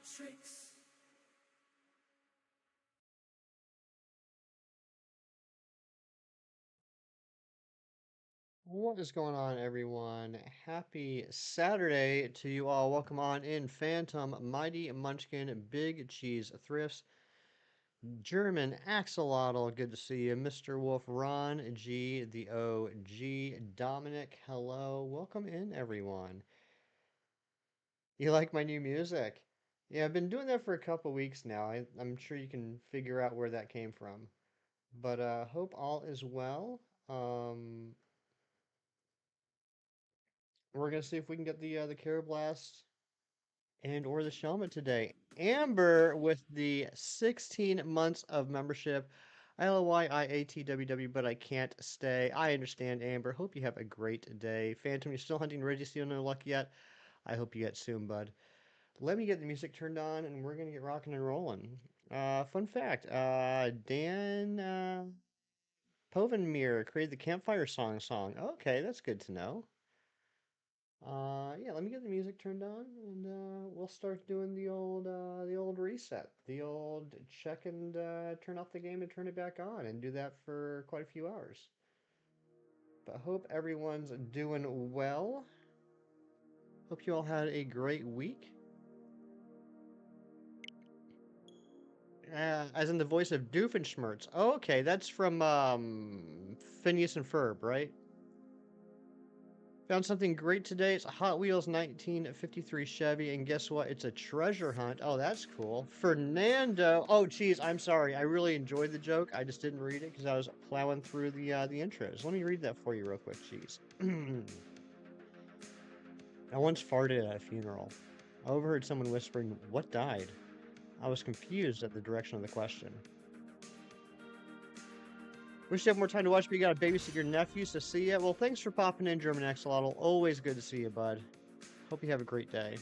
tricks. What is going on, everyone? Happy Saturday to you all. Welcome on in, Phantom, Mighty Munchkin, Big Cheese Thrifts, German Axolotl. Good to see you, Mr. Wolf, Ron G, the OG, Dominic. Hello, welcome in, everyone. You like my new music? Yeah, I've been doing that for a couple weeks now. I'm sure you can figure out where that came from. But hope all is well. Um, we're gonna see if we can get the Karrablast and or the Shelmet today. Amber with the 16 months of membership. LYIATWW, but I can't stay. I understand, Amber. Hope you have a great day. Phantom, you're still hunting Reggie, still no luck yet. I hope you get soon, bud. Let me get the music turned on, and we're gonna get rocking and rolling. Fun fact: Dan Povenmir created the Campfire Song. Okay, that's good to know. Yeah, let me get the music turned on, and we'll start doing the old reset, the old check and turn off the game and turn it back on, and do that for quite a few hours. But hope everyone's doing well. Hope you all had a great week. As in the voice of Doofenshmirtz. Oh, okay, that's from Phineas and Ferb, right? Found something great today. It's a Hot Wheels 1953 Chevy, and guess what? It's a treasure hunt. Oh, that's cool. Fernando. Oh, geez, I'm sorry. I really enjoyed the joke. I just didn't read it because I was plowing through the intros. Let me read that for you real quick, geez. I once farted at a funeral. I overheard someone whispering, "What died?" I was confused at the direction of the question. Wish you had more time to watch, but you gotta babysit your nephews to see ya. Well, thanks for popping in, German Axolotl. Always good to see you, bud. Hope you have a great day.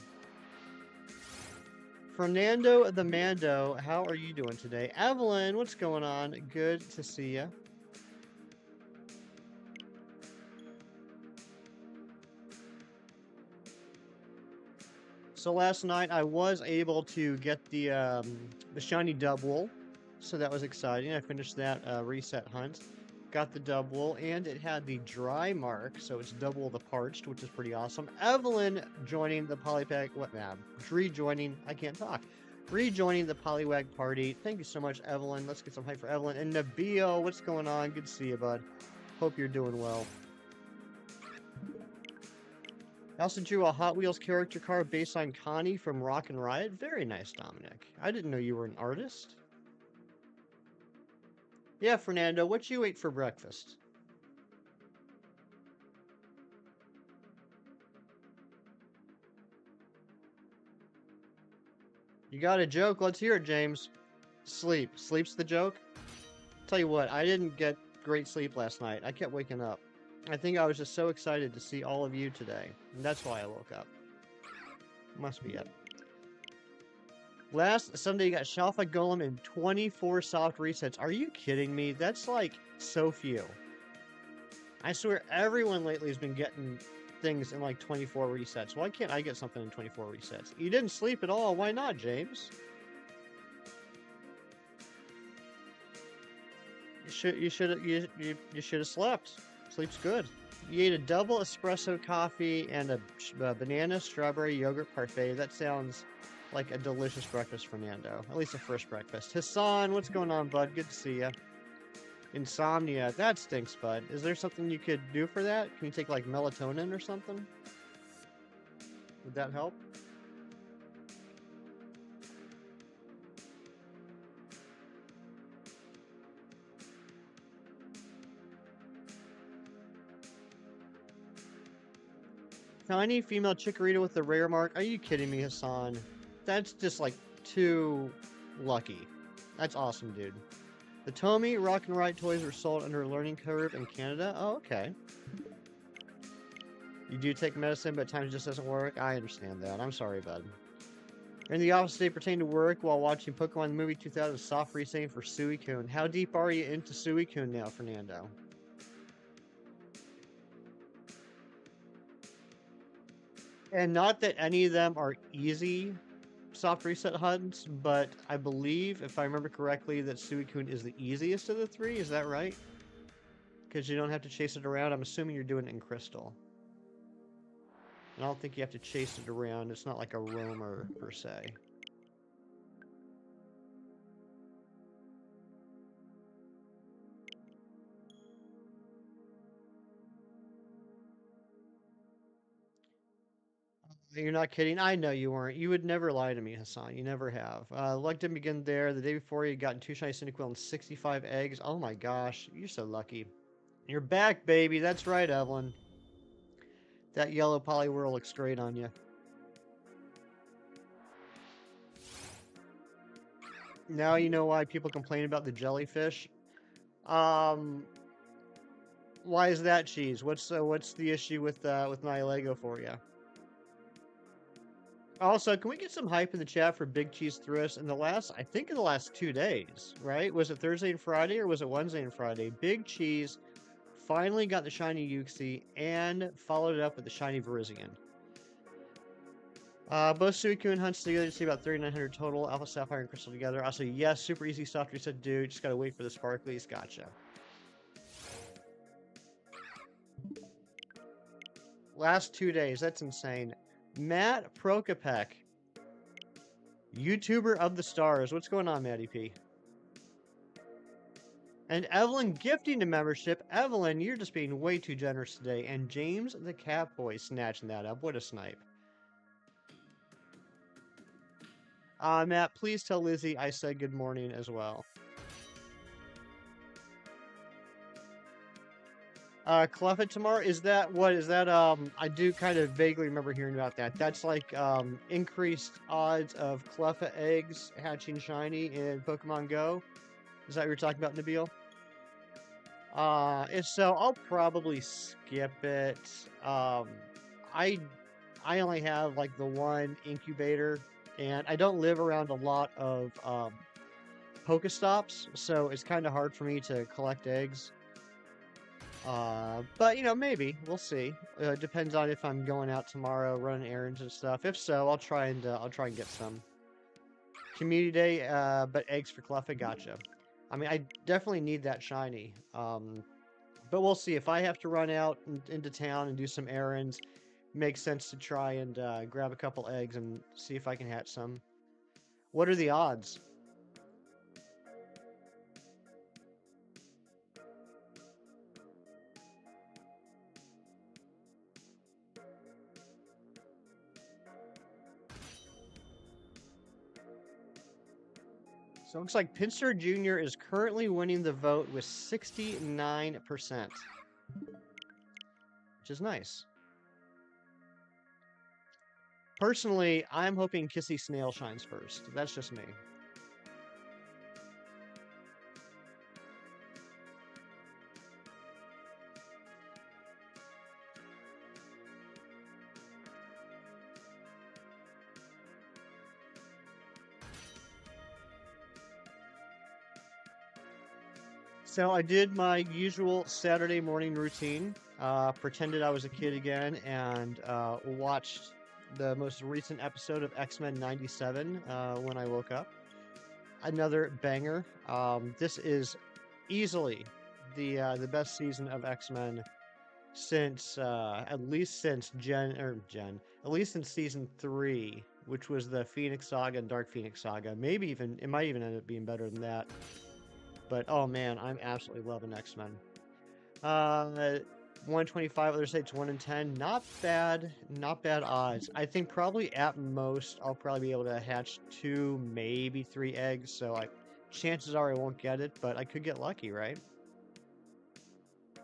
Fernando the Mando, how are you doing today? Evelyn, what's going on? Good to see you. So last night I was able to get the shiny double, so that was exciting. I finished that reset hunt, got the double, and it had the dry mark, so it's double the parched, which is pretty awesome. Evelyn joining the Polypack, rejoining, I can't talk. Rejoining the Poliwag party. Thank you so much, Evelyn. Let's get some hype for Evelyn. And Nabil, what's going on? Good to see you, bud. Hope you're doing well. I also drew a Hot Wheels character car based on Connie from Rock and Riot. Very nice, Dominic. I didn't know you were an artist. Yeah, Fernando, what you ate for breakfast? You got a joke? Let's hear it, James. Sleep. Sleep's the joke? Tell you what, I didn't get great sleep last night. I kept waking up. I think I was just so excited to see all of you today. And that's why I woke up. Must be it. Last Sunday, you got Shalfa Golem and 24 soft resets. Are you kidding me? That's like so few. I swear everyone lately has been getting things in like 24 resets. Why can't I get something in 24 resets? You didn't sleep at all. Why not, James? You should have slept. Sleep's good. You ate a double espresso coffee and a banana strawberry yogurt parfait. That sounds like a delicious breakfast, Fernando. At least a first breakfast. Hassan, what's going on, bud? Good to see you. Insomnia. That stinks, bud. Is there something you could do for that? Can you take like melatonin or something? Would that help? Tiny female chikorita with the rare mark. Are you kidding me, Hassan? That's just like too lucky. That's awesome, dude. The Tomy Rock and Ride toys were sold under a learning curve in Canada. Oh, okay. You do take medicine, but at times it just doesn't work. I understand that. I'm sorry, bud. You're in the office today pertaining to work while watching Pokemon the movie 2000 soft resetting for Suicune. How deep are you into Suicune now, Fernando? And not that any of them are easy, soft reset hunts, but I believe, if I remember correctly, that Suicune is the easiest of the three. Is that right? Because you don't have to chase it around. I'm assuming you're doing it in Crystal. And I don't think you have to chase it around. It's not like a roamer, per se. You're not kidding. I know you weren't. You would never lie to me, Hassan. You never have. Luck didn't begin there. The day before, you got 2 shiny Cyndaquil and 65 eggs. Oh my gosh. You're so lucky. You're back, baby. That's right, Evelyn. That yellow Poliwhirl looks great on you. Now you know why people complain about the jellyfish. Um, why is that, Cheese? What's the issue with Nihilego for you? Also, can we get some hype in the chat for Big Cheese Thrifts in the last, I think in the last 2 days, right? Was it Thursday and Friday or was it Wednesday and Friday? Big Cheese finally got the shiny Uxie and followed it up with the shiny Virizion. Both Suicune hunts together to see about 3,900 total. Alpha Sapphire and Crystal together. Also, yes, super easy soft reset, dude. Just gotta wait for the sparklies. Gotcha. Last 2 days. That's insane. Matt Prokopek, YouTuber of the stars. What's going on, Matty P? And Evelyn gifting the membership. Evelyn, you're just being way too generous today. And James the Catboy snatching that up. What a snipe. Matt, please tell Lizzie I said good morning as well. Clefit tomorrow? Is that what? Is that, I do kind of vaguely remember hearing about that. That's like, increased odds of Clefit eggs hatching shiny in Pokemon Go? Is that what you're talking about, Nabil? If so, I'll probably skip it. I only have like the one incubator, and I don't live around a lot of Pokestops, so it's kind of hard for me to collect eggs. But you know, maybe we'll see. It depends on if I'm going out tomorrow running errands and stuff. If so, I'll try and get some. Community day, but eggs for Cleffa, gotcha. I mean, I definitely need that shiny. But we'll see. If I have to run out into town and do some errands, makes sense to try and grab a couple eggs and see if I can hatch some. What are the odds? So it looks like Pincer Jr. is currently winning the vote with 69%, which is nice. Personally, I'm hoping Kissy Snail shines first. That's just me. So I did my usual Saturday morning routine, pretended I was a kid again, and watched the most recent episode of X-Men 97 when I woke up. Another banger. This is easily the best season of X-Men since at least since at least since season 3, which was the Phoenix Saga and Dark Phoenix Saga. Maybe even it might even end up being better than that. But oh man, I'm absolutely loving X-Men. 125, others say it's 1 in 10. Not bad odds. I think probably at most I'll probably be able to hatch 2, maybe 3 eggs. So chances are I won't get it, but I could get lucky, right? You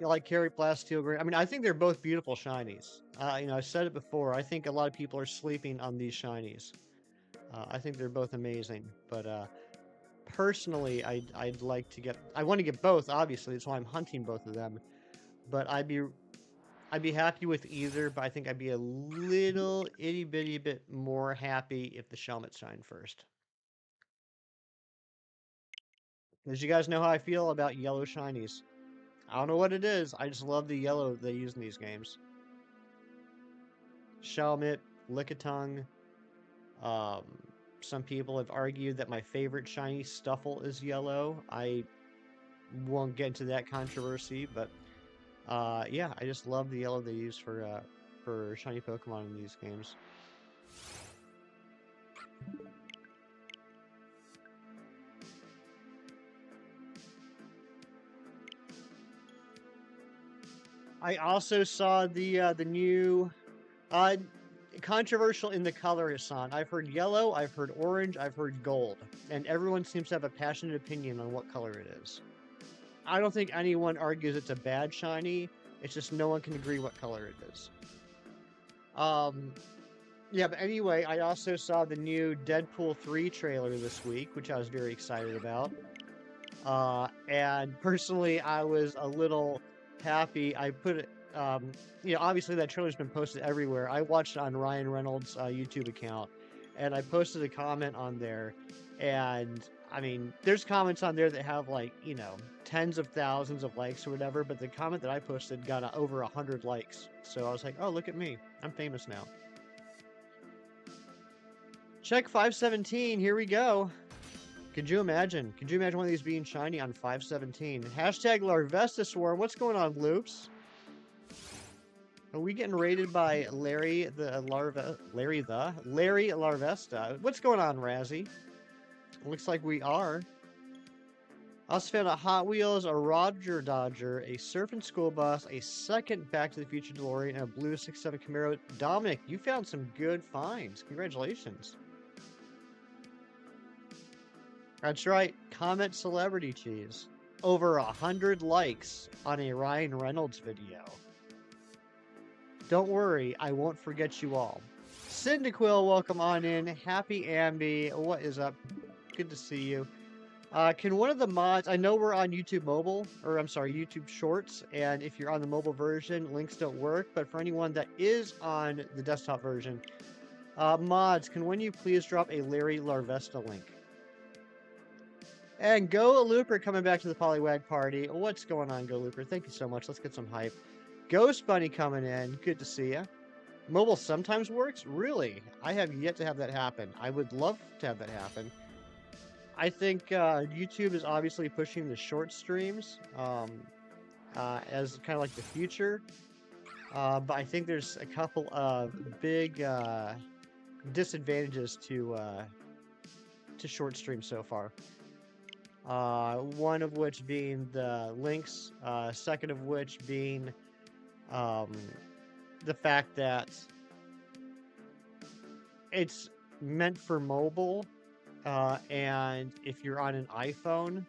know, like Karrablast, Steel Green. I mean, I think they're both beautiful shinies. You know, I said it before. I think a lot of people are sleeping on these shinies. I think they're both amazing, but personally, I'd like to get. I want to get both. Obviously, that's why I'm hunting both of them. But I'd be happy with either. But I think I'd be a little itty bitty bit more happy if the Shelmet shine first. Because you guys know how I feel about yellow shinies. I don't know what it is. I just love the yellow they use in these games. Shelmet, Lickitung. Um, some people have argued that my favorite shiny Stuffle is yellow. I won't get into that controversy, but yeah, I just love the yellow they use for shiny Pokemon in these games. I also saw the new uh controversial in the color, Hassan. I've heard yellow, I've heard orange, I've heard gold, and everyone seems to have a passionate opinion on what color it is. I don't think anyone argues it's a bad shiny. It's just no one can agree what color it is. Um, yeah, but anyway, I also saw the new Deadpool 3 trailer this week, which I was very excited about. And personally, I was a little happy. I put it, obviously that trailer's been posted everywhere. I watched it on Ryan Reynolds' YouTube account, and I posted a comment on there. And I mean, there's comments on there that have like, tens of thousands of likes or whatever, but the comment that I posted got over 100 likes. So I was like, oh, look at me. I'm famous now. Check 517. Here we go. Could you imagine? Could you imagine one of these being shiny on 517? Hashtag Larvesta Swarm. What's going on, Loops? Are we getting raided by Larry Larvesta? What's going on, Razzie? Looks like we are. I also found a Hot Wheels, a Roger Dodger, a Surfing School Bus, a second Back to the Future DeLorean, and a blue 67 Camaro. Dominic, you found some good finds. Congratulations. That's right, comment Celebrity Cheese. Over 100 likes on a Ryan Reynolds video. Don't worry, I won't forget you all. Cyndaquil, welcome on in. Happy Ambi, what is up? Good to see you. Can one of the mods, I know we're on YouTube mobile, or I'm sorry, YouTube Shorts, and if you're on the mobile version, links don't work, but for anyone that is on the desktop version, mods, can one of you please drop a Larry Larvesta link? And Go Looper coming back to the Poliwag party. What's going on, Go Looper? Thank you so much. Let's get some hype. Ghost Bunny coming in. Good to see ya. Mobile sometimes works? Really? I have yet to have that happen. I would love to have that happen. I think YouTube is obviously pushing the short streams as kind of like the future. But I think there's a couple of big disadvantages to short streams so far. One of which being the links, second of which being the fact that it's meant for mobile, and if you're on an iPhone,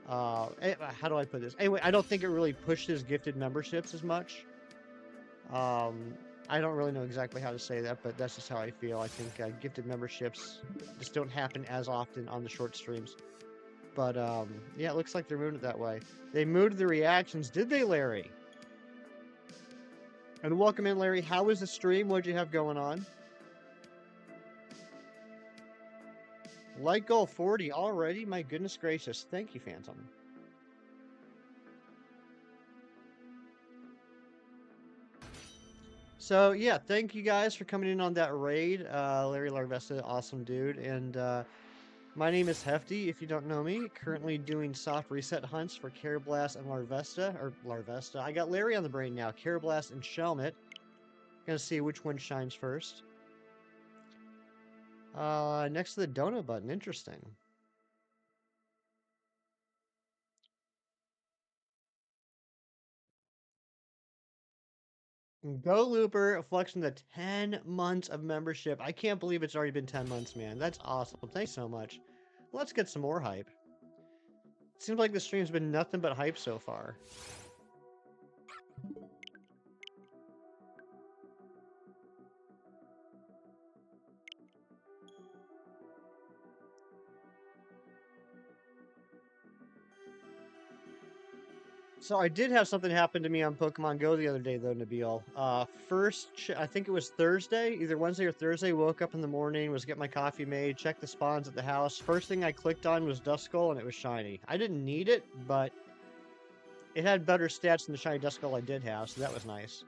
how do I put this? Anyway, I don't think it really pushes gifted memberships as much. I don't really know exactly how to say that, but that's just how I feel. I think gifted memberships just don't happen as often on the short streams. But, yeah, it looks like they're moving it that way. They moved the reactions, did they, Larry? And welcome in, Larry. How was the stream? What'd you have going on? Like goal 40 already? My goodness gracious. Thank you, Phantom. So, yeah, thank you guys for coming in on that raid. Larry Larvesta, awesome dude. And, my name is Hefty, if you don't know me. Currently doing soft reset hunts for Karrablast and Larvesta. I got Larry on the brain now. Karrablast and Shelmet. Gonna see which one shines first. Next to the donut button. Interesting. Go Looper flexing the 10 months of membership. I can't believe it's already been 10 months, man. That's awesome. Thanks so much. Let's get some more hype. Seems like the stream's been nothing but hype so far. So I did have something happen to me on Pokemon Go the other day, though, Nabil. I think it was Thursday, either Wednesday or Thursday, woke up in the morning, was getting my coffee made, checked the spawns at the house. First thing I clicked on was Duskull, and it was shiny. I didn't need it, but it had better stats than the shiny Duskull I did have, so that was nice.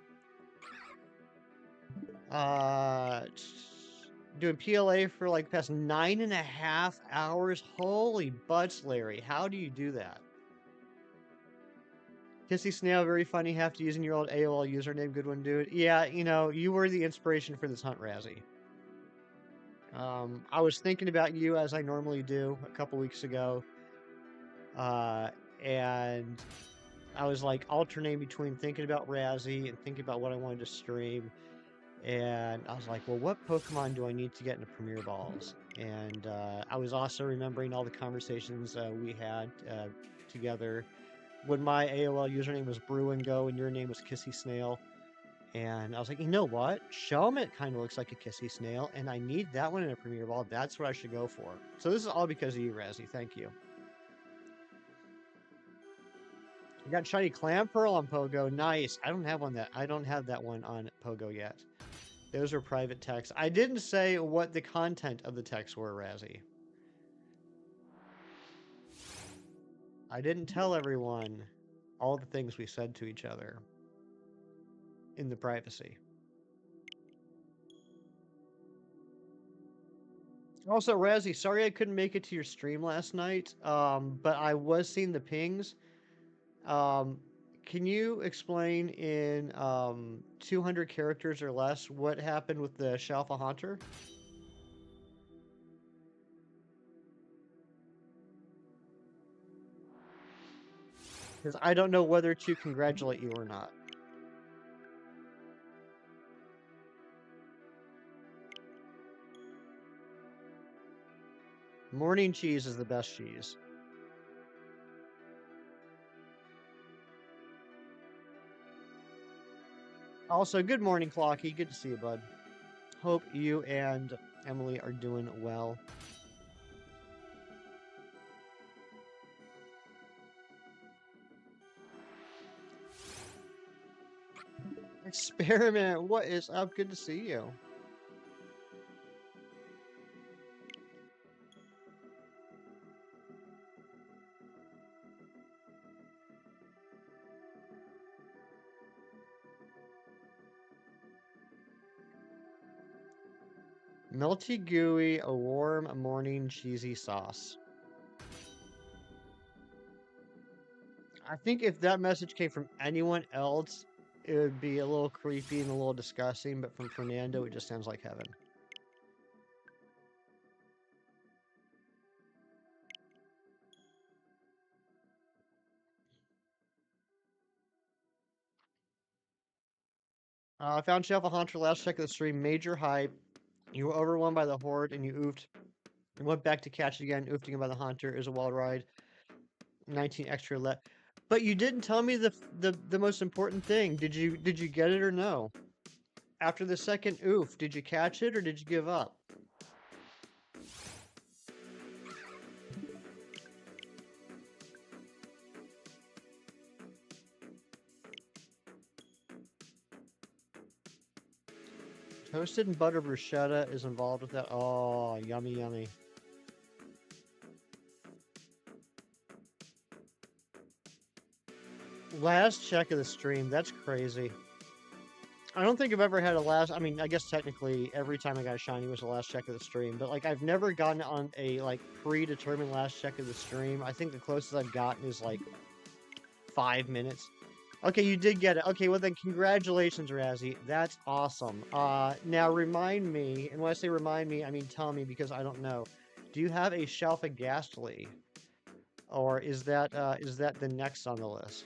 Uh, doing PLA for like the past 9.5 hours. Holy butts, Larry. How do you do that? Kissy Snail, very funny. Have to using your old AOL username. Good one, dude. Yeah, you know, you were the inspiration for this hunt, Razzie. I was thinking about you as I normally do a couple weeks ago. And I was like alternating between thinking about Razzie and thinking about what I wanted to stream. And I was like, well, what Pokemon do I need to get into Premier Balls? And I was also remembering all the conversations we had together when my AOL username was Brew and Go and your name was Kissy Snail. And I was like, you know what? Shelmet kind of looks like a Kissy Snail, and I need that one in a Premier Ball. That's what I should go for. So this is all because of you, Razzie. Thank you. You got Shiny Clamperl on Pogo. Nice. I don't have that one on Pogo yet. Those are private texts. I didn't say what the content of the texts were, Razzie. I didn't tell everyone all the things we said to each other in the privacy. Also, Razzie, sorry I couldn't make it to your stream last night, but I was seeing the pings. Can you explain in 200 characters or less what happened with the Shalfa Haunter? Because I don't know whether to congratulate you or not. Morning cheese is the best cheese. Also, good morning, Clocky. Good to see you, bud. Hope you and Emily are doing well. Experiment, what is up? Good to see you. Melty gooey, a warm morning cheesy sauce. I think if that message came from anyone else, it would be a little creepy and a little disgusting, but from Fernando, it just sounds like heaven. I found Shelf a Haunter last check of the stream. Major hype. You were overwhelmed by the horde and you oofed. And went back to catch it again. Oofting by the Haunter is a wild ride. 19 extra left. But you didn't tell me the most important thing. Did you get it or no? After the second oof, did you catch it or did you give up? Toasted and butter bruschetta is involved with that. Oh, yummy, yummy. Last check of the stream. That's crazy. I don't think I've ever had a last. I mean, I guess technically every time I got a shiny was the last check of the stream, but like I've never gotten on a like predetermined last check of the stream. I think the closest I've gotten is like 5 minutes. Okay, you did get it. Okay, well then congratulations, Razzie. That's awesome. Now remind me, and when I say remind me, I mean tell me because I don't know. Do you have a Shelf of Ghastly, or is that the next on the list?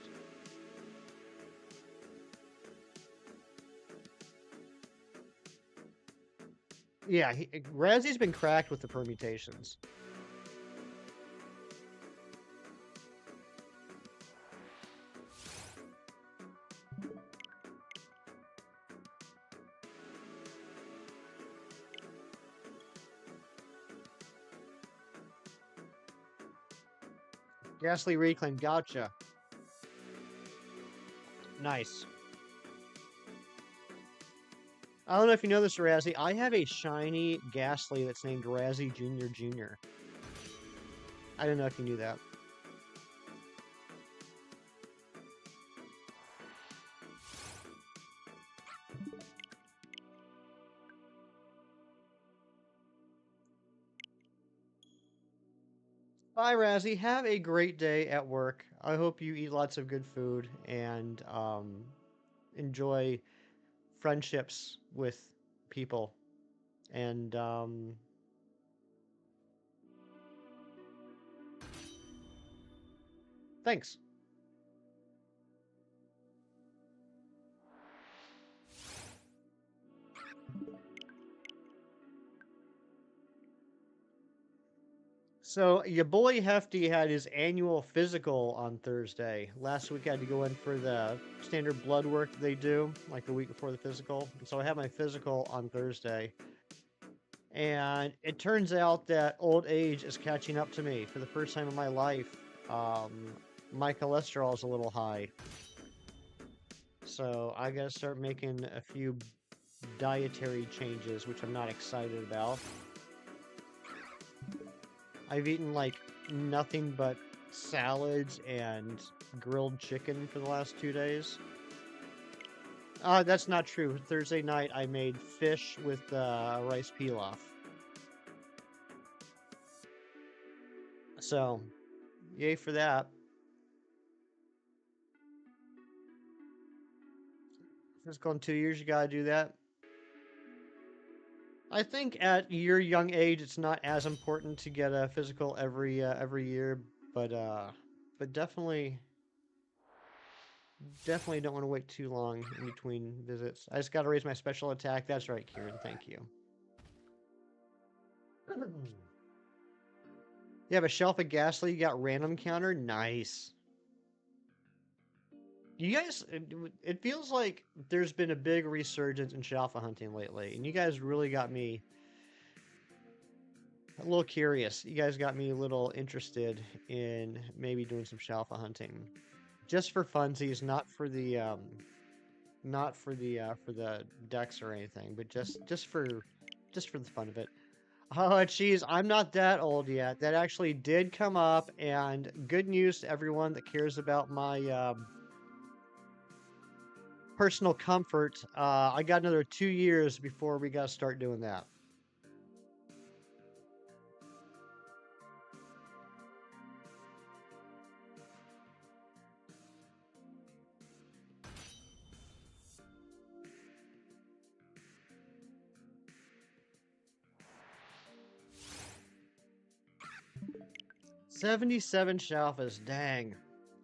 Yeah, Razzie's been cracked with the permutations. Ghastly Reclaim, gotcha. Nice. I don't know if you know this, Razzie. I have a shiny Ghastly that's named Razzie Jr. Jr. I don't know if you knew that. Bye, Razzie. Have a great day at work. I hope you eat lots of good food and enjoy friendships with people. And thanks. So your boy Hefty had his annual physical on Thursday. Last week I had to go in for the standard blood work they do, like the week before the physical. So I had my physical on Thursday. And it turns out that old age is catching up to me for the first time in my life. Um, my cholesterol is a little high. So I gotta start making a few dietary changes, which I'm not excited about. I've eaten like nothing but salads and grilled chicken for the last 2 days. That's not true. Thursday night I made fish with rice pilaf. So, yay for that. Physical in 2 years, you gotta do that. I think at your young age, it's not as important to get a physical every year, but definitely don't want to wait too long in between visits. I just got to raise my special attack. That's right, Kieran. Thank you. You have a shelf of Ghastly. You got random counter. Nice. You guys, it feels like there's been a big resurgence in Shalfa hunting lately, and you guys really got me a little curious. You guys got me a little interested in maybe doing some Shalfa hunting, just for funsies, not for the decks or anything, but just for the fun of it. Oh, geez, I'm not that old yet. That actually did come up, and good news to everyone that cares about my personal comfort. I got another 2 years before we got to start doing that. 77 Shalfas, dang.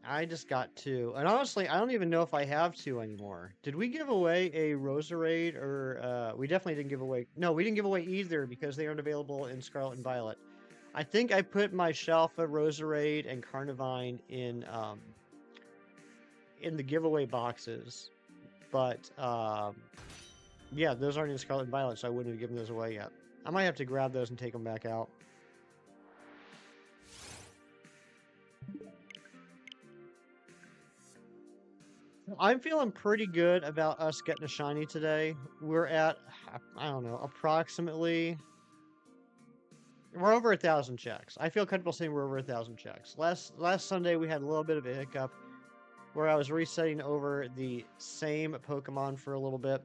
I just got two. And honestly, I don't even know if I have two anymore. Did we give away a Roserade or we definitely didn't give away. No, we didn't give away either because they aren't available in Scarlet and Violet. I think I put my Shalfa, Roserade, and Carnivine in the giveaway boxes. But yeah, those aren't in Scarlet and Violet, so I wouldn't have given those away yet. I might have to grab those and take them back out. I'm feeling pretty good about us getting a shiny today. We're at, I don't know, approximately. We're over 1,000 checks. I feel comfortable saying we're over 1,000 checks. Last Sunday we had a little bit of a hiccup where I was resetting over the same Pokemon for a little bit.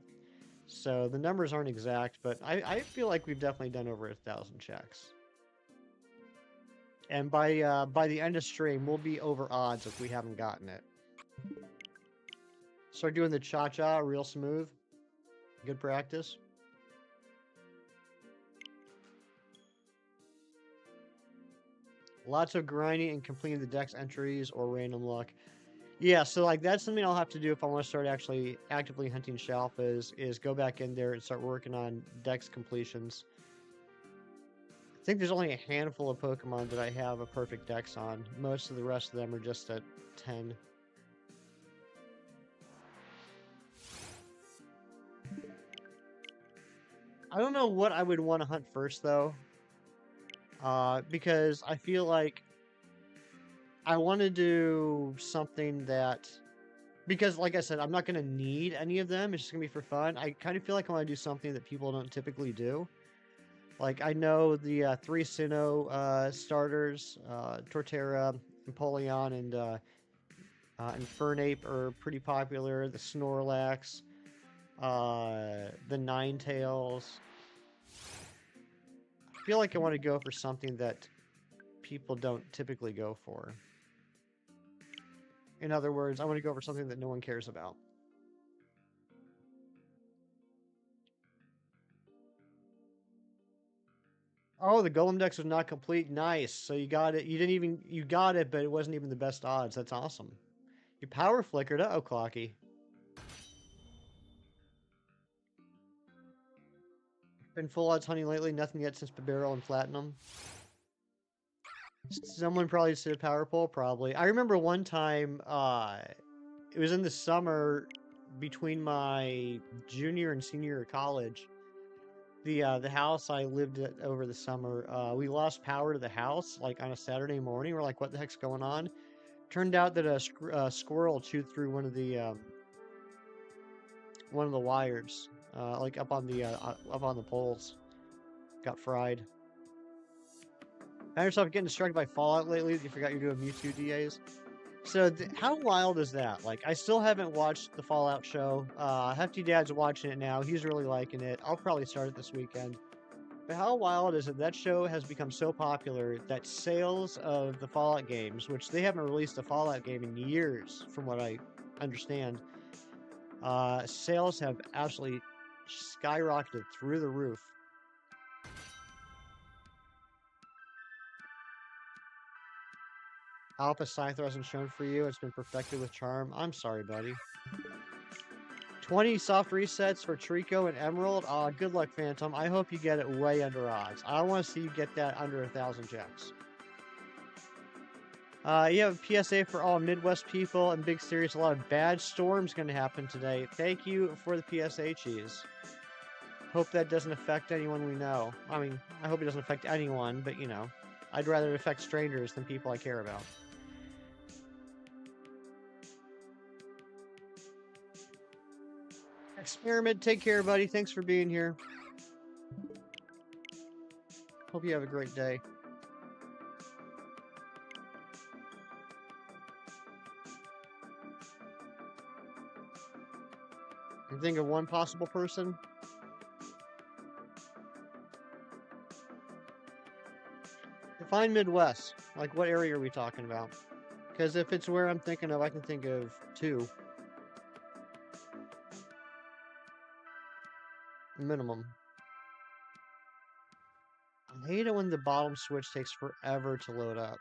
So the numbers aren't exact, but I feel like we've definitely done over 1,000 checks. And by the end of stream, we'll be over odds if we haven't gotten it. Start doing the cha-cha real smooth. Good practice. Lots of grinding and completing the dex entries or random luck. Yeah, so like that's something I'll have to do if I want to start actually actively hunting Shalfas, is go back in there and start working on dex completions. I think there's only a handful of Pokemon that I have a perfect dex on. Most of the rest of them are just at 10. I don't know what I would want to hunt first though, because I feel like I want to do something that, because like I said, I'm not going to need any of them. It's just going to be for fun. I kind of feel like I want to do something that people don't typically do. Like I know the 3 Sinnoh starters, Torterra, Empoleon, and Fernape are pretty popular. The Snorlax, the Ninetales. I feel like I want to go for something that people don't typically go for. In other words, I want to go for something that no one cares about. Oh, the Golem Dex was not complete. Nice. So you got it. You got it, but it wasn't even the best odds. That's awesome. You power flickered. Uh-oh, Clocky. Been full odds hunting lately. Nothing yet since Barrel and Platinum. Someone probably just did a power pull. Probably. I remember one time, it was in the summer between my junior and senior year of college. The house I lived at over the summer, we lost power to the house like on a Saturday morning. We're like, what the heck's going on? Turned out that a squirrel chewed through one of the wires, like up on the poles. Got fried. Found yourself getting distracted by Fallout lately? You forgot you're doing Mewtwo DAs? So how wild is that? Like, I still haven't watched the Fallout show. Hefty Dad's watching it now. He's really liking it. I'll probably start it this weekend. But how wild is it that show has become so popular that sales of the Fallout games, which they haven't released a Fallout game in years, from what I understand, sales have absolutely skyrocketed through the roof. Alpha Scyther hasn't shown for you. It's been perfected with Charm. I'm sorry, buddy. 20 soft resets for Trico and Emerald. Good luck, Phantom. I hope you get it way under odds. I want to see you get that under 1,000 checks. You have a PSA for all Midwest people and Big Series. A lot of bad storms going to happen today. Thank you for the PSA, Cheese. Hope that doesn't affect anyone we know. I mean, I hope it doesn't affect anyone, but, you know, I'd rather it affect strangers than people I care about. Experiment, take care, buddy. Thanks for being here. Hope you have a great day. You think of one possible person? Define Midwest. Like, what area are we talking about? Because if it's where I'm thinking of, I can think of two. Minimum. I hate it when the bottom switch takes forever to load up.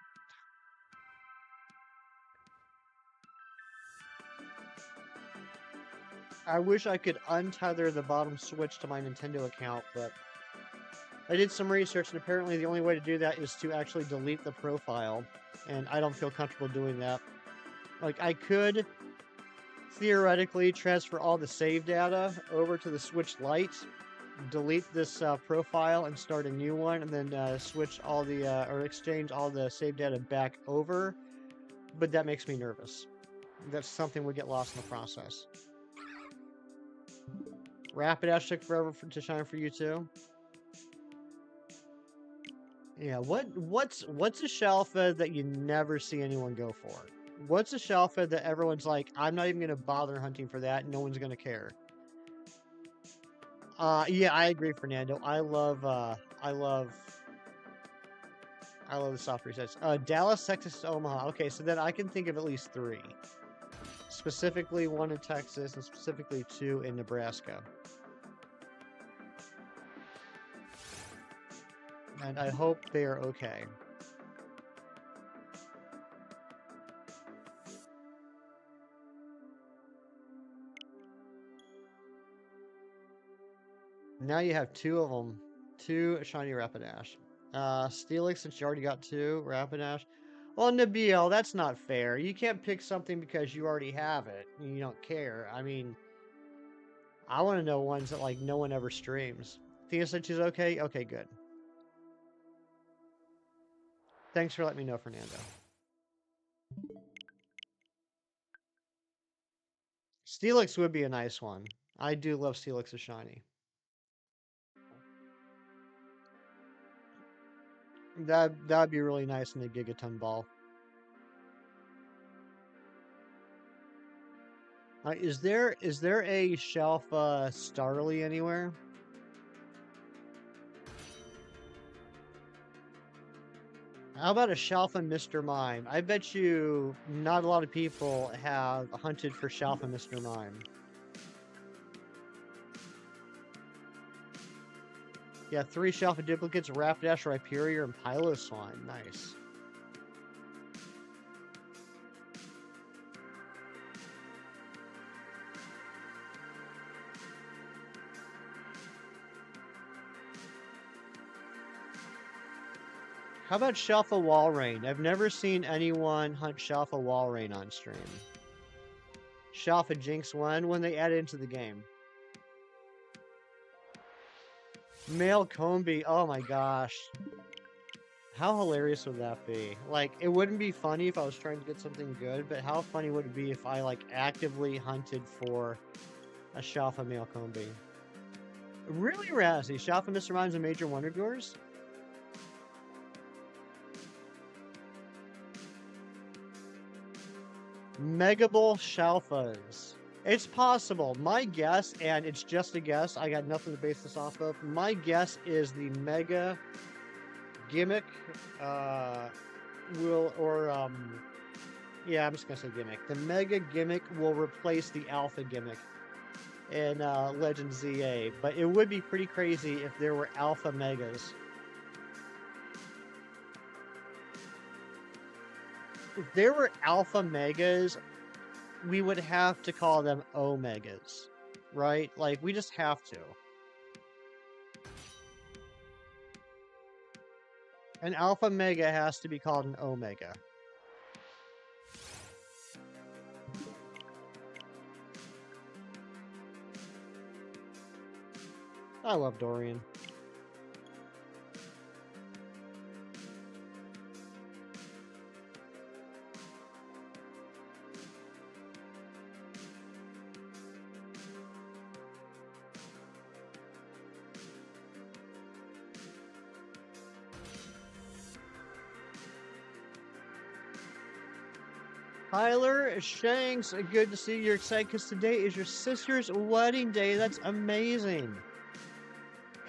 I wish I could untether the bottom switch to my Nintendo account, but I did some research, and apparently the only way to do that is to actually delete the profile, and I don't feel comfortable doing that. Like, I could theoretically transfer all the save data over to the Switch Lite, delete this profile and start a new one, and then switch all the or exchange all the save data back over, but that makes me nervous. That's something would get lost in the process. Rapidash took forever to shine for you too. Yeah, what's a Shelfed that you never see anyone go for? What's a Shelfed that everyone's like, I'm not even gonna bother hunting for that, no one's gonna care? Yeah, I agree, Fernando. I love the soft resets. Dallas, Texas, Omaha. Okay, so then I can think of at least 3. Specifically 1 in Texas and specifically 2 in Nebraska. And I hope they are okay. Now you have 2 of them. 2 shiny Rapidash. Steelix, since you already got 2 Rapidash. Well, Nabil, that's not fair. You can't pick something because you already have it and you don't care. I mean, I want to know ones that, like, no one ever streams. Thea said she's okay? Okay, good. Thanks for letting me know, Fernando. Steelix would be a nice one. I do love Steelix's shiny. That'd be really nice in the Gigaton ball. Is there a shelf Starly anywhere? How about a Shalfa Mr. Mime? I bet you not a lot of people have hunted for Shalfa Mr. Mime. Yeah, 3 Shalfa duplicates, Rapidash, Rhyperior, and Piloswine. Nice. How about Shalfa Walrein? I've never seen anyone hunt Shalfa Walrein on stream. Shalfa Jinx when they add it into the game. Male Combi, oh my gosh. How hilarious would that be? Like, it wouldn't be funny if I was trying to get something good, but how funny would it be if I, like, actively hunted for a Shalfa Male Combi? Really, Razzie? Shalfa Mr. Mime's a major one of yours? Megaball Shalfas. It's possible. My guess, and it's just a guess, I got nothing to base this off of. My guess is the Mega Gimmick yeah, I'm just gonna say Gimmick. The Mega Gimmick will replace the Alpha Gimmick in Legend ZA, but it would be pretty crazy if there were Alpha Megas. If there were Alpha Megas, we would have to call them Omegas, right? Like, we just have to. An Alpha Mega has to be called an Omega. I love Dorian. Tyler Shanks, good to see you're excited because today is your sister's wedding day. That's amazing.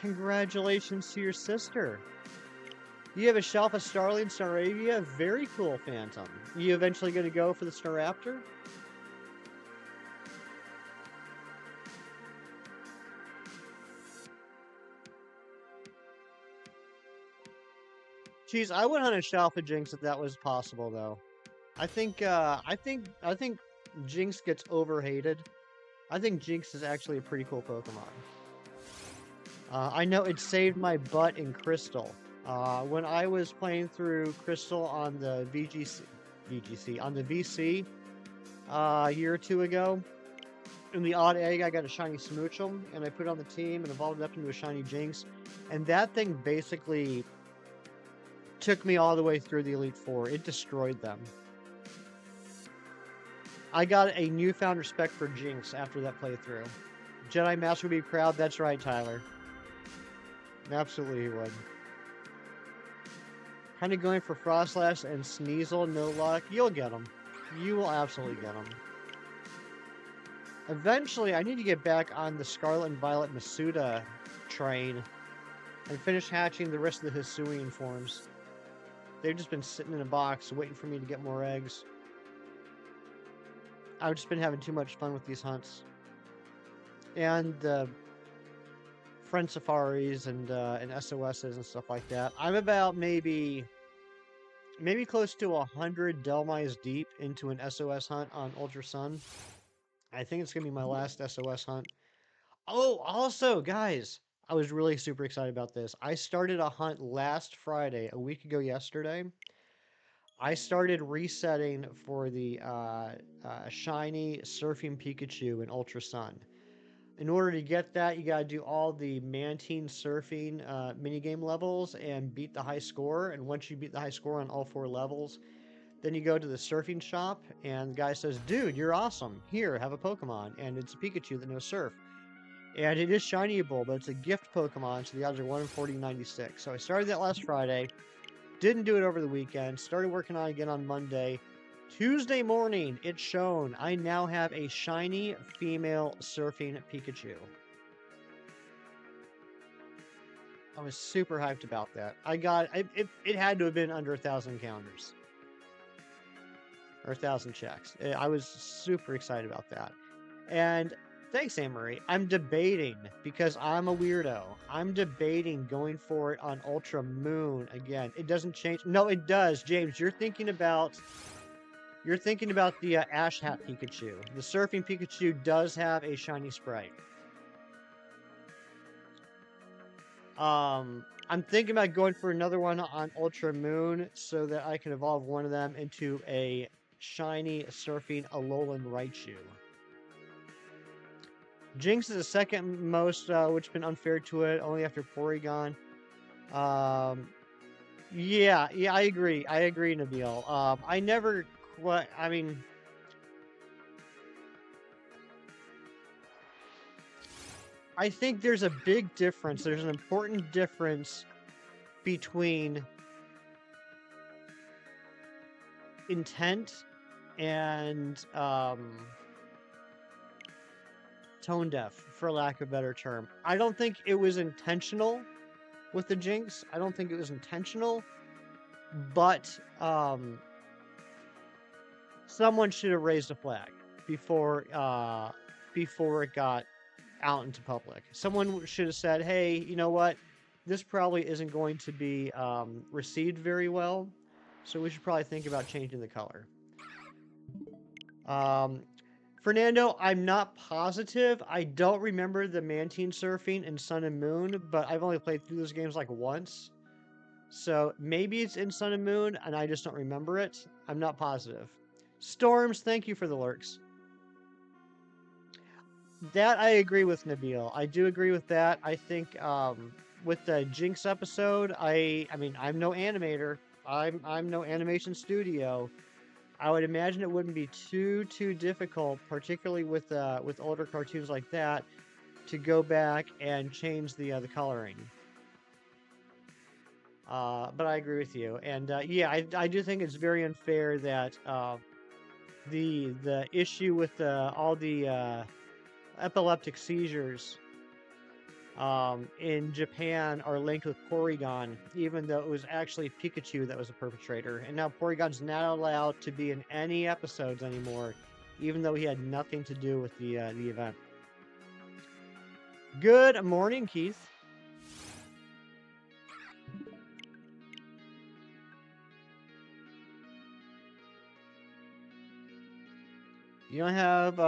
Congratulations to your sister. You have a Shalfa Starly and Staravia? Very cool, Phantom. You eventually going to go for the Staraptor? Geez, I would hunt a Shalfa Jinx if that was possible, though. I think Jinx gets overhated. I think Jinx is actually a pretty cool Pokemon. I know it saved my butt in Crystal. When I was playing through Crystal on the on the VC a year or two ago, in the odd egg I got a shiny Smoochum, and I put it on the team and evolved it up into a shiny Jinx, and that thing basically took me all the way through the Elite Four. It destroyed them. I got a newfound respect for Jinx after that playthrough. Jedi Master would be proud. That's right, Tyler. Absolutely he would. Kind of going for Frostlass and Sneasel. No luck. You'll get them. You will absolutely get them. Eventually, I need to get back on the Scarlet and Violet Masuda train and finish hatching the rest of the Hisuian forms. They've just been sitting in a box waiting for me to get more eggs. I've just been having too much fun with these hunts. And friend safaris and SOSs and stuff like that. I'm about maybe close to 100 Delmise deep into an SOS hunt on Ultra Sun. I think it's going to be my last SOS hunt. Oh, also, guys, I was really super excited about this. I started a hunt last Friday, a week ago yesterday. I started resetting for the shiny Surfing Pikachu in Ultra Sun. In order to get that, you gotta do all the Mantine Surfing minigame levels and beat the high score. And once you beat the high score on all 4 levels, then you go to the surfing shop, and the guy says, "Dude, you're awesome. Here, have a Pokemon." And it's a Pikachu that knows Surf. And it is shinyable, but it's a gift Pokemon, so the odds are 1 in 40-96. So I started that last Friday. Didn't do it over the weekend. Started working on it again on Monday. Tuesday morning, it's shown. I now have a shiny female Surfing Pikachu. I was super hyped about that. It had to have been under 1,000 encounters or 1,000 checks. I was super excited about that. And thanks, Anne-Marie. I'm debating because I'm a weirdo. I'm debating going for it on Ultra Moon again. It doesn't change. No, it does, James. You're thinking about the Ash Hat Pikachu. The Surfing Pikachu does have a shiny sprite. I'm thinking about going for another one on Ultra Moon so that I can evolve one of them into a shiny Surfing Alolan Raichu. Jinx is the second most, which has been unfair to it, only after Porygon. Yeah, I agree. I agree, Nabil. I never quite, I mean, I think there's a big difference. There's an important difference between intent and tone deaf, for lack of a better term. I don't think it was intentional with the Jinx. I don't think it was intentional, but someone should have raised a flag before it got out into public. Someone should have said, hey, you know what? This probably isn't going to be received very well, so we should probably think about changing the color. Fernando, I'm not positive. I don't remember the Mantine surfing in Sun and Moon, but I've only played through those games like once. So maybe it's in Sun and Moon, and I just don't remember it. I'm not positive. Storms, thank you for the lurks. That I agree with, Nabil. I do agree with that. I think with the Jinx episode, I mean, I'm no animator. I'm no animation studio. I would imagine it wouldn't be too difficult, particularly with older cartoons like that, to go back and change the coloring. But I agree with you, and yeah, I do think it's very unfair that the issue with all the epileptic seizures in Japan are linked with Porygon, even though it was actually Pikachu that was the perpetrator. And now Porygon's not allowed to be in any episodes anymore, even though he had nothing to do with the event. Good morning, Keith. You don't have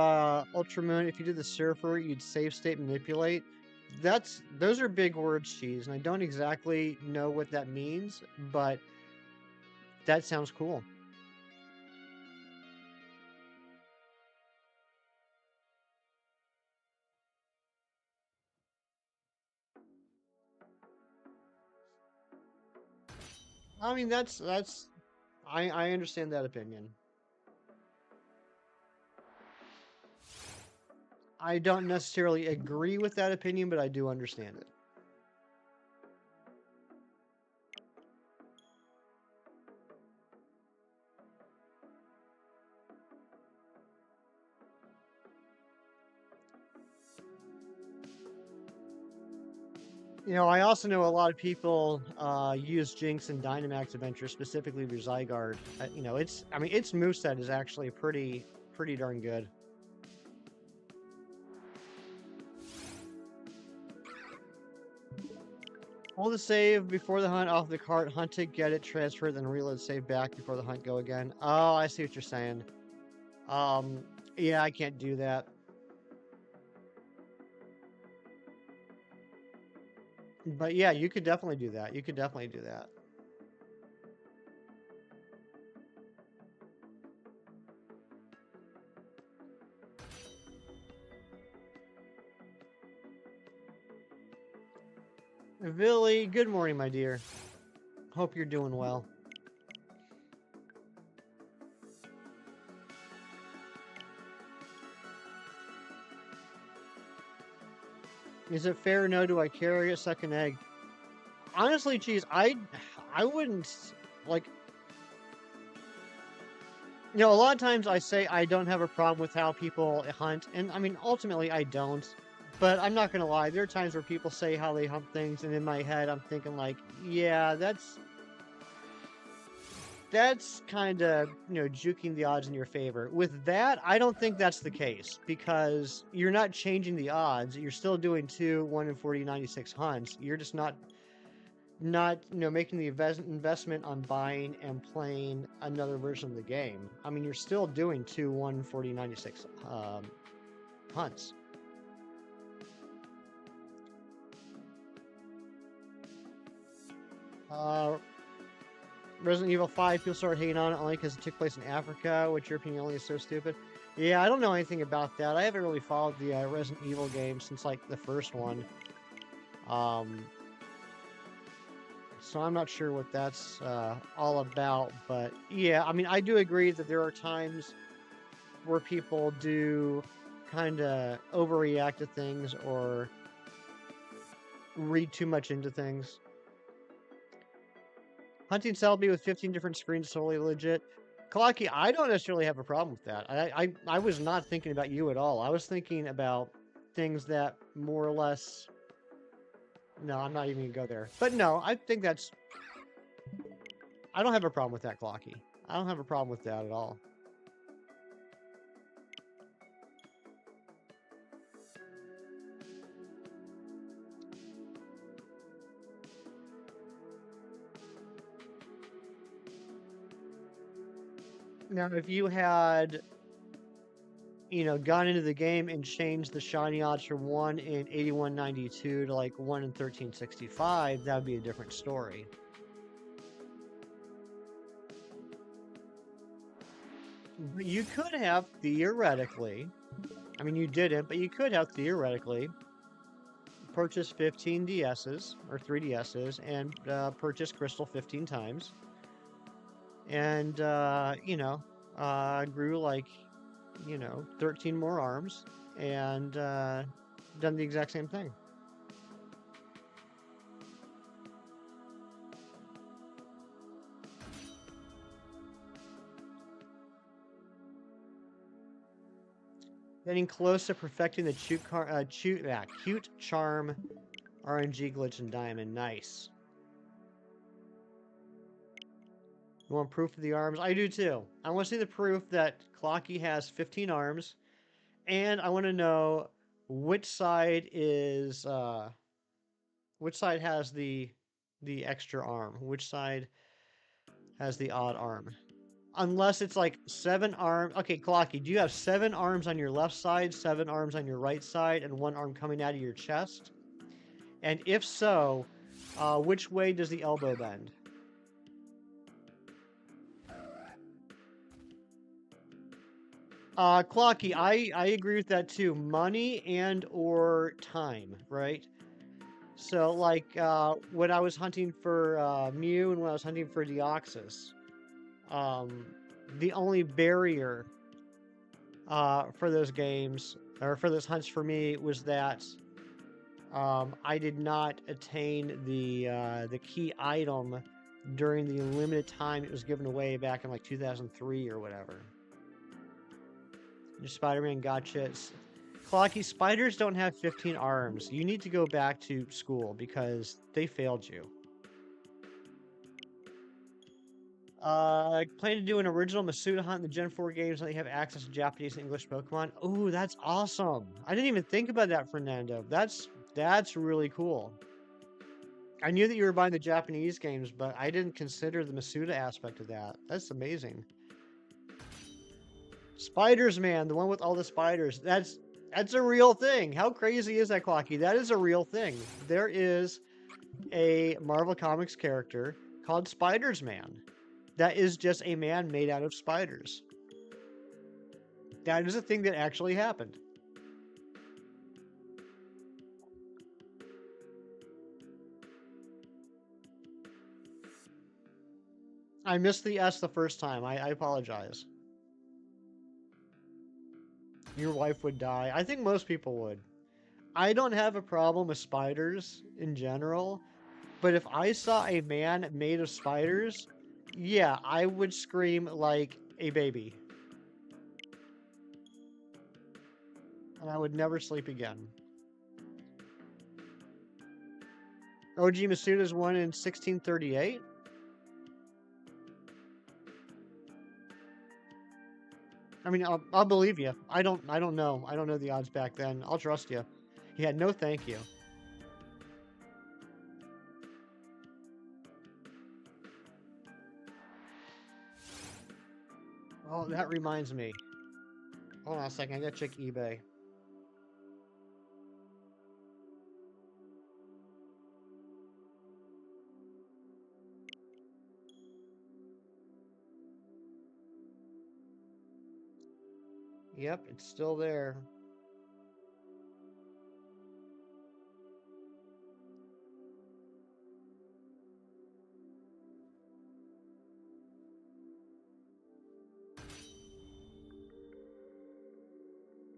Ultra Moon. If you did the Surfer, you'd save state manipulate. Those are big words, Cheese, and I don't exactly know what that means, but that sounds cool. I mean, I understand that opinion. I don't necessarily agree with that opinion, but I do understand it. You know, I also know a lot of people use Jinx and Dynamax Adventure, specifically for Zygarde. You know, its moveset is actually pretty darn good. Hold the save before the hunt off the cart, hunt it, get it, transfer, then reload save back before the hunt go again. Oh, I see what you're saying. Yeah, I can't do that. But yeah, you could definitely do that. You could definitely do that. Billy, good morning, my dear. Hope you're doing well. Is it fair or no? Do I carry a second egg? Honestly, Cheese, I wouldn't, like, you know, a lot of times I say I don't have a problem with how people hunt, and I mean, ultimately I don't. But I'm not gonna lie, there are times where people say how they hump things, and in my head I'm thinking like, yeah, that's kind of, juking the odds in your favor. With that, I don't think that's the case because you're not changing the odds. You're still doing two 1 in 40 96 hunts. You're just not making the investment on buying and playing another version of the game. I mean, you're still doing two 1 in 40 96 hunts. Resident Evil 5, people started hating on it only because it took place in Africa, which your opinion only is so stupid. Yeah, I don't know anything about that. I haven't really followed the Resident Evil game since like the first one. So I'm not sure what that's all about. But yeah, I mean, I do agree that there are times where people do kind of overreact to things or read too much into things. Hunting Selby with 15 different screens is totally legit. Kalaki, I don't necessarily have a problem with that. I was not thinking about you at all. I was thinking about things that more or less... No, I'm not even going to go there. But no, I think that's... I don't have a problem with that, Kalaki. I don't have a problem with that at all. Now, if you had, gone into the game and changed the shiny odds from 1 in 8192 to like 1 in 1365, that would be a different story. But you could have theoretically, I mean, you didn't, but you could have theoretically purchased 15 DSs or 3DSs and purchased Crystal 15 times. And, grew like, 13 more arms and done the exact same thing. Getting close to perfecting the cute charm RNG glitch in Diamond. Nice. You want proof of the arms? I do too. I want to see the proof that Clocky has 15 arms, and I want to know which side is which side has the extra arm, which side has the odd arm. Unless it's like 7 arms. Okay, Clocky, do you have 7 arms on your left side, 7 arms on your right side, and 1 arm coming out of your chest? And if so, which way does the elbow bend? Clocky, I agree with that too. Money and or time, right? So like when I was hunting for Mew and when I was hunting for Deoxys, the only barrier for those games or for those hunts for me was that I did not attain the key item during the limited time it was given away back in like 2003 or whatever. Your Spider-Man gotcha. Clocky, spiders don't have 15 arms. You need to go back to school because they failed you. Plan to do an original Masuda hunt in the Gen 4 games, let you have access to Japanese and English Pokemon. Oh, that's awesome. I didn't even think about that, Fernando. That's really cool. I knew that you were buying the Japanese games, but I didn't consider the Masuda aspect of that. That's amazing. Spiders, man, the one with all the spiders. That's a real thing. How crazy is that, Clocky? That is a real thing. There is a Marvel Comics character called Spiders Man. That is just a man made out of spiders. That is a thing that actually happened. I missed the S the first time. I apologize. Your wife would die. I think most people would. I don't have a problem with spiders in general, but if I saw a man made of spiders, yeah, I would scream like a baby. And I would never sleep again. OG Masuda's one in 1638. I mean, I'll believe you. I don't know. I don't know the odds back then. I'll trust you. Yeah, no thank you. Oh, that reminds me. Hold on a second. I gotta check eBay. Yep, it's still there.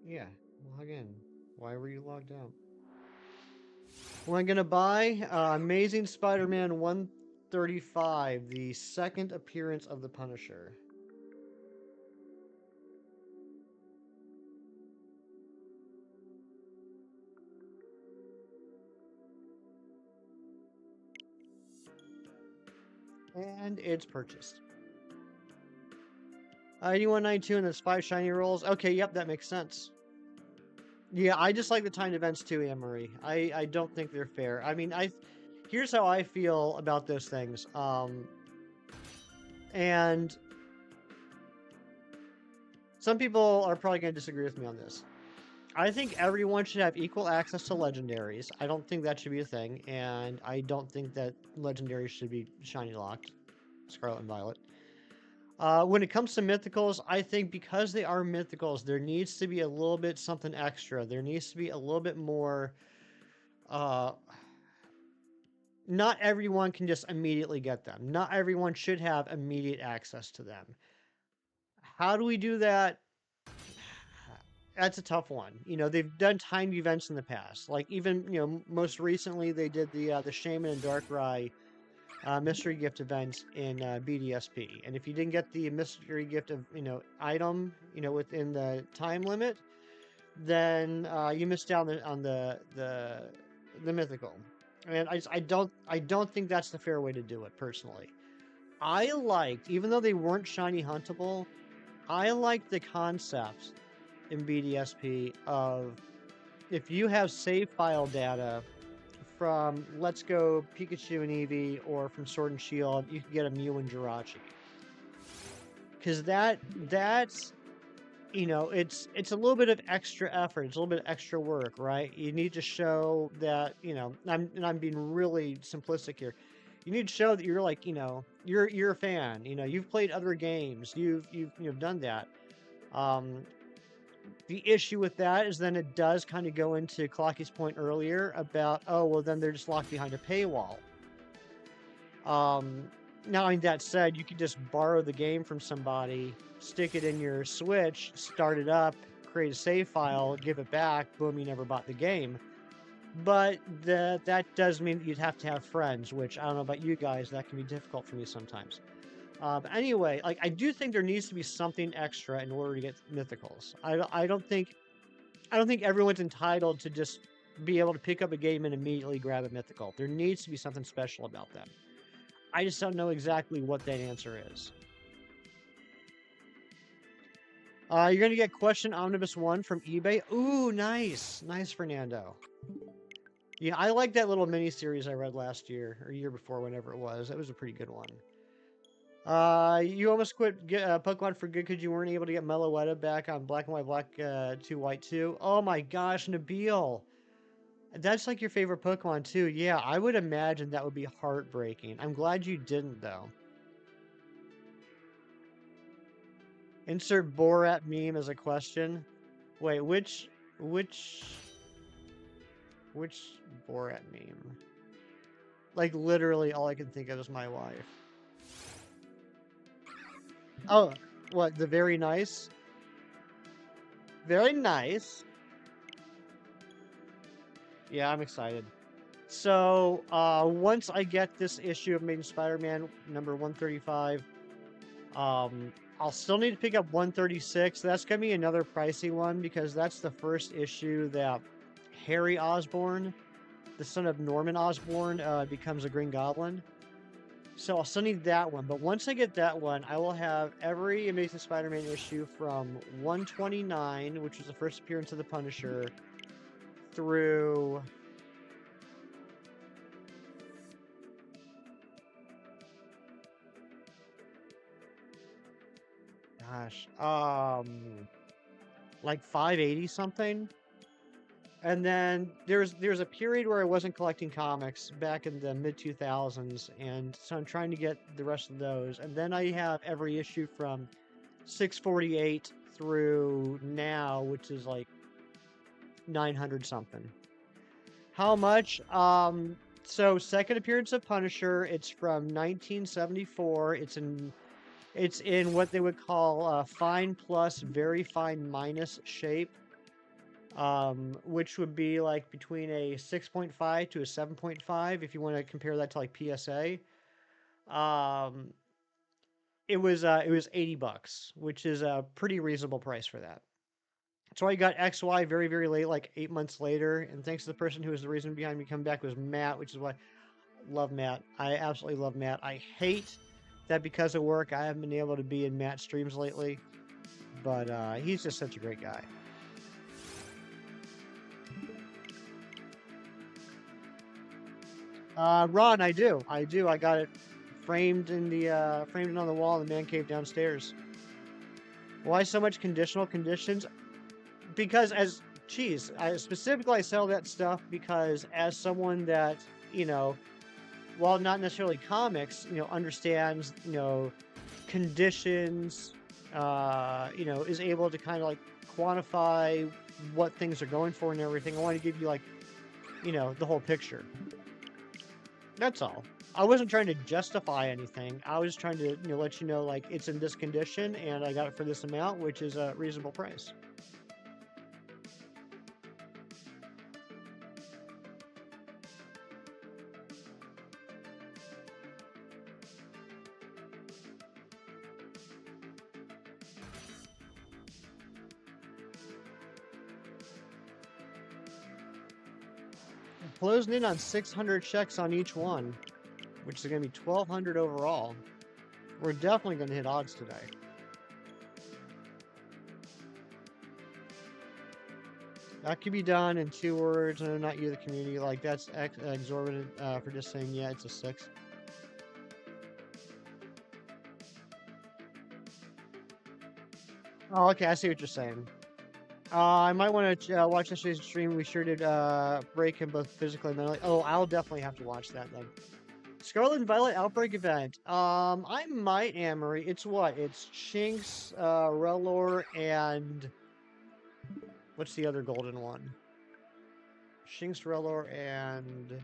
Yeah, log in. Why were you logged out? What I'm gonna buy? Amazing Spider-Man 135, the second appearance of the Punisher. And it's purchased. 8192 and there's 5 shiny rolls. Okay, yep, that makes sense. Yeah, I just like the timed events too, Anne-Marie. I don't think they're fair. I mean, here's how I feel about those things. And some people are probably going to disagree with me on this. I think everyone should have equal access to legendaries. I don't think that should be a thing, and I don't think that legendaries should be shiny locked, Scarlet and Violet. When it comes to mythicals, I think because they are mythicals, there needs to be a little bit something extra. There needs to be a little bit more. Not everyone can just immediately get them. Not everyone should have immediate access to them. How do we do that? That's a tough one. You know, they've done timed events in the past. Like even, you know, most recently they did the Shaman and Darkrai mystery gift events in BDSP. And if you didn't get the mystery gift of, you know, item, you know, within the time limit, then you missed out on the mythical. And I don't think that's the fair way to do it personally. I liked, even though they weren't shiny huntable, I liked the concept in BDSP of if you have save file data from Let's Go Pikachu and Eevee or from Sword and Shield, you can get a Mew and Jirachi. Because that's you know, it's a little bit of extra effort. It's a little bit of extra work, right? You need to show that, you know, I'm being really simplistic here. You need to show that you're like, you know, you're a fan. You know, you've played other games. You've done that. The issue with that is then it does kind of go into Clocky's point earlier about, oh, well, then they're just locked behind a paywall. Now, I mean, that said, you could just borrow the game from somebody, stick it in your Switch, start it up, create a save file, give it back, boom, you never bought the game. But that does mean that you'd have to have friends, which I don't know about you guys, that can be difficult for me sometimes. But anyway, like I do think there needs to be something extra in order to get mythicals. I don't think everyone's entitled to just be able to pick up a game and immediately grab a mythical. There needs to be something special about them. I just don't know exactly what that answer is. You're going to get Question Omnibus 1 from eBay. Ooh, nice. Nice, Fernando. Yeah, I like that little mini-series I read last year, or year before, whenever it was. That was a pretty good one. You almost quit Pokemon for good because you weren't able to get Meloetta back on Black and White, Black 2, White 2. Oh my gosh, Nabil. That's like your favorite Pokemon too. Yeah, I would imagine that would be heartbreaking. I'm glad you didn't though. Insert Borat meme as a question. Wait, which Borat meme? Like literally all I can think of is my wife. Oh, what, the very nice? Very nice. Yeah, I'm excited. So, once I get this issue of Amazing Spider-Man number 135, I'll still need to pick up 136. That's going to be another pricey one because that's the first issue that Harry Osborn the son of Norman Osborn, becomes a Green Goblin. So I'll still need that one. But once I get that one, I will have every Amazing Spider-Man issue from 129, which was the first appearance of the Punisher, through... Gosh, like 580 something. And then there's a period where I wasn't collecting comics back in the mid 2000s, and so I'm trying to get the rest of those. And then I have every issue from 648 through now, which is like 900 something. How much? So second appearance of Punisher, it's from 1974. It's in what they would call fine plus very fine minus shape. Which would be like between a 6.5 to a 7.5 if you want to compare that to like PSA. It was $80, which is a pretty reasonable price for that. So I got XY very, very late, like 8 months later, and thanks to the person who was the reason behind me coming back was Matt, which is why I love Matt. I absolutely love Matt. I hate that because of work I haven't been able to be in Matt's streams lately, but he's just such a great guy. Ron, I do. I got it framed on the wall in the man cave downstairs. Why so much conditional conditions? Because I sell that stuff because as someone that, while not necessarily comics, understands, conditions, is able to kind of like quantify what things are going for and everything. I want to give you like, the whole picture. That's all. I wasn't trying to justify anything. I was trying to, let you know, like, it's in this condition, and I got it for this amount, which is a reasonable price. Closing in on 600 checks on each one, which is going to be 1,200 overall. We're definitely going to hit odds today. That could be done in 2 words. No, not you, the community. Like, that's exorbitant for just saying, yeah, it's a 6. Oh, okay, I see what you're saying. I might want to watch yesterday's stream. We sure did break him both physically and mentally. Oh, I'll definitely have to watch that then. Scarlet and Violet Outbreak event. I might, Amory. It's what? It's Shinx, Relor, and... What's the other golden one? Shinx, Relor, and...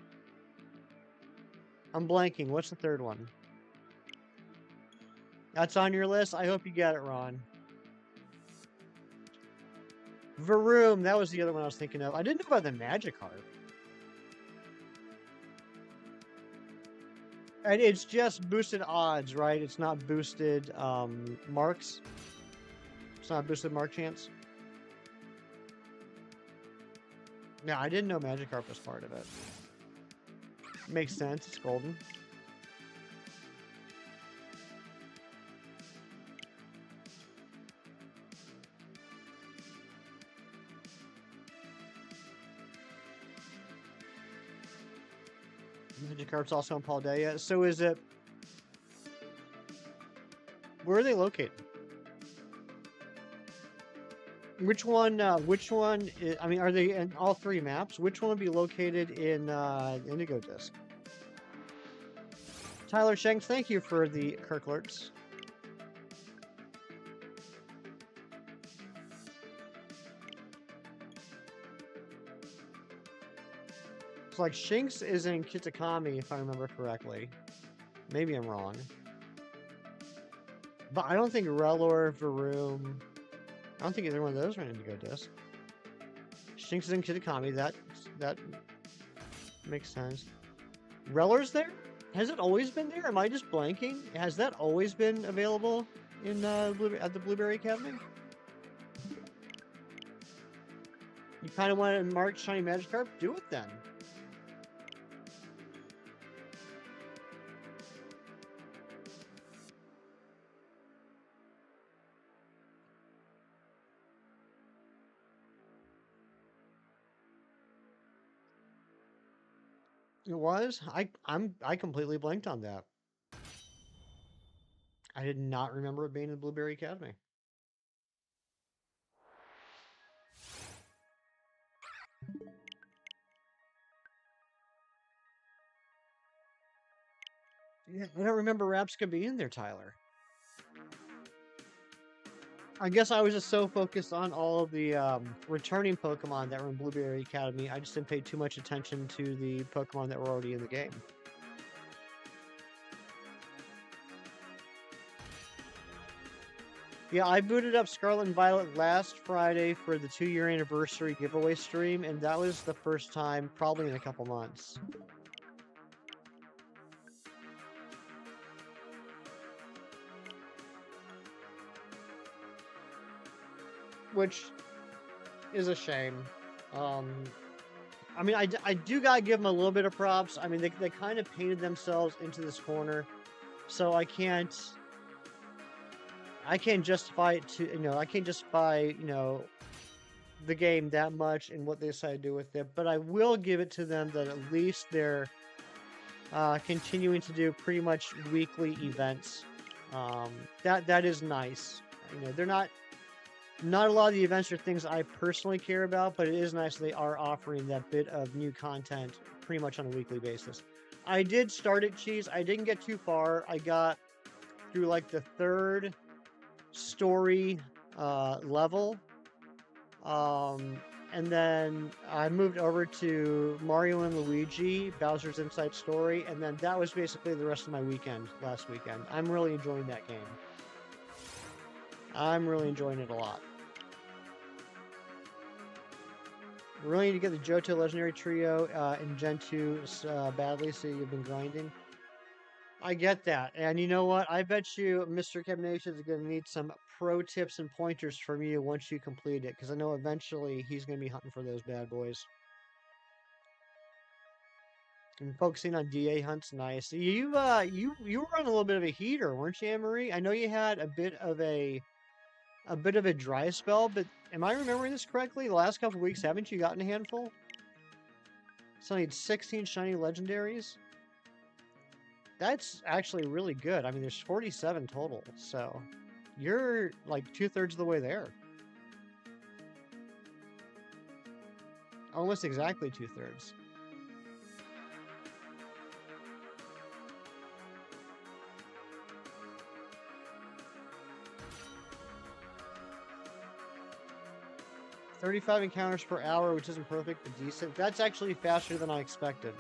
I'm blanking. What's the third one? That's on your list? I hope you get it, Ron. Varoom, that was the other one I was thinking of. I didn't know about the Magikarp. And it's just boosted odds, right? It's not boosted marks. It's not boosted mark chance. No, I didn't know Magikarp was part of it. Makes sense. It's golden. Magikarp's also in Paldea. So is it... Where are they located? Which one is, I mean, are they in all 3 maps? Which one would be located in Indigo Disc? Tyler Shanks, thank you for the Kirk alerts. It's like Shinx is in Kitakami, if I remember correctly. Maybe I'm wrong. But I don't think Relor, Varoom... I don't think either one of those are in Indigo Disc. Shinx is in Kitakami. That makes sense. Relor's there? Has it always been there? Am I just blanking? Has that always been available in at the Blueberry Academy? You kind of want to mark Shiny Magikarp? Do it then. It was? I completely blanked on that. I did not remember it being in the Blueberry Academy. Yeah, I don't remember Rapska being there, Tyler. I guess I was just so focused on all of the returning Pokemon that were in Blueberry Academy, I just didn't pay too much attention to the Pokemon that were already in the game. Yeah, I booted up Scarlet and Violet last Friday for the 2-year anniversary giveaway stream, and that was the first time probably in a couple months. Which is a shame. I mean, I do gotta give them a little bit of props. I mean, they kind of painted themselves into this corner, so I can't justify it to, I can't justify, the game that much and what they decided to do with it. But I will give it to them that at least they're continuing to do pretty much weekly events. That is nice. They're not a lot of the events are things I personally care about, but it is nice they are offering that bit of new content pretty much on a weekly basis. I did start at Cheese. I didn't get too far. I got through like the 3rd story level. And then I moved over to Mario and Luigi, Bowser's Inside Story, and then that was basically the rest of my weekend last weekend. I'm really enjoying that game. I'm really enjoying it a lot. We really need to get the Johto Legendary Trio in Gen 2 badly, so you've been grinding. I get that. And you know what? I bet you Mr. Kevnation is going to need some pro tips and pointers from you once you complete it, because I know eventually he's going to be hunting for those bad boys. And focusing on DA hunts, nice. You were on a little bit of a heater, weren't you, Anne-Marie? I know you had a bit of a dry spell, but am I remembering this correctly? The last couple of weeks, haven't you gotten a handful? So I need 16 shiny legendaries. That's actually really good. I mean, there's 47 total, so you're like 2/3 of the way there. Almost exactly 2/3. "35 encounters per hour, which isn't perfect, but decent." That's actually faster than I expected.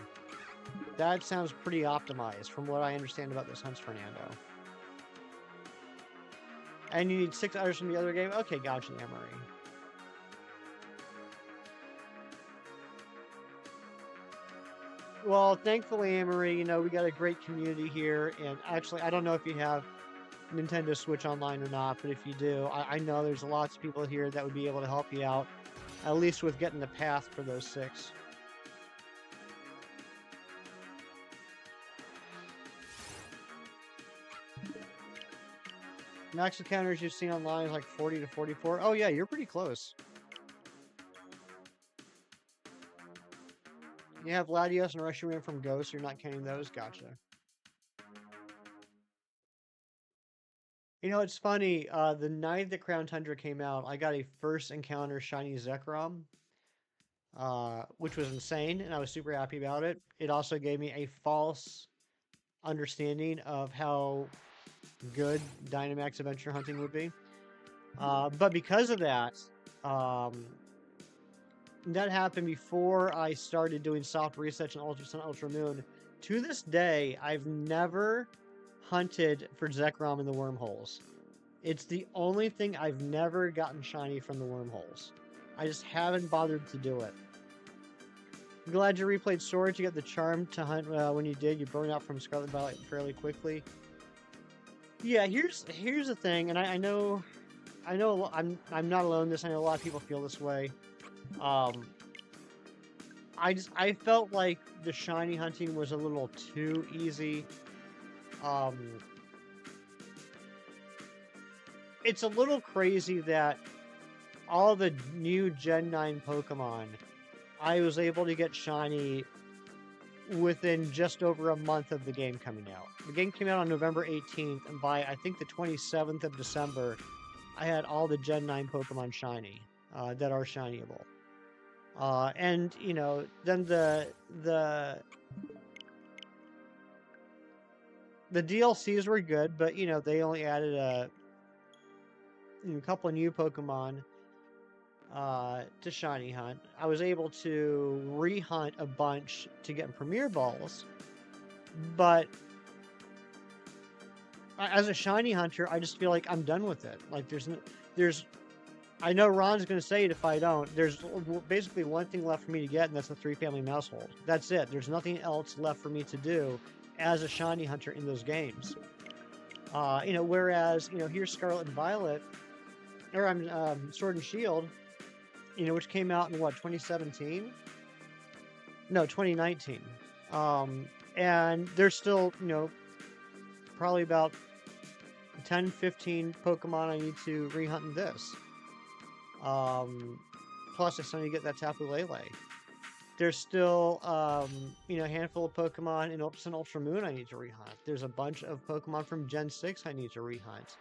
That sounds pretty optimized from what I understand about this hunts, Fernando. And you need 6 hours from the other game? Okay, gotcha, Anne-Marie. Well, thankfully, Anne-Marie, we got a great community here, and actually, I don't know if you have Nintendo Switch Online or not, but if you do, I know there's lots of people here that would be able to help you out, at least with getting the path for those 6. Max encounters you've seen online is like 40 to 44. Oh yeah, you're pretty close. You have Latios and Reshiram from Ghost, you're not counting those? Gotcha. It's funny, the night that Crown Tundra came out, I got a first encounter shiny Zekrom, which was insane, and I was super happy about it. It also gave me a false understanding of how good Dynamax Adventure Hunting would be. But because of that, that happened before I started doing soft resets and Ultra Sun, Ultra Moon. To this day, I've never hunted for Zekrom in the wormholes. It's the only thing I've never gotten shiny from the wormholes. I just haven't bothered to do it. I'm glad you replayed Swords. You got the charm to hunt when you did. You burned out from Scarlet Violet fairly quickly. Yeah, here's the thing, and I know I'm not alone in this. I know a lot of people feel this way. I felt like the shiny hunting was a little too easy. It's a little crazy that all the new Gen 9 Pokemon, I was able to get shiny within just over a month of the game coming out. The game came out on November 18th, and by I think the 27th of December, I had all the Gen 9 Pokemon shiny that are shinyable. And you know, then the DLCs were good, but you know they only added a couple of new Pokemon to shiny hunt. I was able to rehunt a bunch to get Premier Balls, but as a shiny hunter, I just feel like I'm done with it. Like there's I know Ron's going to say it if I don't. There's basically one thing left for me to get, and that's the 3-family Maushold. That's it. There's nothing else left for me to do as a shiny hunter in those games. You know, whereas, you know, here's Scarlet and Violet, or Sword and Shield, you know, which came out in what, 2017? No, 2019. And there's still, you know, probably about 10, 15 Pokemon I need to rehunt in this. Plus I still need to get that Tapu Lele. There's still, you know, a handful of Pokemon in Opus and Ultra Moon I need to rehunt. There's a bunch of Pokemon from Gen 6 I need to rehunt.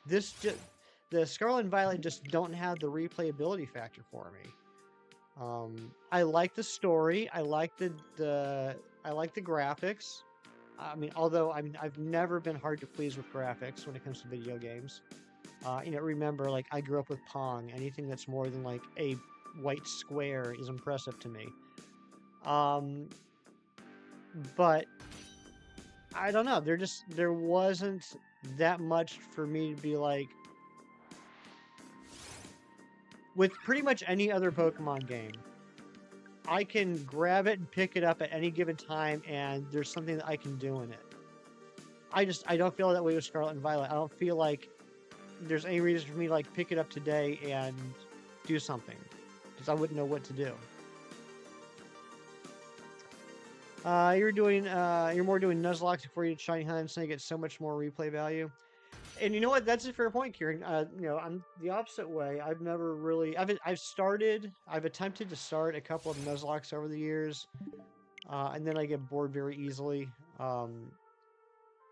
The Scarlet and Violet just don't have the replayability factor for me. I like the story. I like the graphics. I mean, although I've never been hard to please with graphics when it comes to video games. You know, remember, like, I grew up with Pong. Anything that's more than, like, a white square is impressive to me. But I don't know. There wasn't that much for me to be like, with pretty much any other Pokemon game, I can grab it and pick it up at any given time, and there's something that I can do in it. I don't feel that way with Scarlet and Violet. I don't feel like there's any reason for me to like pick it up today and do something, because I wouldn't know what to do. You're more doing Nuzlocke before you shiny hunt, so you get so much more replay value. And you know what? That's a fair point, Kieran. You know, I'm the opposite way. I've never really. I've attempted to start a couple of Nuzlocks over the years, and then I get bored very easily.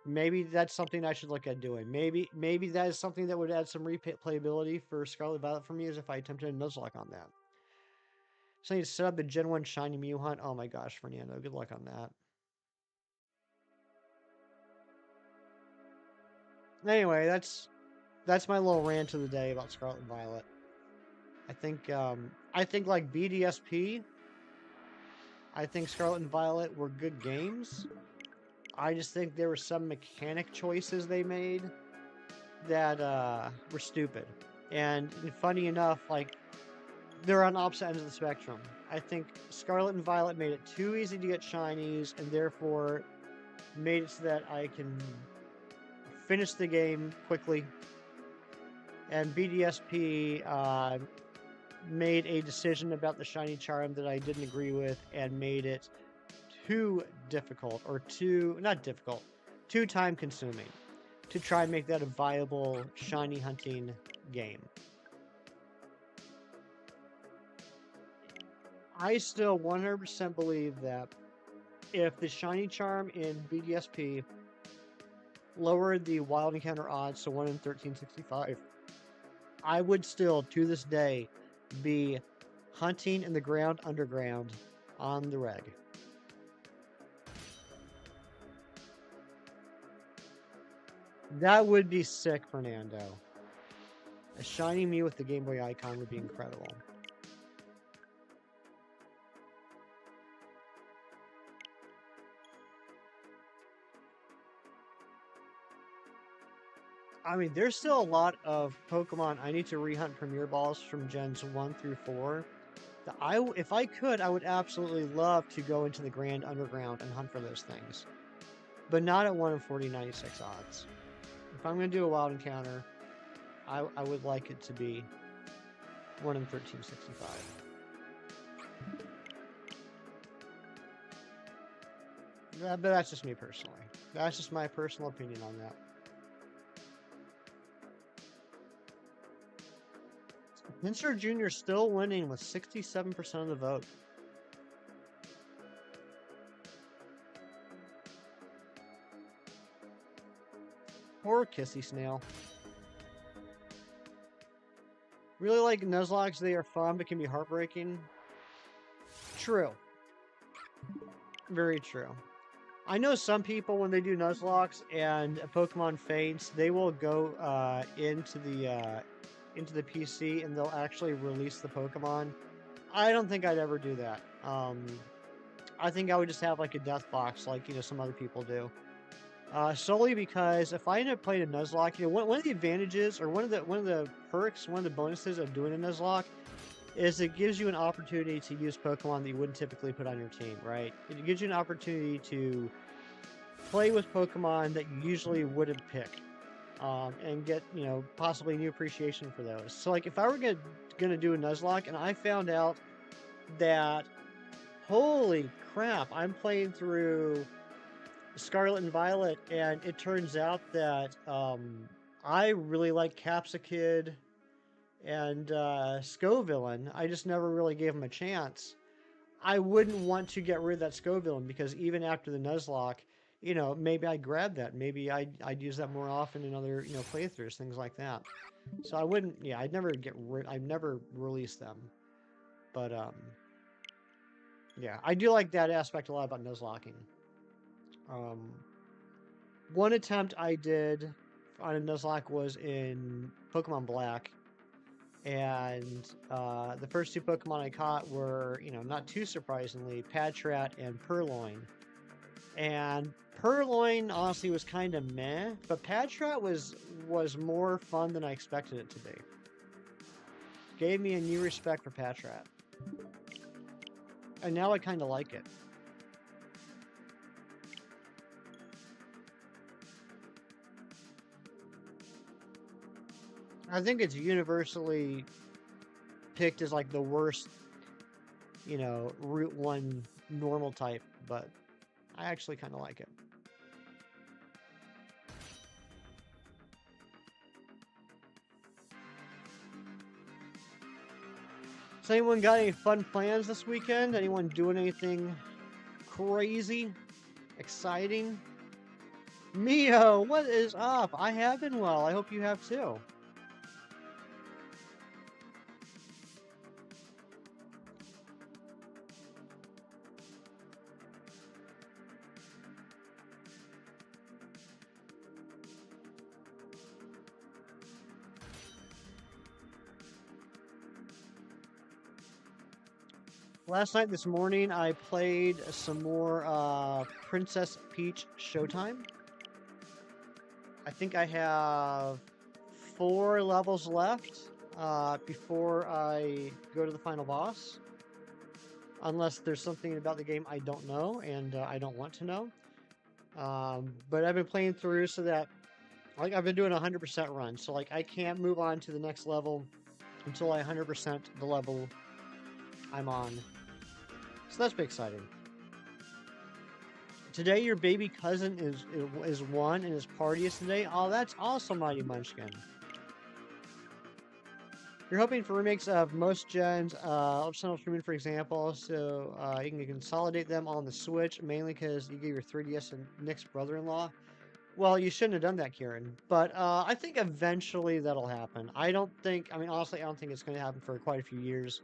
Maybe that's something I should look at doing. Maybe that is something that would add some replayability for Scarlet Violet for me, as if I attempted a Nuzlocke on that. So I need to set up the Gen 1 Shiny Mew hunt. Oh my gosh, Fernando, good luck on that. Anyway, that's my little rant of the day about Scarlet and Violet. I think like BDSP, I think Scarlet and Violet were good games. I just think there were some mechanic choices they made that were stupid. And funny enough, like, they're on opposite ends of the spectrum. I think Scarlet and Violet made it too easy to get shinies, and therefore made it so that I can finish the game quickly. And BDSP made a decision about the shiny charm that I didn't agree with, and made it too difficult, or too time consuming to try and make that a viable shiny hunting game. I still 100% believe that if the shiny charm in BDSP lowered the wild encounter odds to 1 in 1365, I would still, to this day, be hunting in the ground underground on the reg. That would be sick, Fernando. A shiny Mew with the Game Boy icon would be incredible. I mean, there's still a lot of Pokemon I need to rehunt Premier Balls from Gens 1 through 4. If I could, I would absolutely love to go into the Grand Underground and hunt for those things. But not at 1 in 4096 odds. If I'm going to do a wild encounter, I would like it to be 1 in 1365. But that's just me personally. That's just my personal opinion on that. Pinsir Jr. still winning with 67% of the vote. Poor Kissy Snail. Really like Nuzlocke. They are fun, but can be heartbreaking. True. Very true. I know some people when they do Nuzlocke and a Pokemon faints, they will go into the PC and they'll actually release the Pokemon. I don't think I'd ever do that. I think I would just have like a death box, like some other people do. Solely because if I end up playing a Nuzlocke, one of the advantages or one of the perks, one of the bonuses of doing a Nuzlocke is it gives you an opportunity to use Pokemon that you wouldn't typically put on your team, right? It gives you an opportunity to play with Pokemon that you usually wouldn't pick, and get possibly new appreciation for those. So like if I were gonna do a Nuzlocke and I found out that holy crap, I'm playing through Scarlet and Violet, and it turns out that I really like Capsakid and Scovillain. I just never really gave him a chance. I wouldn't want to get rid of that Scovillain because even after the Nuzlocke, maybe I'd grab that. Maybe I'd use that more often in other playthroughs, things like that. So I wouldn't. Yeah, I'd never release them. But yeah, I do like that aspect a lot about Nuzlocking. Um, One attempt I did on a Nuzlocke was in Pokemon Black, and the first two Pokemon I caught were, not too surprisingly, Patrat and Purloin. And Purloin honestly was kind of meh, but Patrat was more fun than I expected it to be. Gave me a new respect for Patrat, and now I kind of like it. I think it's universally picked as like the worst, Route 1 normal type, but I actually kind of like it. So anyone got any fun plans this weekend? Anyone doing anything crazy, exciting? Mio, what is up? I have been well. I hope you have too. Last night, this morning, I played some more Princess Peach Showtime. I think I have 4 levels left before I go to the final boss. Unless there's something about the game I don't know and I don't want to know. But I've been playing through so that like I've been doing a 100% run. So like I can't move on to the next level until I 100% the level I'm on. So that's pretty exciting. Today your baby cousin is 1 and his party is today. Oh, that's awesome, Mighty Munchkin. You're hoping for remakes of most gens, Upside Streaming, for example, so you can consolidate them on the Switch, mainly because you gave your 3DS to Nick's brother-in-law. Well, you shouldn't have done that, Kieran. But I think eventually that'll happen. Honestly, I don't think it's going to happen for quite a few years.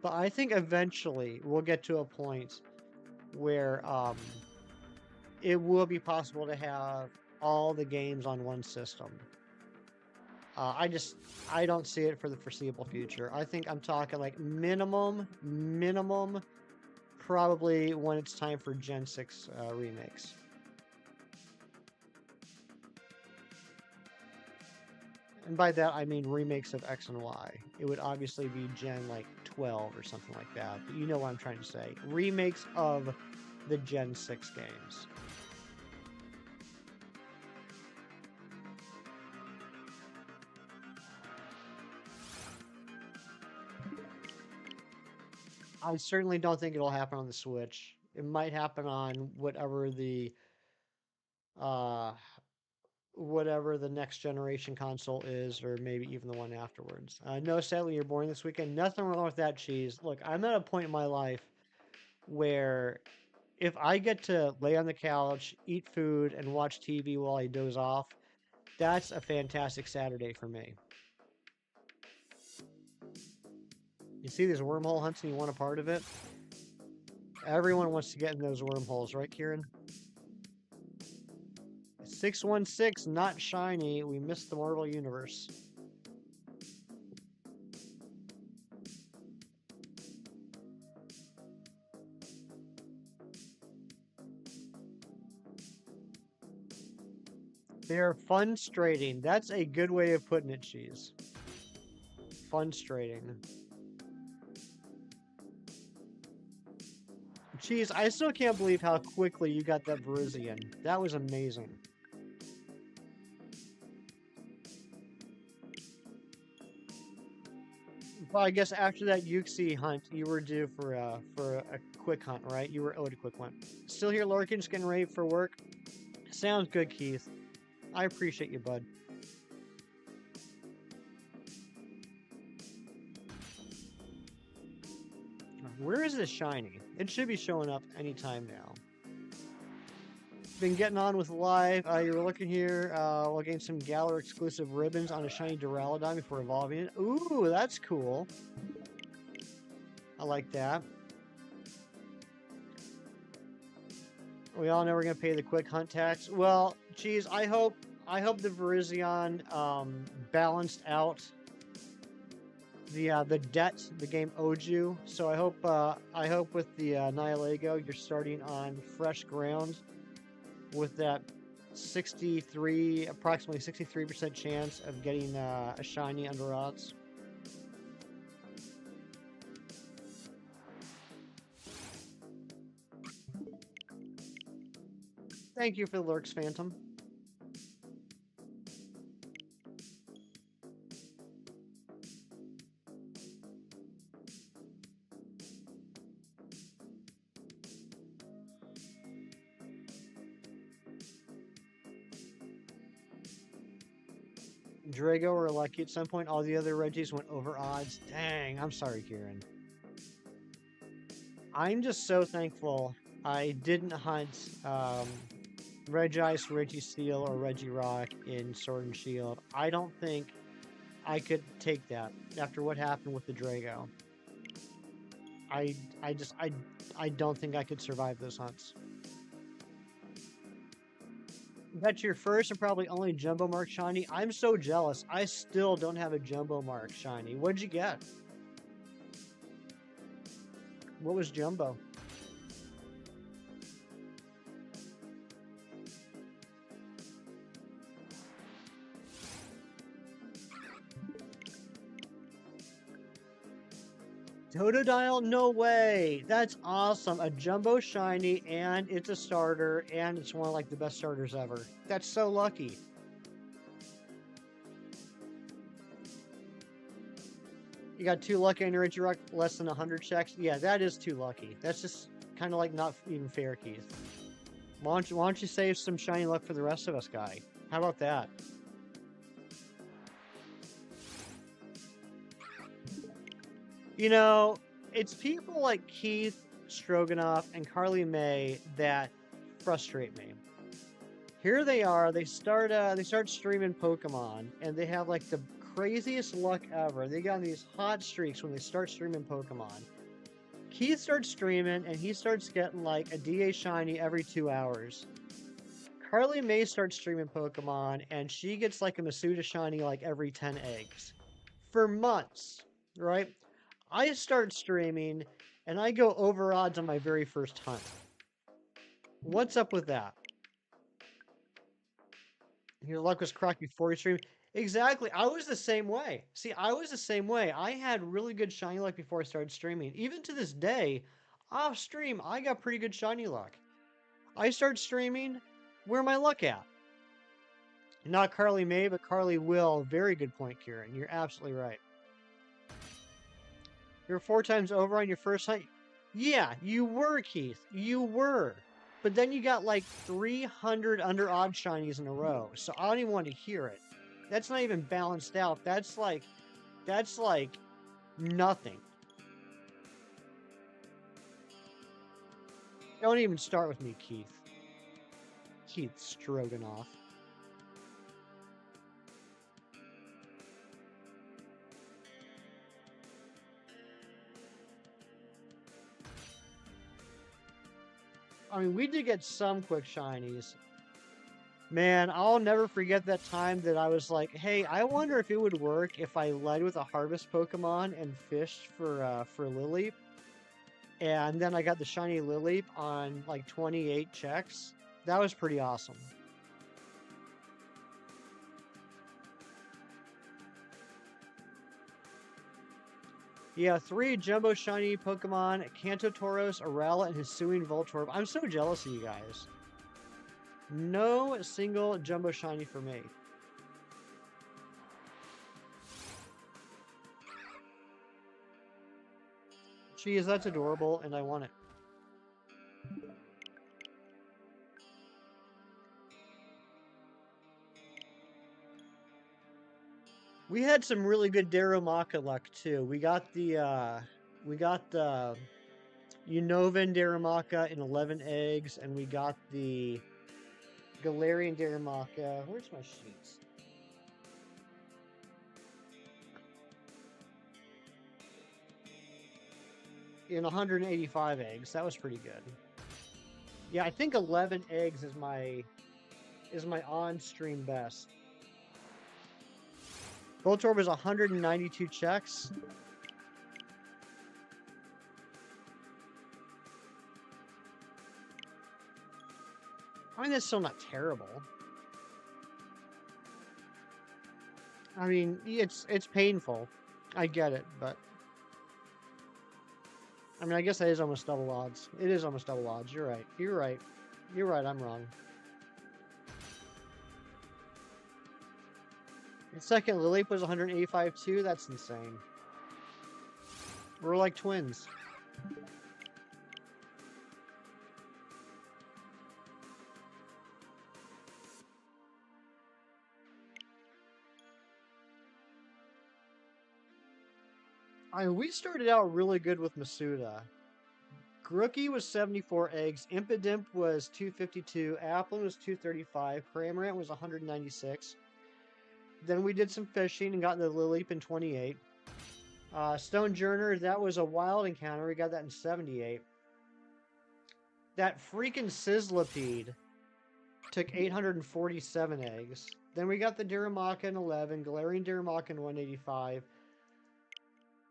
But I think eventually we'll get to a point where it will be possible to have all the games on one system. I don't see it for the foreseeable future. I think I'm talking like minimum, probably when it's time for Gen 6 remakes. And by that, I mean remakes of X and Y. It would obviously be Gen like 12 or something like that. But you know what I'm trying to say. Remakes of the Gen 6 games. I certainly don't think it'll happen on the Switch. It might happen on uh, whatever the next generation console is, or maybe even the one afterwards. No, sadly, you're born this weekend. Nothing wrong with that, Cheese. Look, I'm at a point in my life where if I get to lay on the couch, eat food, and watch TV while I doze off, That's a fantastic Saturday for me. You see these wormhole hunts and you want a part of it? Everyone wants to get in those wormholes, right, Kieran? 616, not shiny. We missed the Marvel Universe. They're funstrating. That's a good way of putting it, Cheese. Funstrating. Cheese, I still can't believe how quickly you got that Virizion. That was amazing. Well, I guess after that Yuxi hunt, you were due for a quick hunt, right? You were owed a quick one. Still here, Larkin, just getting ready for work. Sounds good, Keith. I appreciate you, bud. Where is this shiny? It should be showing up anytime now. Been getting on with live. You're looking here. We'll gain some Galar exclusive ribbons on a shiny Duraludon before evolving it. Ooh, that's cool. I like that. We all know we're gonna pay the quick hunt tax. Well, geez, I hope the Virizion balanced out the debt the game owed you. So I hope with the Nihilego you're starting on fresh ground with that approximately 63% chance of getting a shiny under odds. Thank you for the lurks, Phantom. Drago or Lucky at some point. All the other Reggies went over odds. Dang, I'm sorry, Kieran. I'm just so thankful I didn't hunt Regice, Registeel, or Regirock in Sword and Shield. I don't think I could take that after what happened with the Drago. I don't think I could survive those hunts. That's your first and probably only Jumbo Mark shiny. I'm so jealous. I still don't have a Jumbo Mark shiny. What'd you get? What was Jumbo? Totodile? No way! That's awesome. A Jumbo shiny, and it's a starter, and it's one of like the best starters ever. That's so lucky. You got too lucky on your Regirock, less than 100 checks? Yeah, that is too lucky. That's just kind of like not even fair, Keith. Why don't you save some shiny luck for the rest of us, guy? How about that? You know, it's people like Keith Stroganoff and Carly May that frustrate me. Here they are. They start streaming Pokemon, and they have like the craziest luck ever. They got these hot streaks when they start streaming Pokemon. Keith starts streaming, and he starts getting like a DA shiny every 2 hours. Carly May starts streaming Pokemon, and she gets like a Masuda shiny like every 10 eggs. For months, right? I start streaming, and I go over odds on my very first hunt. What's up with that? Your luck was cracked before you streamed. Exactly. I was the same way. See, I was the same way. I had really good shiny luck before I started streaming. Even to this day, off stream, I got pretty good shiny luck. I start streaming, where my luck at? Not Carly May, but Carly Will. Very good point, Kieran. You're absolutely right. You're 4 times over on your first hunt? Yeah, you were, Keith. You were. But then you got like 300 under odd shinies in a row. So I don't even want to hear it. That's not even balanced out. That's like nothing. Don't even start with me, Keith. Keith Stroganoff. I mean, we did get some quick shinies. Man, I'll never forget that time that I was like, hey, I wonder if it would work if I led with a harvest Pokemon and fished for Lileep. And then I got the shiny Lileep on like 28 checks. That was pretty awesome. Yeah, 3 Jumbo Shiny Pokemon, Kanto-Tauros, Arala, and Hisuian Voltorb. I'm so jealous of you guys. No single Jumbo Shiny for me. Geez, that's adorable, and I want it. We had some really good Darumaka luck too. We got the Unovan Darumaka in 11 eggs, and we got the Galarian Darumaka. Where's my sheets? In 185 eggs. That was pretty good. Yeah, I think 11 eggs is my on-stream best. Voltorb was 192 checks. I mean, that's still not terrible. I mean, it's painful. I get it, but I mean, I guess that is almost double odds. It is almost double odds. You're right. You're right. You're right. I'm wrong. The second Lileep was 185 too. That's insane. We're like twins. We started out really good with Masuda. Grookey was 74 eggs, Impidimp was 252, Applin was 235, Cramorant was 196. Then we did some fishing and got the Lileep in 28. Stonejourner, that was a wild encounter. We got that in 78. That freaking Sizzlipede took 847 eggs. Then we got the Darumaka in 11, Galarian Darumaka in 185.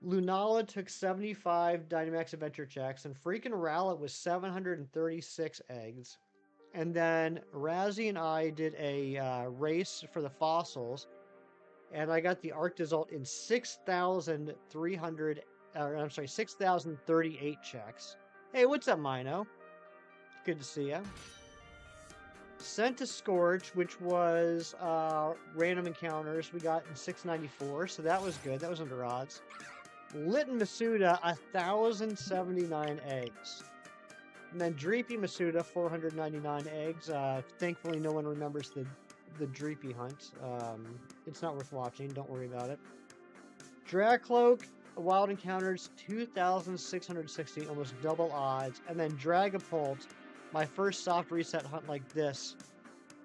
Lunala took 75 Dynamax Adventure checks, and freaking Rowlet was 736 eggs. And then Razzie and I did a race for the fossils, and I got the Arctozolt in 6,038 checks. Hey, what's up, Mino? Good to see ya. Sent to Scorch, which was random encounters, we got in 694, so that was good. That was under odds. Litten Masuda, 1,079 eggs. And then Dreepy Masuda, 499 eggs. Thankfully, no one remembers the Dreepy hunt. It's not worth watching. Don't worry about it. Dragcloak, Wild Encounters, 2,660, almost double odds. And then Dragapult, my first soft reset hunt like this,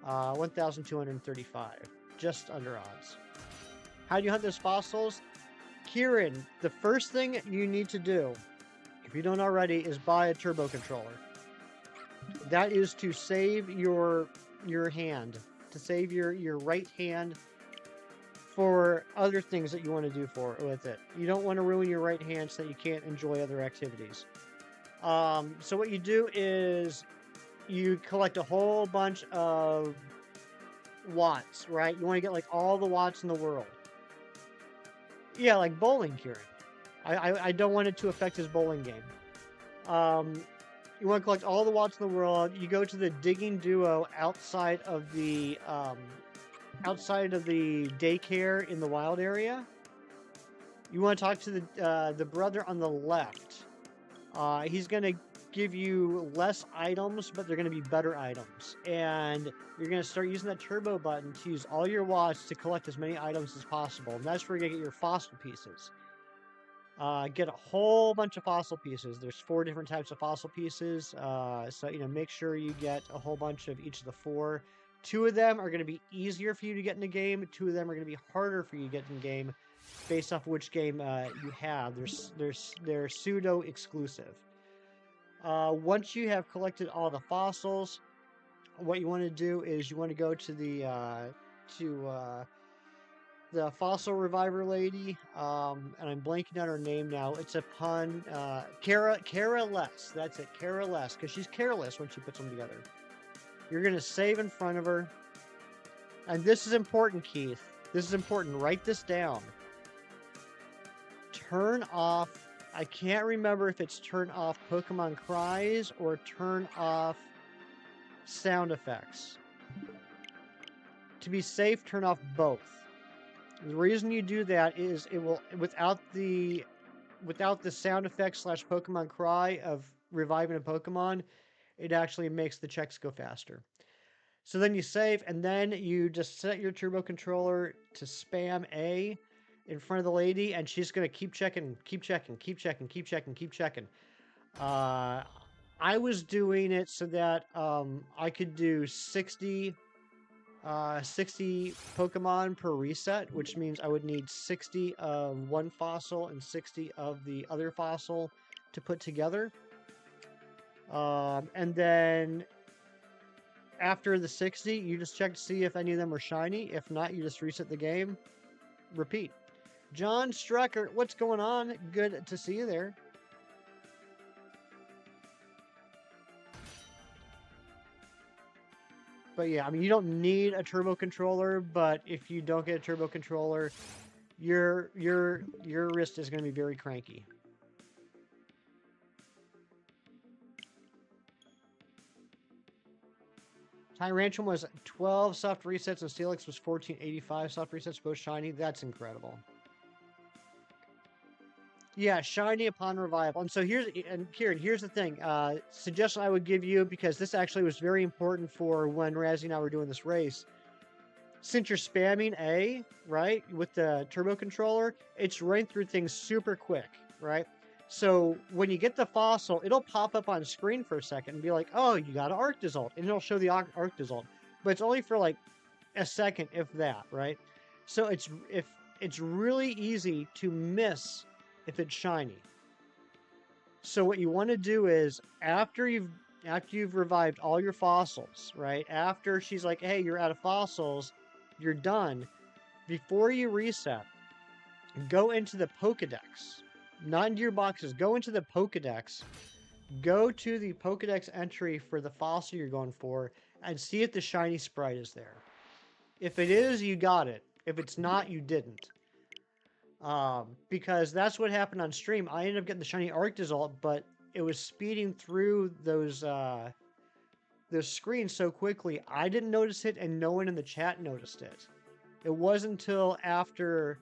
1,235. Just under odds. How do you hunt those fossils? Kieran, the first thing you need to do, if you don't already, is buy a turbo controller. That is to save your hand, to save your right hand for other things that you want to do with it. You don't want to ruin your right hand so that you can't enjoy other activities. So what you do is you collect a whole bunch of watts, right? You want to get like all the watts in the world. Yeah, like bowling, Kieran. I don't want it to affect his bowling game. You want to collect all the watts in the world. You go to the digging duo outside of the daycare in the wild area. You want to talk to the brother on the left. He's gonna give you less items, but they're gonna be better items. And you're gonna start using that turbo button to use all your watts to collect as many items as possible. And that's where you're gonna get your fossil pieces. Get a whole bunch of fossil pieces. There's 4 different types of fossil pieces. So, make sure you get a whole bunch of each of the 4. 2 of them are going to be easier for you to get in the game. 2 of them are going to be harder for you to get in the game based off which game you have. They're pseudo exclusive. Once you have collected all the fossils, what you want to do is you want to go to the fossil reviver lady, and I'm blanking on her name now. It's a pun. Karrablast. That's it, Karrablast, because she's careless when she puts them together. You're gonna save in front of her, and this is important, Keith. This is important. Write this down. Turn off. I can't remember if it's turn off Pokemon cries or turn off sound effects. To be safe, turn off both. The reason you do that is it will, without the sound effects / Pokemon cry of reviving a Pokemon, it actually makes the checks go faster. So then you save, and then you just set your turbo controller to spam A in front of the lady, and she's going to keep checking, keep checking, keep checking, keep checking, keep checking. I was doing it so that I could do 60 Pokemon per reset, which means I would need 60 of one fossil and 60 of the other fossil to put together. And then after the 60, you just check to see if any of them are shiny. If not, you just reset the game. Repeat. John Strecker, what's going on? Good to see you there. But yeah, I mean, you don't need a turbo controller, but if you don't get a turbo controller, your wrist is going to be very cranky. Tyrantrum was 12 soft resets and Steelix was 1485 soft resets, both shiny. That's incredible. Yeah, shiny upon revival. And so Kieran, here's the thing. Suggestion I would give you, because this actually was very important for when Razzie and I were doing this race. Since you're spamming A, right, with the turbo controller, it's running through things super quick, right? So when you get the fossil, it'll pop up on screen for a second and be like, oh, you got an Arctozolt, and it'll show the Arctozolt. But it's only for like a second, if that, right? So it's really easy to miss if it's shiny. So what you want to do is after you've revived all your fossils, right? After she's like, hey, you're out of fossils, you're done. Before you reset, go into the Pokedex. Not into your boxes. Go into the Pokedex. Go to the Pokedex entry for the fossil you're going for and see if the shiny sprite is there. If it is, you got it. If it's not, you didn't. Because that's what happened on stream. I ended up getting the shiny Arctozolt, but it was speeding through those screens so quickly, I didn't notice it, and no one in the chat noticed it. It wasn't until after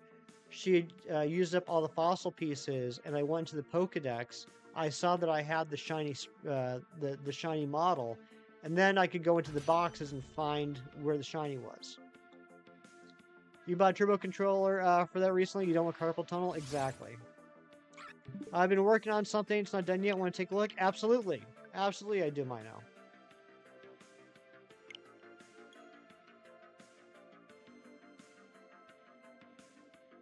she had used up all the fossil pieces, and I went to the Pokedex, I saw that I had the shiny the shiny model, and then I could go into the boxes and find where the shiny was. You bought a turbo controller for that recently? You don't want carpal tunnel? Exactly. I've been working on something. It's not done yet. Want to take a look? Absolutely. Absolutely, I do mine now.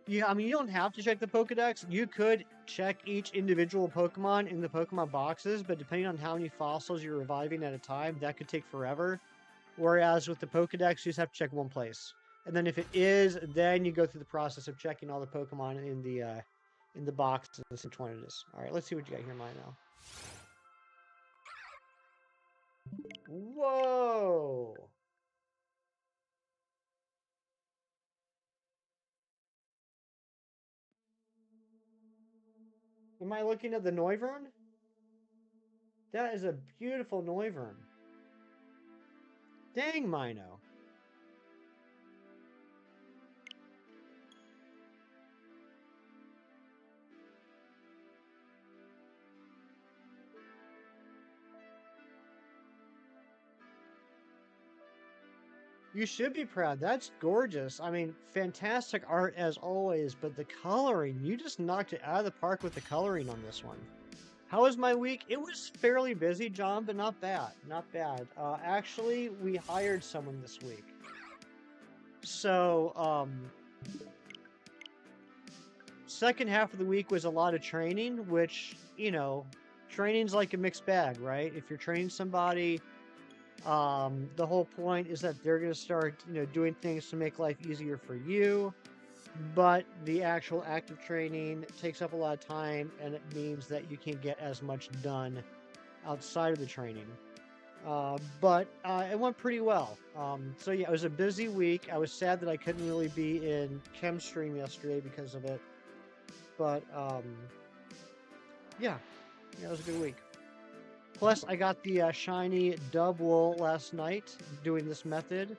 Yeah, I mean, you don't have to check the Pokedex. You could check each individual Pokemon in the Pokemon boxes, but depending on how many fossils you're reviving at a time, that could take forever. Whereas with the Pokedex, you just have to check one place. And then if it is, then you go through the process of checking all the Pokemon in the box and see which one it is. All right, let's see what you got here, mine now. Whoa! Am I looking at the Noivern? That is a beautiful Noivern. Dang, Mino. You should be proud. That's gorgeous. I mean, fantastic art as always, but the coloring, you just knocked it out of the park with the coloring on this one. How was my week? It was fairly busy, John, but not bad. Not bad. Actually, we hired someone this week. So, second half of the week was a lot of training, which, you know, training's like a mixed bag, right? If you're training somebody, the whole point is that they're going to start, doing things to make life easier for you. But the actual active training takes up a lot of time, and it means that you can't get as much done outside of the training. But it went pretty well. So yeah, it was a busy week. I was sad that I couldn't really be in Chem Stream yesterday because of it. But yeah, it was a good week. Plus, I got the shiny dub wool last night doing this method,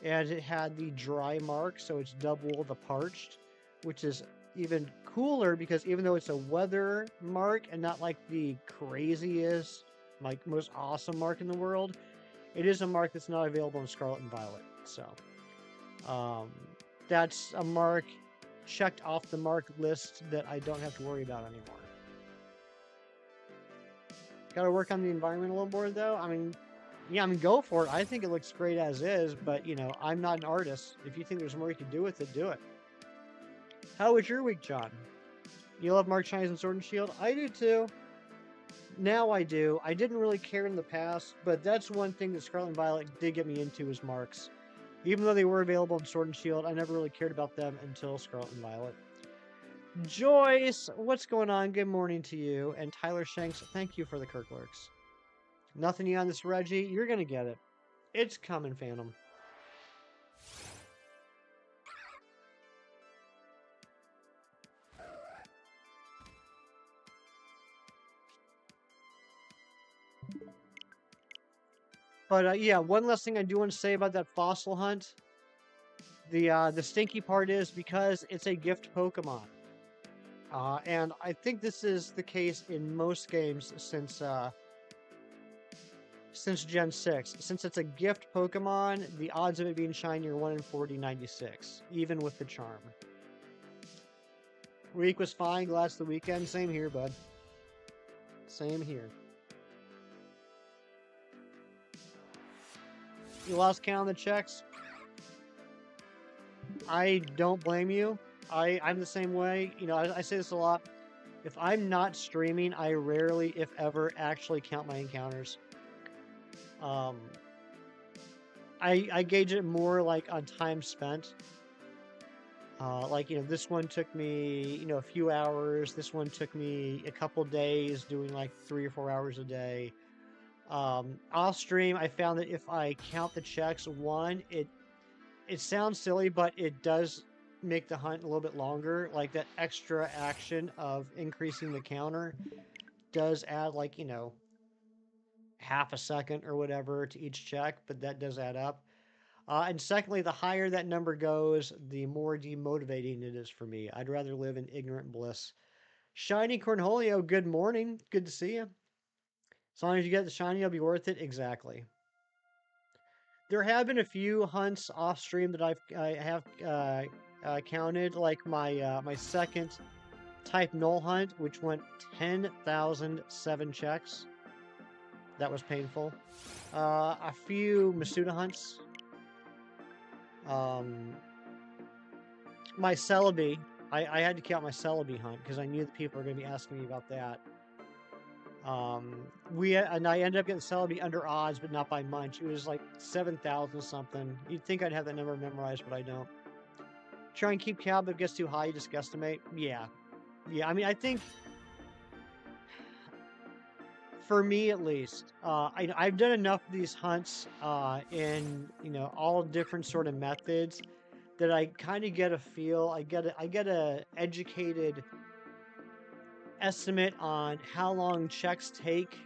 and it had the dry mark, so it's dub wool the parched, which is even cooler because even though it's a weather mark and not like the craziest, like most awesome mark in the world, it is a mark that's not available in Scarlet and Violet. So that's a mark checked off the mark list that I don't have to worry about anymore. Got to work on the environment a little more though. Go for it. I think it looks great as is, but I'm not an artist. If you think there's more you can do with it, do it. How was your week, John? You love Mark Shinies and Sword and Shield? I do too. Now I do. I didn't really care in the past, but that's one thing that Scarlet and Violet did get me into is marks. Even though they were available in Sword and Shield, I never really cared about them until Scarlet and Violet. Joyce, what's going on? Good morning to you. And Tyler Shanks, thank you for the Kirklerks. Nothing you on this, Reggie. You're going to get it. It's coming, Phantom. But yeah, one last thing I do want to say about that fossil hunt. The stinky part is because it's a gift Pokemon. And I think this is the case in most games since Gen 6. Since it's a gift Pokemon, the odds of it being shiny are 1 in 40-96, even with the charm. Week was fine, glad it's the weekend. Same here, bud. Same here. You lost count on the checks? I don't blame you. I'm the same way. I say this a lot. If I'm not streaming, I rarely, if ever, actually count my encounters. I gauge it more like on time spent. This one took me, a few hours. This one took me a couple days, doing like 3 or 4 hours a day. Off stream, I found that if I count the checks, it sounds silly, but it does make the hunt a little bit longer. Like that extra action of increasing the counter does add half a second or whatever to each check, but that does add up. And secondly, the higher that number goes, the more demotivating it is for me. I'd rather live in ignorant bliss. Shiny Cornholio, good morning. Good to see you. As long as you get the shiny, it'll be worth it. Exactly. There have been a few hunts off stream that I have counted, like my second type null hunt, which went 10,007 checks. That was painful. A few Masuda hunts. My Celebi, I had to count my Celebi hunt because I knew that people were going to be asking me about that. And I ended up getting Celebi under odds, but not by much. It was like 7,000 something. You'd think I'd have that number memorized, but I don't. Try and keep count, but if it gets too high, you just guesstimate. Yeah. I think for me at least, I've done enough of these hunts in all different sort of methods that I kind of get a feel. I get a educated estimate on how long checks take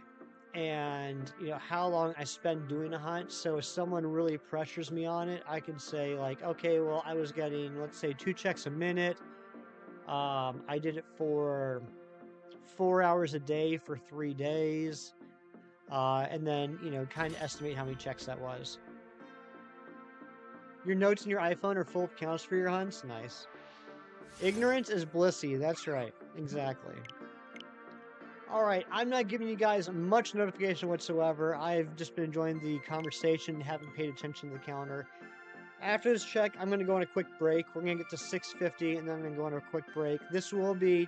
and how long I spend doing a hunt. So if someone really pressures me on it, I can say like, okay, well, I was getting, let's say, 2 checks a minute. I did it for 4 hours a day for 3 days, and then kind of estimate how many checks that was. Your notes in your iPhone are full of counts for your hunts. Nice. Ignorance is blissy. That's right. Exactly. All right, I'm not giving you guys much notification whatsoever. I've just been enjoying the conversation, haven't paid attention to the calendar. After this check, I'm going to go on a quick break. We're going to get to 6:50, and then I'm going to go on a quick break. This will be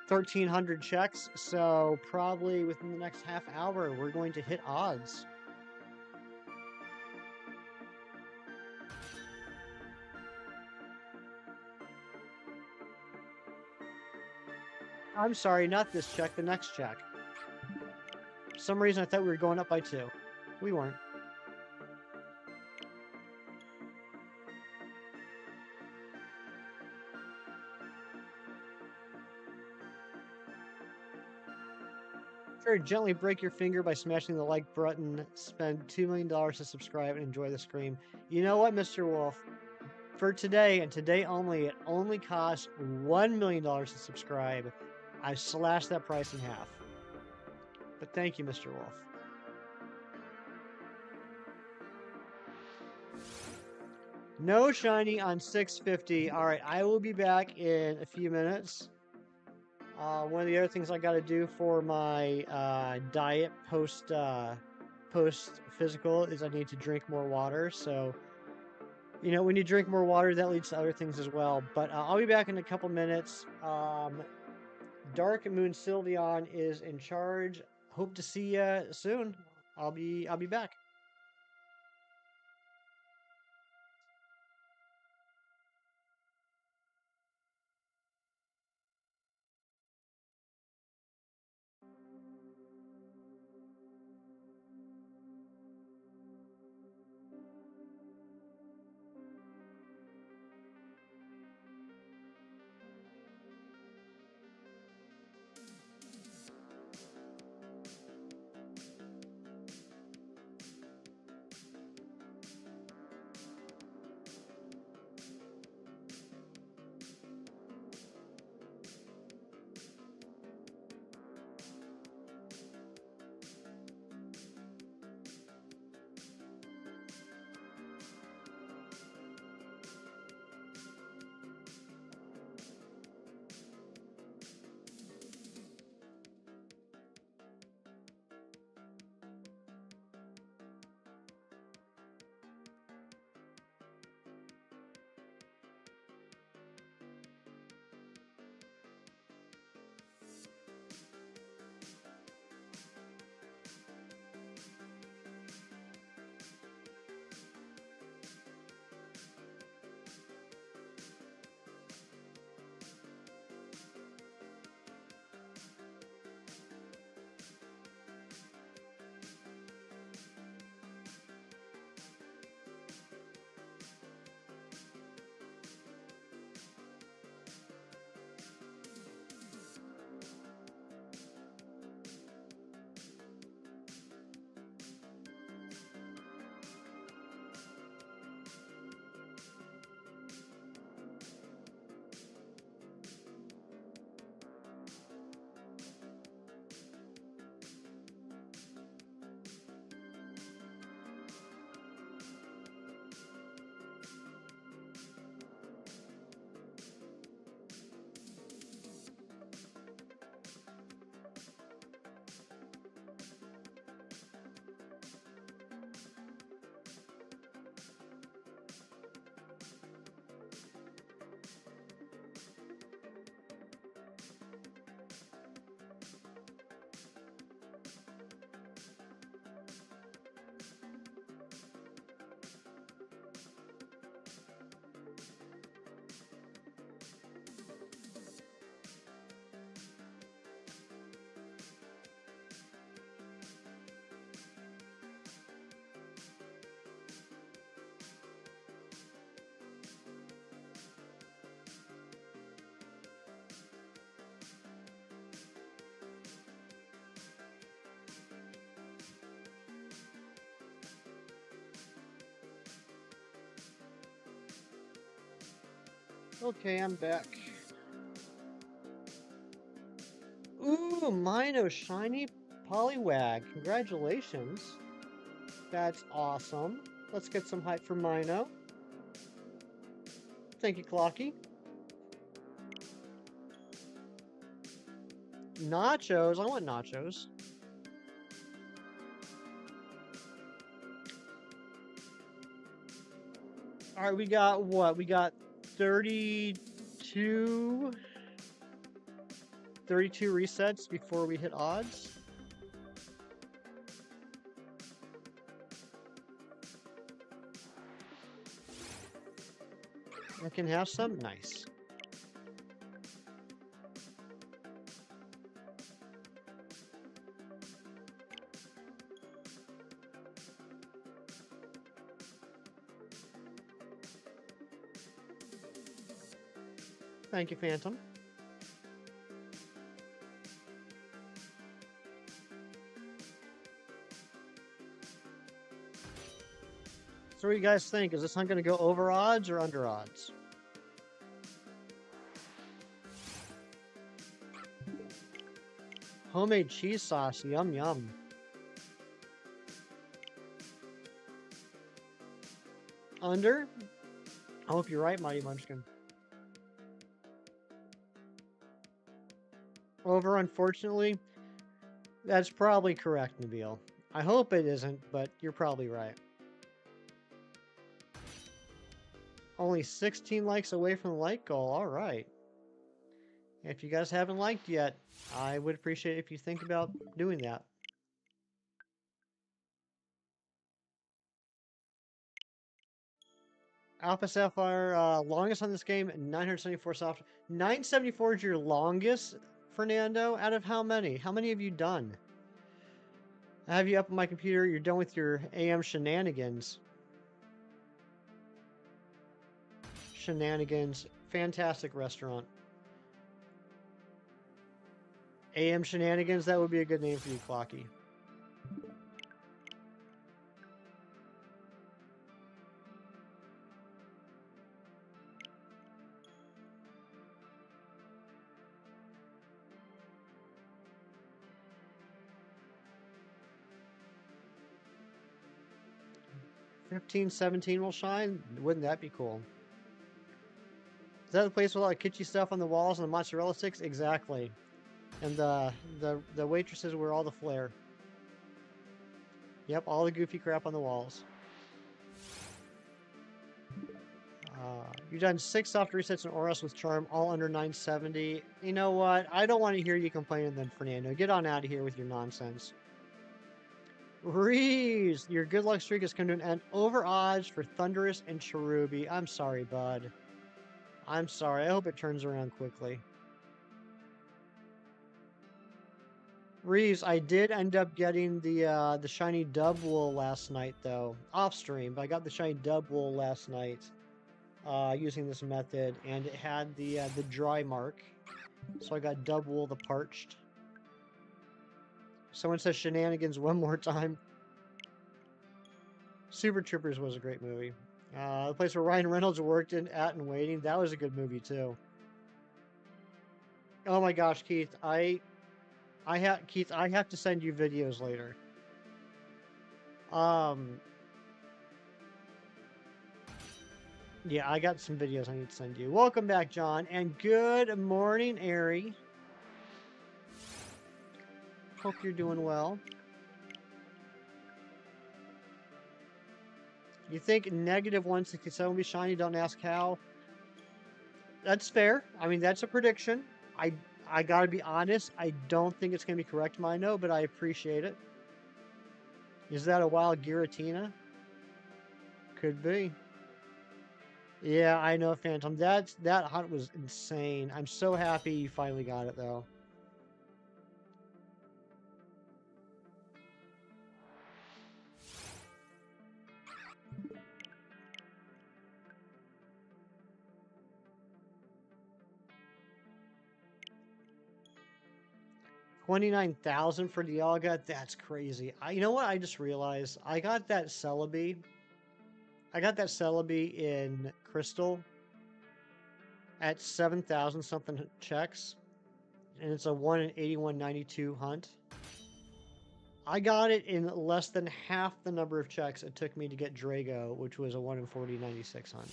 1,300 checks, so probably within the next half hour, we're going to hit odds. I'm sorry, not this check, the next check. For some reason, I thought we were going up by 2. We weren't. Sure, gently break your finger by smashing the like button. Spend $2 million to subscribe and enjoy the stream. You know what, Mr. Wolf? For today, and today only, it only costs $1 million to subscribe. I slashed that price in half. But thank you, Mr. Wolf. No shiny on 650. All right, I will be back in a few minutes. One of the other things I got to do for my diet post physical is I need to drink more water. So, you know, when you drink more water, that leads to other things as well. But I'll be back in a couple minutes. Dark Moon Sylveon is in charge. Hope to see you soon. I'll be back. Okay, I'm back. Ooh, Mino shiny Poliwag. Congratulations. That's awesome. Let's get some hype for Mino. Thank you, Clocky. Nachos. I want nachos. All right, we got what? We got 32 32 resets before we hit odds. I can have some? Nice. Thank you, Phantom. So what do you guys think? Is this hunt going to go over odds or under odds? Homemade cheese sauce, yum yum. Under? I hope you're right, Mighty Munchkin. Over, unfortunately. That's probably correct, Nabil. I hope it isn't, but you're probably right. Only 16 likes away from the like goal. All right. If you guys haven't liked yet, I would appreciate it if you think about doing that. Alpha Sapphire, longest on this game, 974 soft. 974 is your longest, Fernando? Out of how many? How many have you done? I have you up on my computer. You're done with your AM shenanigans. Shenanigans. Fantastic restaurant. AM Shenanigans, that would be a good name for you, Clocky. $15, $17 will shine? Wouldn't that be cool? Is that the place with all the kitschy stuff on the walls and the mozzarella sticks? Exactly. And the waitresses wear all the flair. Yep, all the goofy crap on the walls. You've done 6 soft resets in Oros with Charm, all under 970. You know what? I don't want to hear you complaining then, Fernando. Get on out of here with your nonsense. Reeves, your good luck streak has come to an end. Over odds for Thunderous and Cherubi. I'm sorry, bud. I'm sorry. I hope it turns around quickly. Reeves, I did end up getting the shiny dub wool last night, though. Off stream, but I got the shiny dub wool last night using this method, and it had the dry mark. So I got dub wool the parched. Someone says shenanigans one more time. Super Troopers was a great movie. The place where Ryan Reynolds worked at and waiting, that was a good movie too. Oh my gosh, Keith, Keith, I have to send you videos later. Yeah, I got some videos I need to send you. Welcome back, John, and good morning, Ari. Hope you're doing well. You think negative 167 will be shiny? Don't ask how. That's fair. I mean, that's a prediction. I gotta be honest. I don't think it's gonna be correct, Mino, but I appreciate it. Is that a wild Giratina? Could be. Yeah, I know, Phantom. That hunt was insane. I'm so happy you finally got it, though. $29,000 for Dialga? That's crazy. You know what? I just realized I got that Celebi. I got that Celebi in Crystal at 7,000 something checks, and it's a 1 in 8192 hunt. I got it in less than half the number of checks it took me to get Drago, which was a 1 in 4096 hunt.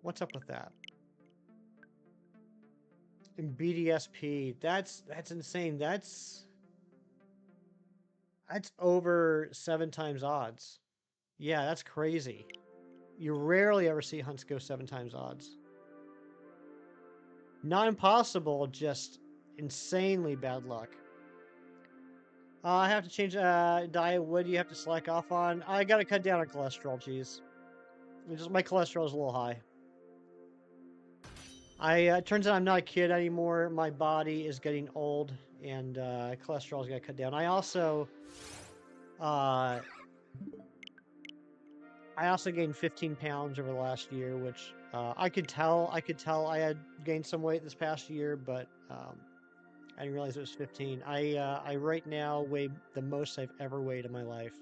What's up with that? And BDSP, that's insane. That's over 7 times odds. Yeah, that's crazy. You rarely ever see hunts go 7 times odds. Not impossible, just insanely bad luck. I have to change diet. What do you have to slack off on? I gotta cut down on cholesterol, cheese. Just my cholesterol is a little high. Turns out I'm not a kid anymore. My body is getting old, and cholesterol's got to cut down. Uh, I also gained 15 pounds over the last year, which I could tell. I could tell I had gained some weight this past year, but I didn't realize it was 15. I right now weigh the most I've ever weighed in my life.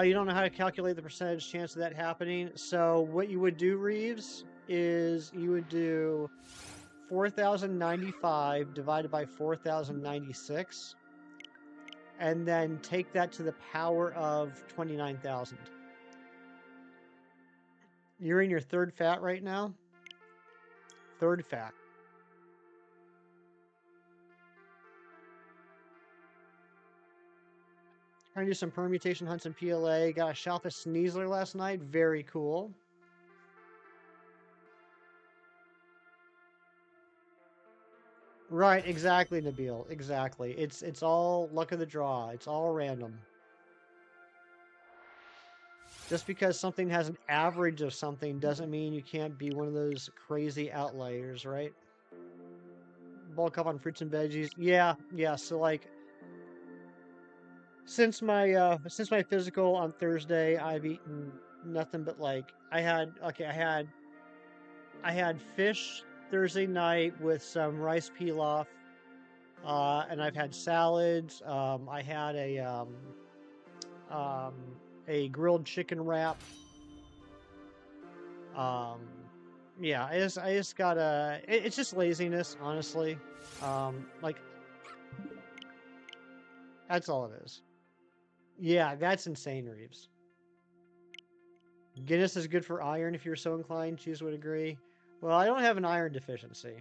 You don't know how to calculate the percentage chance of that happening. So what you would do, Reeves, is you would do 4,095 divided by 4,096, and then take that to the power of 29,000. You're in your third fat right now? Third fat. Trying to do some permutation hunts in PLA. Got a Shalfa Sneasler last night. Very cool. Right, exactly, Nabil. Exactly. It's all luck of the draw. It's all random. Just because something has an average of something doesn't mean you can't be one of those crazy outliers, right? Bulk up on fruits and veggies. Yeah, yeah. So like since my physical on Thursday, I've eaten nothing but like I had fish Thursday night with some rice pilaf, and I've had salads. I had um, a grilled chicken wrap. Um, yeah, I just gotta. It's just laziness, honestly. Like that's all it is. Yeah, that's insane, Reeves. Guinness is good for iron if you're so inclined. Cheese would agree. Well, I don't have an iron deficiency,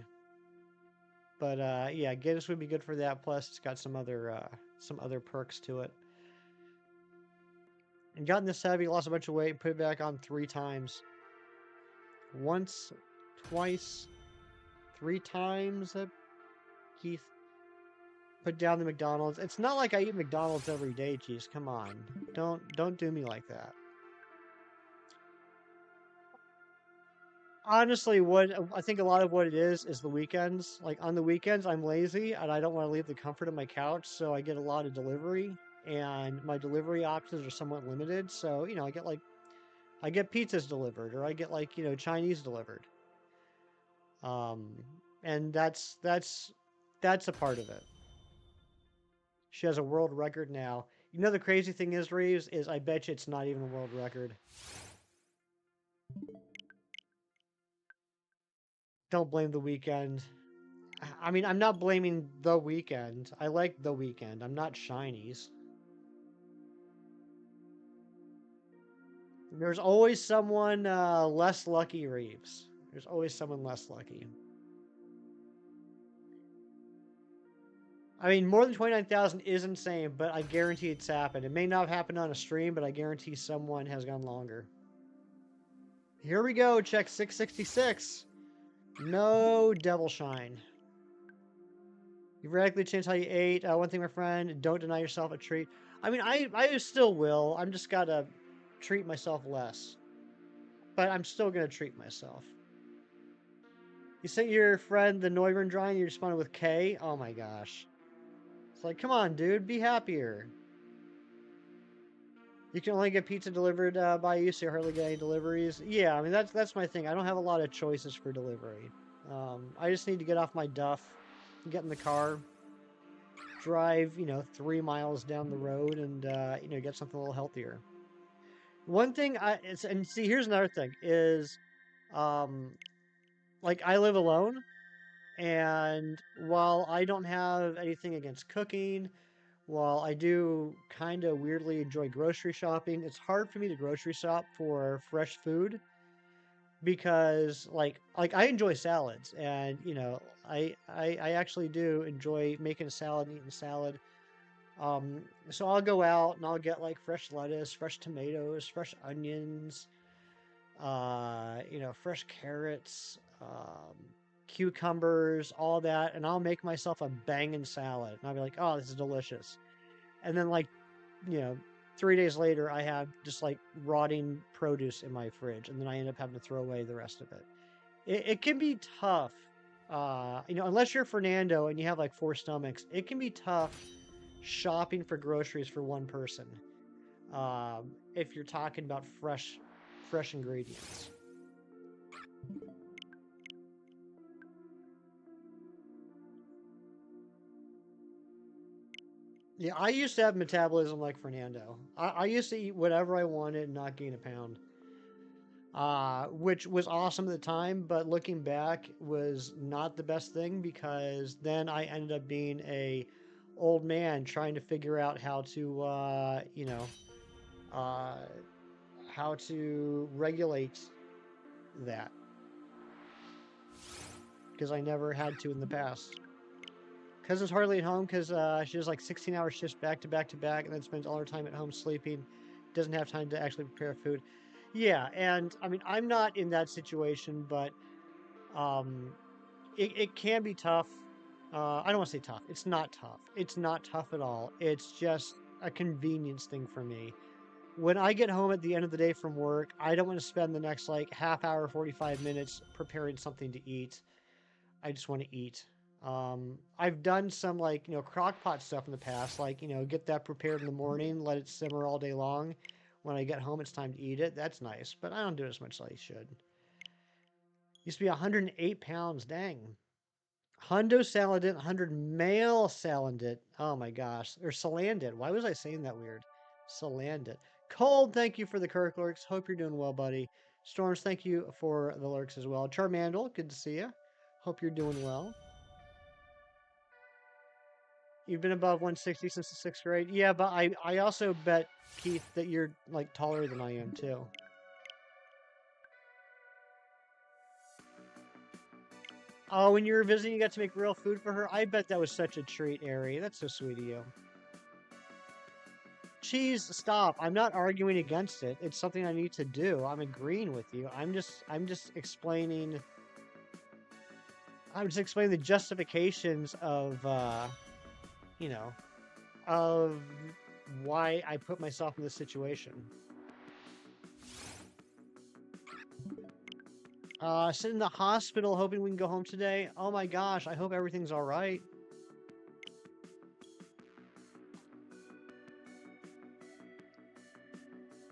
but yeah, Guinness would be good for that. Plus, it's got some other perks to it. And gotten this heavy, lost a bunch of weight, put it back on 3 times. Once, twice, 3 times. Keith, put down the McDonald's. It's not like I eat McDonald's every day, geez. Come on. Don't do me like that. Honestly, what I think a lot of what it is the weekends. Like on the weekends, I'm lazy and I don't want to leave the comfort of my couch, so I get a lot of delivery, and my delivery options are somewhat limited. So I get pizzas delivered, or I get Chinese delivered. Um, and that's a part of it. She has a world record now. You know the crazy thing is, Reeves, is I bet you it's not even a world record. Don't blame the weekend. I mean, I'm not blaming the weekend. I like the weekend. I'm not shinies. There's always someone less lucky, Reeves. There's always someone less lucky. I mean, more than 29,000 is insane, but I guarantee it's happened. It may not have happened on a stream, but I guarantee someone has gone longer. Here we go, check 666. No devil shine. You radically changed how you ate. One thing, my friend, don't deny yourself a treat. I mean, I still will. I'm just gotta treat myself less. But I'm still gonna treat myself. You sent your friend the Neuvern drawing, you responded with K? Oh my gosh. It's like, come on, dude, be happier. You can only get pizza delivered by you, so you hardly get any deliveries. Yeah, I mean, that's my thing. I don't have a lot of choices for delivery. I just need to get off my duff, get in the car, drive, 3 miles down the road, and get something a little healthier. One thing and see, here's another thing is, um, like I live alone, and while I don't have anything against cooking, while I do kind of weirdly enjoy grocery shopping, it's hard for me to grocery shop for fresh food because like I enjoy salads, and I actually do enjoy making a salad and eating a salad. So I'll go out and I'll get like fresh lettuce, fresh tomatoes, fresh onions, fresh carrots, cucumbers, all that, and I'll make myself a banging salad. And I'll be like, oh, this is delicious. And then like, you know, 3 days later, I have just like rotting produce in my fridge, and then I end up having to throw away the rest of it. It can be tough, unless you're Fernando and you have like four stomachs. It can be tough shopping for groceries for one person. If you're talking about fresh ingredients. Yeah, I used to have metabolism like Fernando. I used to eat whatever I wanted and not gain a pound, which was awesome at the time, but looking back was not the best thing because then I ended up being a old man trying to figure out how to, uh, how to regulate that because I never had to in the past. Cousin's hardly at home because she does like 16-hour shifts back to back to back and then spends all her time at home sleeping. Doesn't have time to actually prepare food. Yeah, and I mean, I'm not in that situation, but um, it can be tough. I don't want to say tough. It's not tough. It's not tough at all. It's just a convenience thing for me. When I get home at the end of the day from work, I don't want to spend the next like half hour, 45 minutes preparing something to eat. I just want to eat. I've done some like, crock pot stuff in the past, like, get that prepared in the morning, let it simmer all day long. When I get home, it's time to eat it. That's nice, but I don't do it as much as I should. Used to be 108 pounds, dang. Hundo Salandit, 100 male Salandit. Oh my gosh. Or Salandit. Why was I saying that weird? Salandit. Cold, thank you for the Kirk lurks. Hope you're doing well, buddy. Storms, thank you for the lurks as well. Charmandel, good to see you. Hope you're doing well. You've been above 160 since the sixth grade? Yeah, but I also bet, Keith, that you're like taller than I am too. Oh, when you were visiting, you got to make real food for her? I bet that was such a treat, Ari. That's so sweet of you. Cheese, stop. I'm not arguing against it. It's something I need to do. I'm agreeing with you. I'm just explaining the justifications of you know, of why I put myself in this situation. Sitting in the hospital hoping we can go home today. Oh my gosh, I hope everything's all right.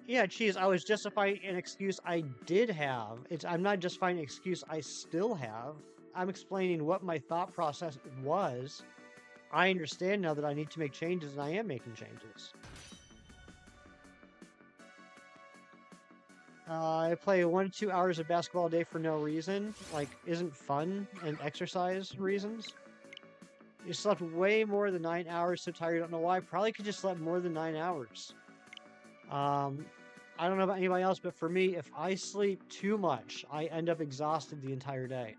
Yeah, geez, I was justifying an excuse I did have. I'm not justifying an excuse I still have. I'm explaining what my thought process was. I understand now that I need to make changes, and I am making changes. I play 1 to 2 hours of basketball a day for no reason. Like, isn't fun and exercise reasons. You slept way more than 9 hours, so tired, you don't know why. Probably could just slept more than 9 hours. I don't know about anybody else, but for me, if I sleep too much, I end up exhausted the entire day.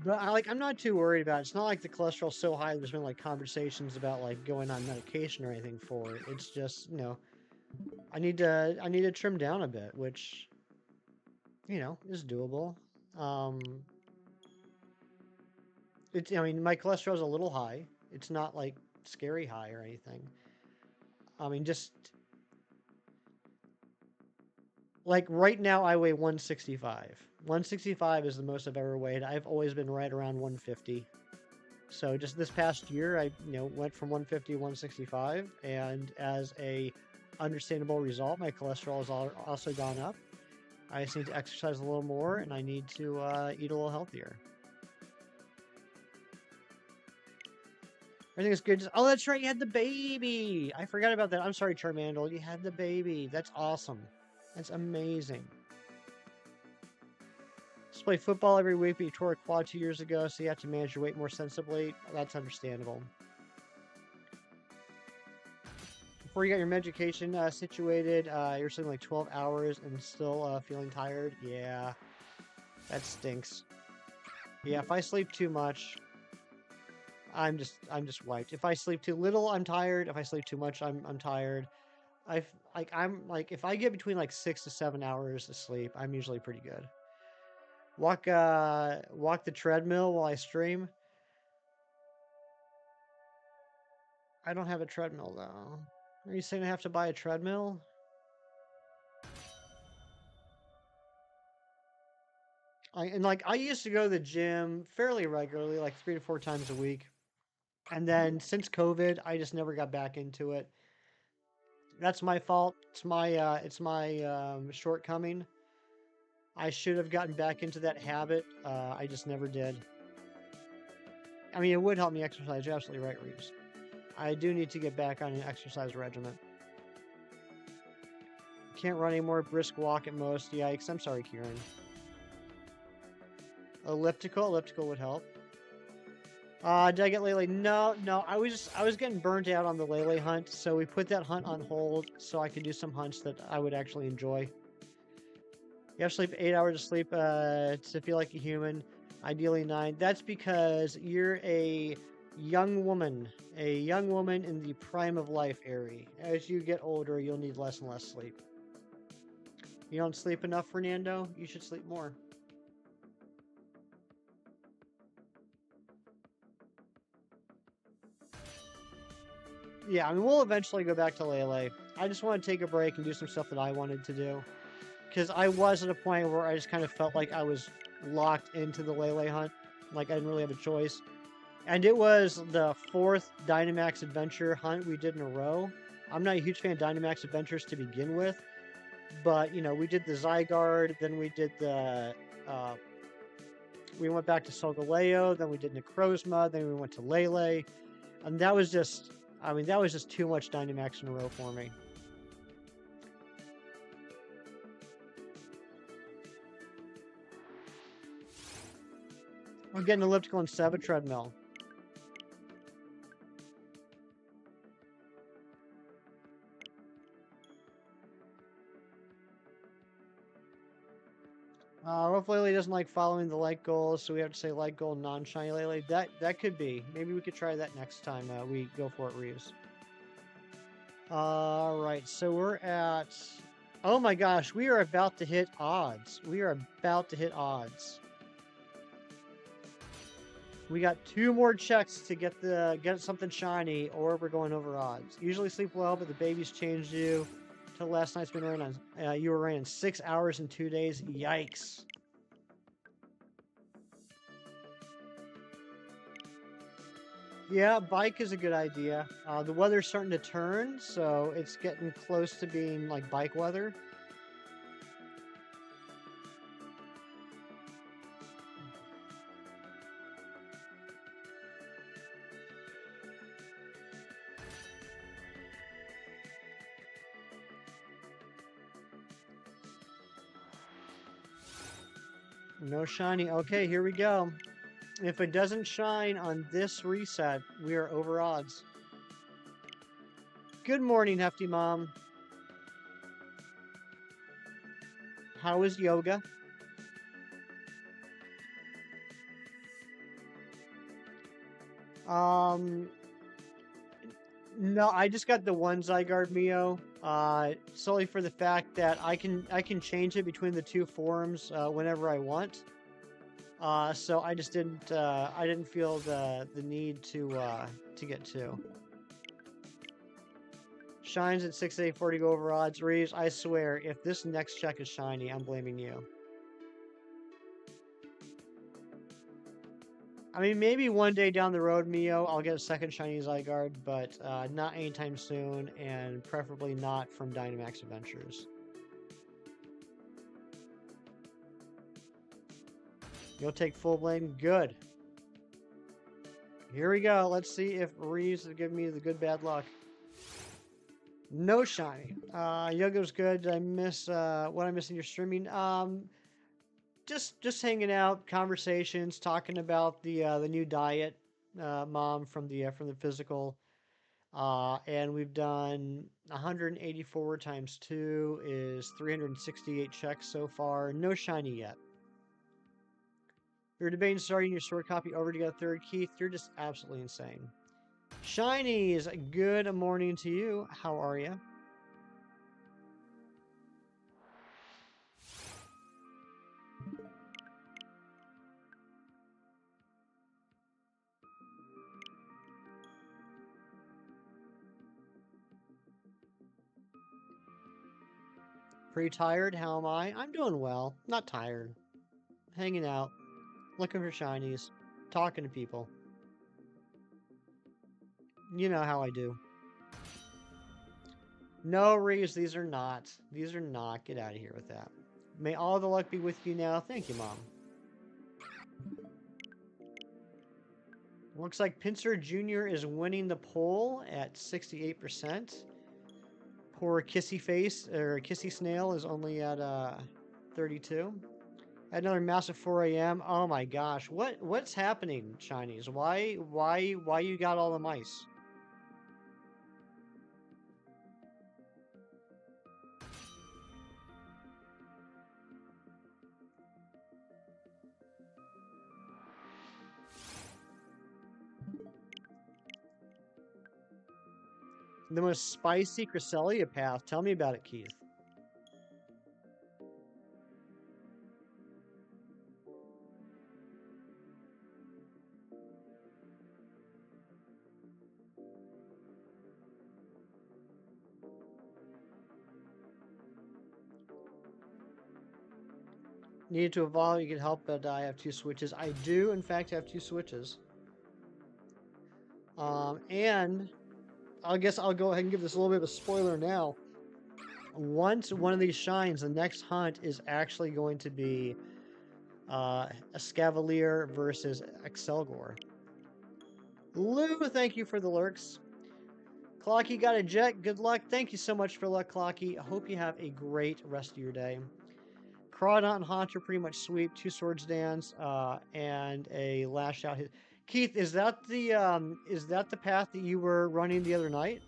But I'm not too worried about it. It's not like the cholesterol's so high there's been like conversations about like going on medication or anything for it. It's just, I need to trim down a bit, which, is doable. Um I mean, my cholesterol's a little high. It's not like scary high or anything. I mean, just like right now I weigh 165. 165 is the most I've ever weighed. I've always been right around 150. So just this past year, I went from 150 to 165, and as a understandable result, my cholesterol has also gone up. I just need to exercise a little more, and I need to eat a little healthier. Everything is good. Oh, that's right, you had the baby. I forgot about that. I'm sorry, Charmandel. You had the baby. That's awesome. That's amazing. Just play football every week, but you tore a quad 2 years ago, so you have to manage your weight more sensibly. That's understandable. before you got your medication situated, you're sleeping like 12 hours and still feeling tired. Yeah, that stinks. Yeah, if I sleep too much, I'm just wiped. If I sleep too little, I'm tired. If I sleep too much, I'm tired. I'm like if I get between like 6 to 7 hours of sleep, I'm usually pretty good. Walk the treadmill while I stream. I don't have a treadmill though. Are you saying I have to buy a treadmill? I used to go to the gym fairly regularly, like 3 to 4 times a week. And then since COVID, I just never got back into it. That's my fault. It's my shortcoming. I should have gotten back into that habit. I just never did. I mean, it would help me exercise. You're absolutely right, Reeves. I do need to get back on an exercise regimen. Can't run anymore. Brisk walk at most. Yikes. I'm sorry, Kieran. Elliptical would help. Did I get Lele? No. I was getting burnt out on the Lele hunt, so we put that hunt on hold so I could do some hunts that I would actually enjoy. You have to sleep 8 hours of sleep to feel like a human. Ideally 9. That's because you're a young woman in the prime of life, Ari. As you get older, you'll need less and less sleep. You don't sleep enough, Fernando? You should sleep more. Yeah, I mean, we'll eventually go back to Lele. I just want to take a break and do some stuff that I wanted to do. Because I was at a point where I just kind of felt like I was locked into the Lele hunt. Like I didn't really have a choice. And it was the 4th Dynamax Adventure hunt we did in a row. I'm not a huge fan of Dynamax Adventures to begin with. But, we did the Zygarde, then we did the... we went back to Solgaleo, then we did Necrozma, then we went to Lele. And that was just... I mean, that was just too much Dynamax in a row for me. We're getting elliptical instead of a treadmill. Rough Lele doesn't like following the light goals, so we have to say light goal, non-shiny Lele. That could be. Maybe we could try that next time we go for it, Reeves. Alright, so we're at... Oh my gosh, we are about to hit odds. We are about to hit odds. We got 2 more checks to get something shiny, or we're going over odds. Usually sleep well, but the baby's changed you. Till last night's been running on. You were running 6 hours in 2 days. Yikes. Yeah, bike is a good idea. The weather's starting to turn, so it's getting close to being like bike weather. No shiny. Okay, here we go. If it doesn't shine on this reset, we are over odds. Good morning, Hefty Mom. How is yoga? No, I just got the one Zygarde Mio, solely for the fact that I can change it between the 2 forms whenever I want. So I just didn't feel the need to get 2. Shines at 6,840 go over odds. Reeves, I swear, if this next check is shiny, I'm blaming you. I mean, maybe one day down the road, Mio, I'll get a second shiny Zygarde, but not anytime soon, and preferably not from Dynamax Adventures. You'll take full blame? Good. Here we go. Let's see if Reeves will give me the good bad luck. No shiny. Yoga's good. Did I miss what I missed in your streaming? Just hanging out, conversations, talking about the new diet, Mom, from the physical. And we've done 184 times 2 is 368 checks so far. No shiny yet. You're debating starting your sword copy over to get a third, Keith. You're just absolutely insane. Shinies, good morning to you. How are you? Pretty tired? How am I? I'm doing well. Not tired. Hanging out. Looking for shinies. Talking to people. You know how I do. No, Reeves, these are not. These are not. Get out of here with that. May all the luck be with you now. Thank you, Mom. Looks like Pincer Jr. is winning the poll at 68%. Poor Kissy Face, or Kissy Snail, is only at 32. Another massive 4 a.m. Oh my gosh, what's happening, Shinies? Why you got all the mice? The most spicy Cresselia path. Tell me about it, Keith. Needed to evolve, you can help, but I have 2 switches. I do, in fact, have 2 switches. And I guess I'll go ahead and give this a little bit of a spoiler now. Once one of these shines, the next hunt is actually going to be a Scavalier versus Excelgor. Lou, thank you for the lurks. Clocky got a jet. Good luck. Thank you so much for luck, Clocky. I hope you have a great rest of your day. Crawdont and Haunter pretty much sweep. 2 Swords Dance and a Lash Out. Keith, is that the path that you were running the other night?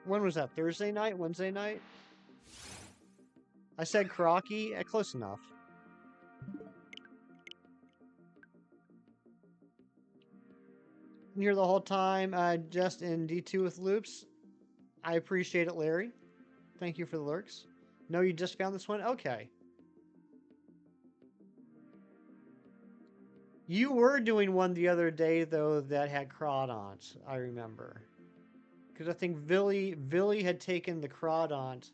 When was that? Thursday night? Wednesday night? I said Crocky. Close enough. Here the whole time, just in D2 with loops. I appreciate it, Larry. Thank you for the lurks. No, you just found this one? Okay. You were doing one the other day, though, that had Crawdont, I remember. Because I think Villy had taken the Crawdont,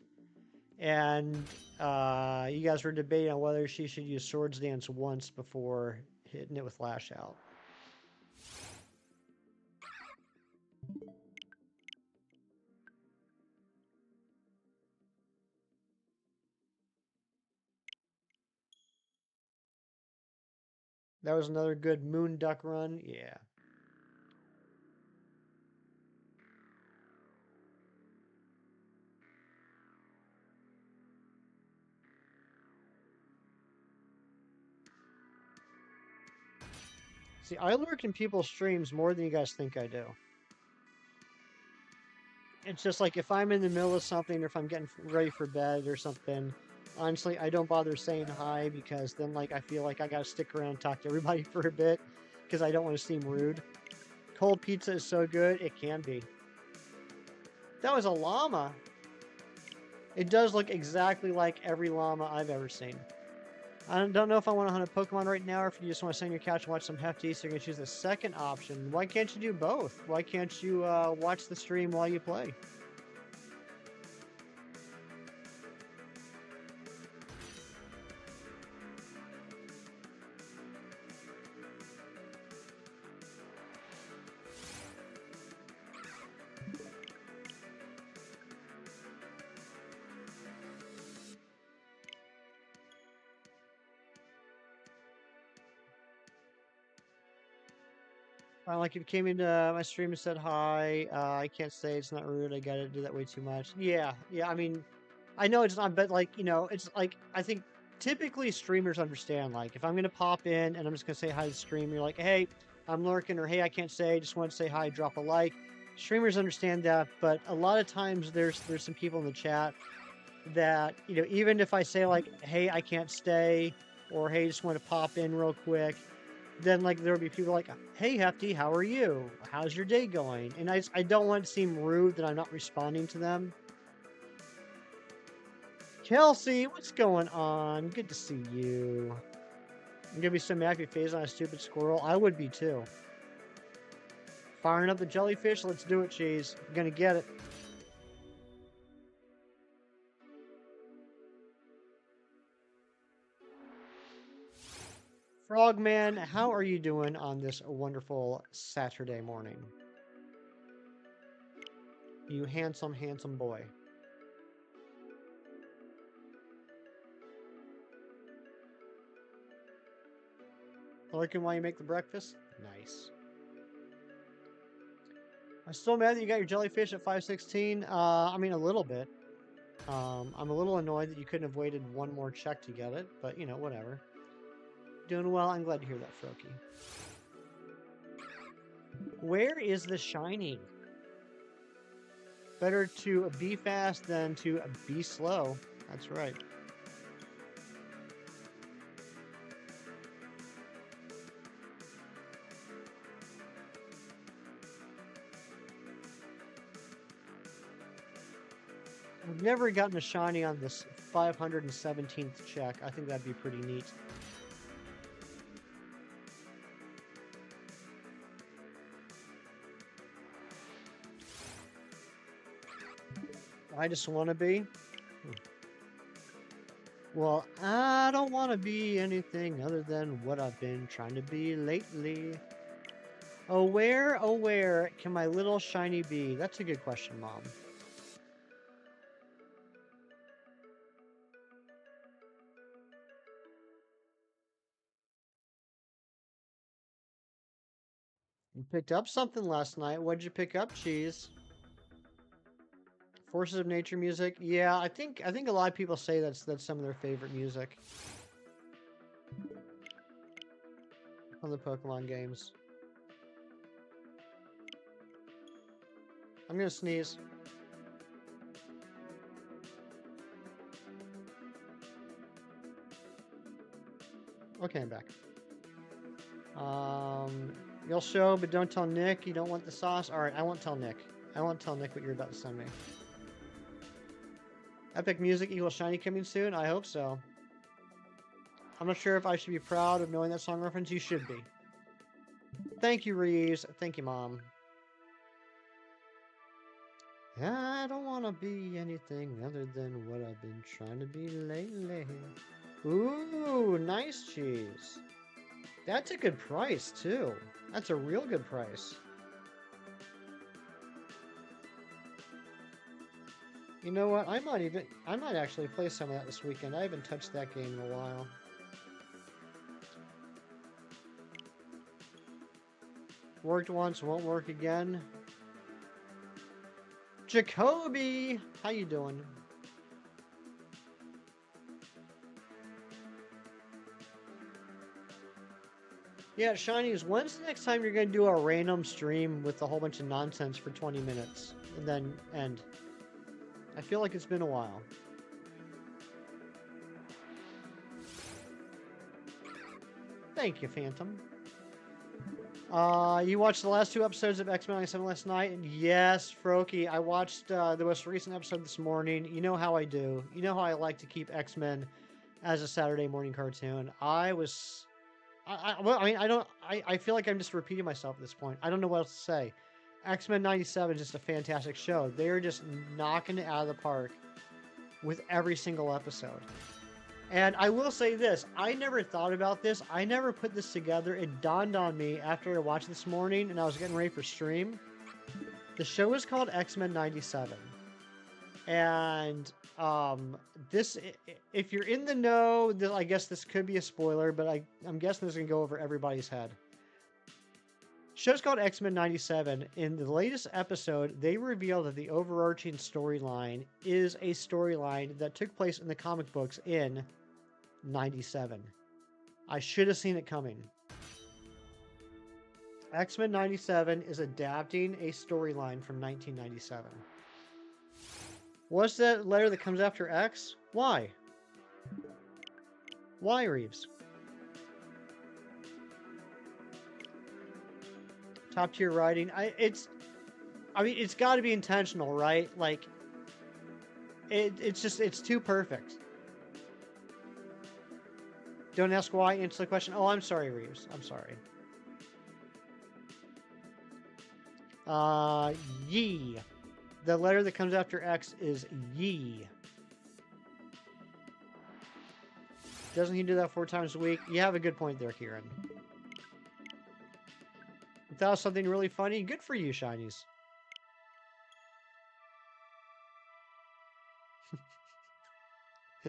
and you guys were debating on whether she should use Swords Dance once before hitting it with Lash Out. That was another good Moon Duck run. Yeah. See, I lurk in people's streams more than you guys think I do. It's just like if I'm in the middle of something or if I'm getting ready for bed or something, honestly, I don't bother saying hi because then like I feel like I gotta stick around and talk to everybody for a bit because I don't want to seem rude. Cold pizza is so good, it can be. That was a llama. It does look exactly like every llama I've ever seen. I don't know if I want to hunt a Pokemon right now or if you just want to sit on your couch and watch some hefty, so you're going to choose the second option. Why can't you do both? Why can't you watch the stream while you play? Like if you came into my stream and said hi, I can't say it's not rude. I gotta do that way too much. Yeah. I mean, I know it's not, but like it's like I think typically streamers understand. Like if I'm gonna pop in and I'm just gonna say hi to the stream, you're like, hey, I'm lurking, or hey, I can't say, just want to say hi, drop a like. Streamers understand that, but a lot of times there's some people in the chat that, you know, even if I say like, hey, I can't stay, or hey, just want to pop in real quick, then like there'll be people like, hey, Hefty, how are you? How's your day going? And I don't want to seem rude that I'm not responding to them. Kelsey, what's going on? Good to see you. I'm gonna be so mad if you phase on a stupid squirrel. I would be too. Firing up the jellyfish. Let's do it, Cheese. I'm gonna get it. Frogman, how are you doing on this wonderful Saturday morning? You handsome, handsome boy. Lurking while you make the breakfast? Nice. I'm still mad that you got your jellyfish at 516. I mean, a little bit. I'm a little annoyed that you couldn't have waited one more check to get it, but you know, whatever. Doing well. I'm glad to hear that, Froakie. Where is the shiny? Better to be fast than to be slow. That's right. I've never gotten a shiny on this 517th check. I think that'd be pretty neat. I just want to be. Well, I don't want to be anything other than what I've been trying to be lately. Oh, where can my little shiny be? That's a good question, Mom. You picked up something last night. What'd you pick up, Cheese? Forces of Nature music. Yeah, I think a lot of people say that's some of their favorite music from the Pokemon games. I'm gonna sneeze. Okay, I'm back. You'll show, but don't tell Nick. You don't want the sauce. All right, I won't tell Nick. I won't tell Nick what you're about to send me. Epic Music equals shiny coming soon? I hope so. I'm not sure if I should be proud of knowing that song reference. You should be. Thank you, Reeves. Thank you, Mom. I don't want to be anything other than what I've been trying to be lately. Ooh, nice cheese. That's a good price, too. That's a real good price. You know what? I might actually play some of that this weekend. I haven't touched that game in a while. Worked once, won't work again. Jacoby, how you doing? Yeah, Shinies, when's the next time you're going to do a random stream with a whole bunch of nonsense for 20 minutes and then end? I feel like it's been a while. Thank you, Phantom. You watched the last 2 episodes of X-Men 97 last night? Yes, Froakie. I watched the most recent episode this morning. You know how I do. You know how I like to keep X-Men as a Saturday morning cartoon. I feel like I'm just repeating myself at this point. I don't know what else to say. X-Men 97 is just a fantastic show. They're just knocking it out of the park with every single episode. And I will say this, I never thought about this. I never put this together. It dawned on me after I watched this morning and I was getting ready for stream. The show is called X-Men 97. And this, if you're in the know, I guess this could be a spoiler, but I'm guessing this is going to go over everybody's head. Show's called X-Men 97. In the latest episode, they reveal that the overarching storyline is a storyline that took place in the comic books in 97. I should have seen it coming. X-Men 97 is adapting a storyline from 1997. What's that letter that comes after X? Why? Why, Reeves? Top tier writing. I mean, it's got to be intentional, right? Like, it's too perfect. Don't ask why, answer the question. Oh, I'm sorry, Reeves. I'm sorry. Ye. The letter that comes after X is ye. Doesn't he do that 4 times a week? You have a good point there, Kieran. If that was something really funny, good for you, Shinies.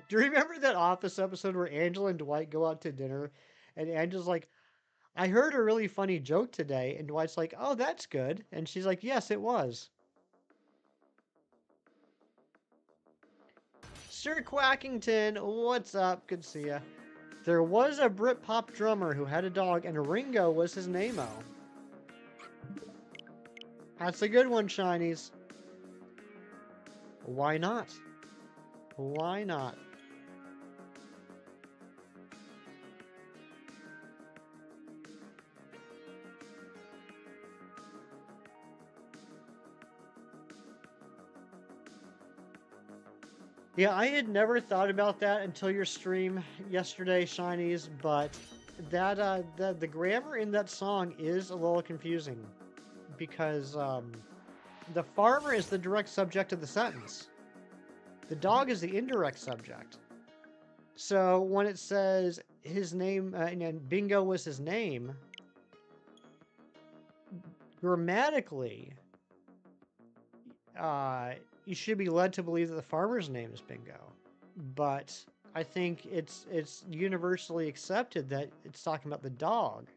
Do you remember that Office episode where Angela and Dwight go out to dinner, and Angela's like, I heard a really funny joke today, and Dwight's like, oh, that's good. And she's like, yes, it was. Sir Quackington, what's up? Good to see ya. There was a Britpop drummer who had a dog, and Ringo was his name-o. That's a good one, Shinies. Why not? Why not? Yeah, I had never thought about that until your stream yesterday, Shinies, but that the grammar in that song is a little confusing because the farmer is the direct subject of the sentence. The dog is the indirect subject. So when it says his name, and Bingo was his name, grammatically, you should be led to believe that the farmer's name is Bingo. But I think it's universally accepted that it's talking about the dog.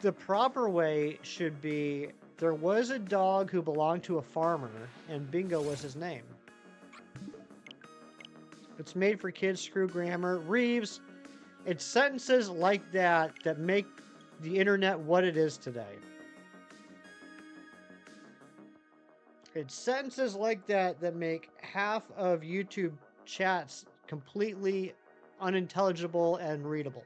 The proper way should be, there was a dog who belonged to a farmer, and Bingo was his name. It's made for kids, screw grammar. Reeves, it's sentences like that that make the internet what it is today. It's sentences like that that make half of YouTube chats completely unintelligible and readable.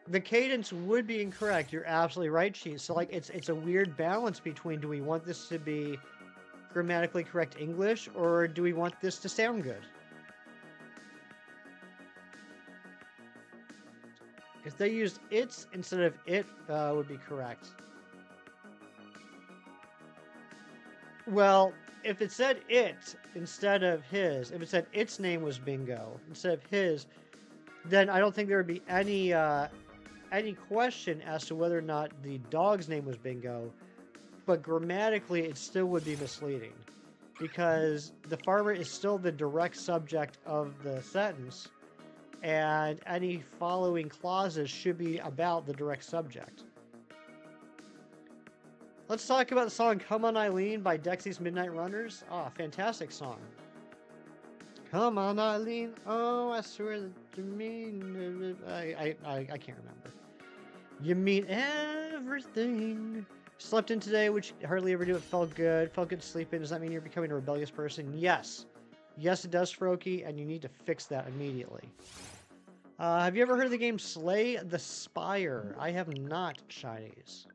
The cadence would be incorrect. You're absolutely right, Cheese. So like it's a weird balance between, do we want this to be grammatically correct English, or do we want this to sound good? If they used its instead of it, would be correct. Well, if it said it instead of his, if it said its name was Bingo instead of his, then I don't think there would be any question as to whether or not the dog's name was Bingo. But grammatically, it still would be misleading because the farmer is still the direct subject of the sentence, and any following clauses should be about the direct subject. Let's talk about the song Come On Eileen by Dexy's Midnight Runners. Ah, fantastic song. Come on, Eileen. Oh, I swear that you mean... I can't remember. You mean everything. Slept in today, which hardly ever do. It felt good. Felt good to sleep in. Does that mean you're becoming a rebellious person? Yes. Yes, it does, Froakie, and you need to fix that immediately. Have you ever heard of the game Slay the Spire? I have not, Shinies.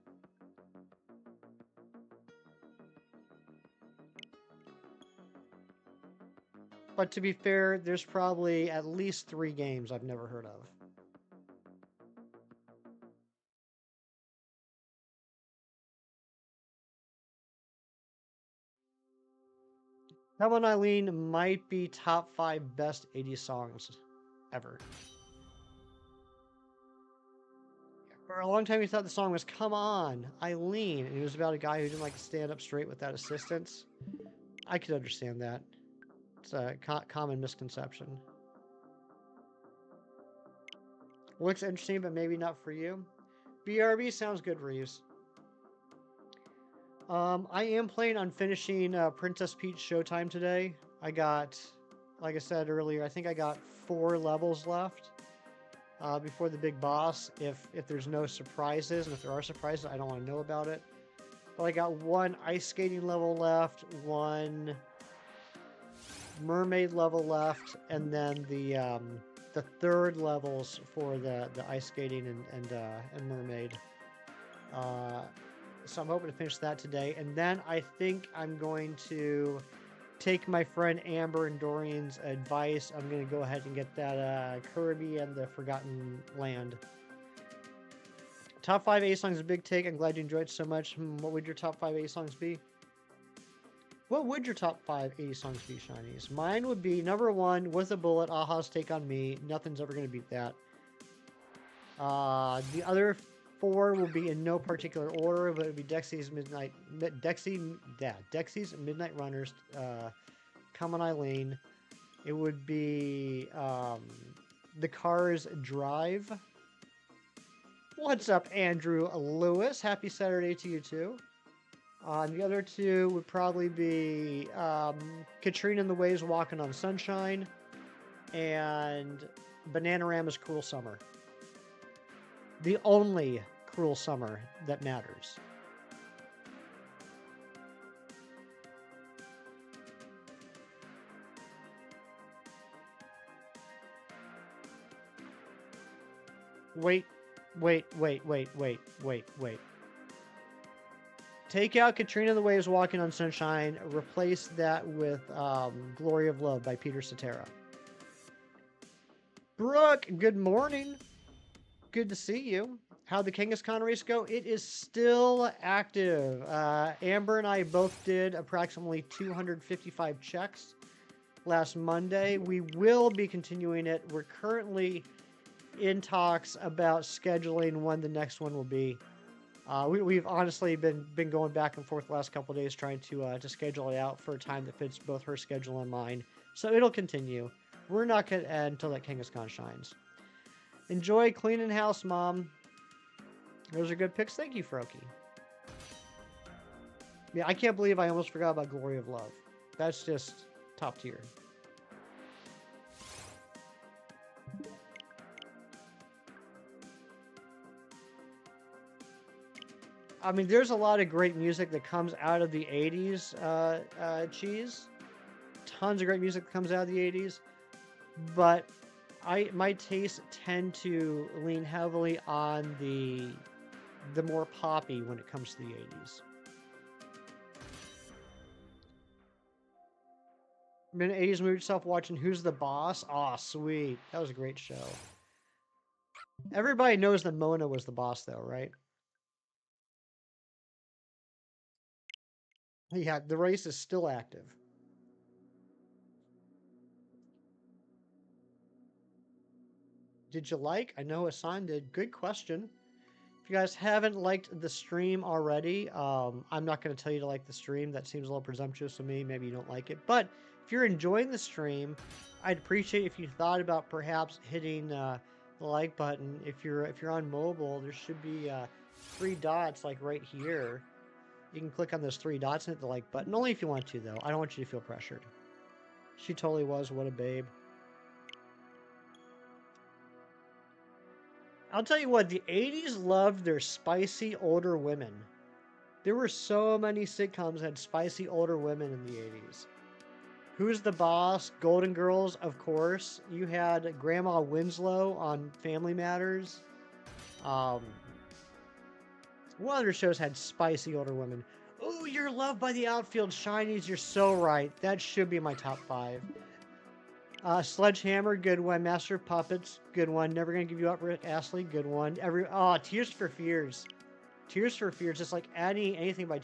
But to be fair, there's probably at least 3 games I've never heard of. Come On Eileen might be top 5 best 80s songs ever. For a long time, you thought the song was Come On Eileen, and it was about a guy who didn't like to stand up straight without assistance. I could understand that. It's a common misconception. Looks interesting, but maybe not for you. BRB sounds good, Reeves. I am planning on finishing Princess Peach Showtime today. I got, like I said earlier, I think I got 4 levels left before the big boss. If there's no surprises, and if there are surprises, I don't want to know about it. But I got 1 ice skating level left, 1 mermaid level left, and then the third levels for the ice skating and mermaid. So I'm hoping to finish that today, and then I think I'm going to take my friend Amber and Dorian's advice. I'm going to go ahead and get that Kirby and the Forgotten Land. Top 5 A songs, a big take. I'm glad you enjoyed it so much. What would your top 5 A songs be? What would your top 5 80 songs be, Shinies? Mine would be number 1, With a Bullet, Aha's Take on Me. Nothing's ever going to beat that. The other 4 will be in no particular order, but it would be Dexy's Midnight Runners, Come on Eileen. It would be The Cars Drive. What's up, Andrew Lewis? Happy Saturday to you too. The other 2 would probably be Katrina and the Waves Walking on Sunshine and Bananarama's Cruel Summer. The only Cruel Summer that matters. Wait. Take out Katrina and the Waves Walking on Sunshine. Replace that with Glory of Love by Peter Cetera. Brooke, good morning. Good to see you. How'd the Kangaskhan race go? It is still active. Amber and I both did approximately 255 checks last Monday. We will be continuing it. We're currently in talks about scheduling when the next one will be. We've honestly been going back and forth the last couple of days trying to schedule it out for a time that fits both her schedule and mine. So it'll continue. We're not going to end until that Kangaskhan shines. Enjoy cleaning house, Mom. Those are good picks. Thank you, Froki. Yeah, I can't believe I almost forgot about Glory of Love. That's just top tier. I mean, there's a lot of great music that comes out of the 80s, Cheese. Tons of great music that comes out of the 80s. But my tastes tend to lean heavily on the more poppy when it comes to the 80s. I'm in the 80s movie yourself watching Who's the Boss? Aw, sweet. That was a great show. Everybody knows that Mona was the boss, though, right? Yeah, the race is still active. Did you like? I know Hassan did. Good question. If you guys haven't liked the stream already, I'm not going to tell you to like the stream. That seems a little presumptuous to me. Maybe you don't like it. But if you're enjoying the stream, I'd appreciate if you thought about perhaps hitting the like button. If you're on mobile, there should be 3 dots like right here. You can click on those 3 dots and hit the like button. Only if you want to, though. I don't want you to feel pressured. She totally was. What a babe. I'll tell you what, the 80s loved their spicy older women. There were so many sitcoms that had spicy older women in the 80s. Who's the Boss? Golden Girls, of course. You had Grandma Winslow on Family Matters. What other shows had spicy older women? Oh, You're Loved by the Outfield Shinies. You're so right. That should be my top 5. Sledgehammer, good one. Master of Puppets, good one. Never Gonna Give You Up, Rick Astley, good one. Tears for Fears. Tears for Fears, just like adding anything by...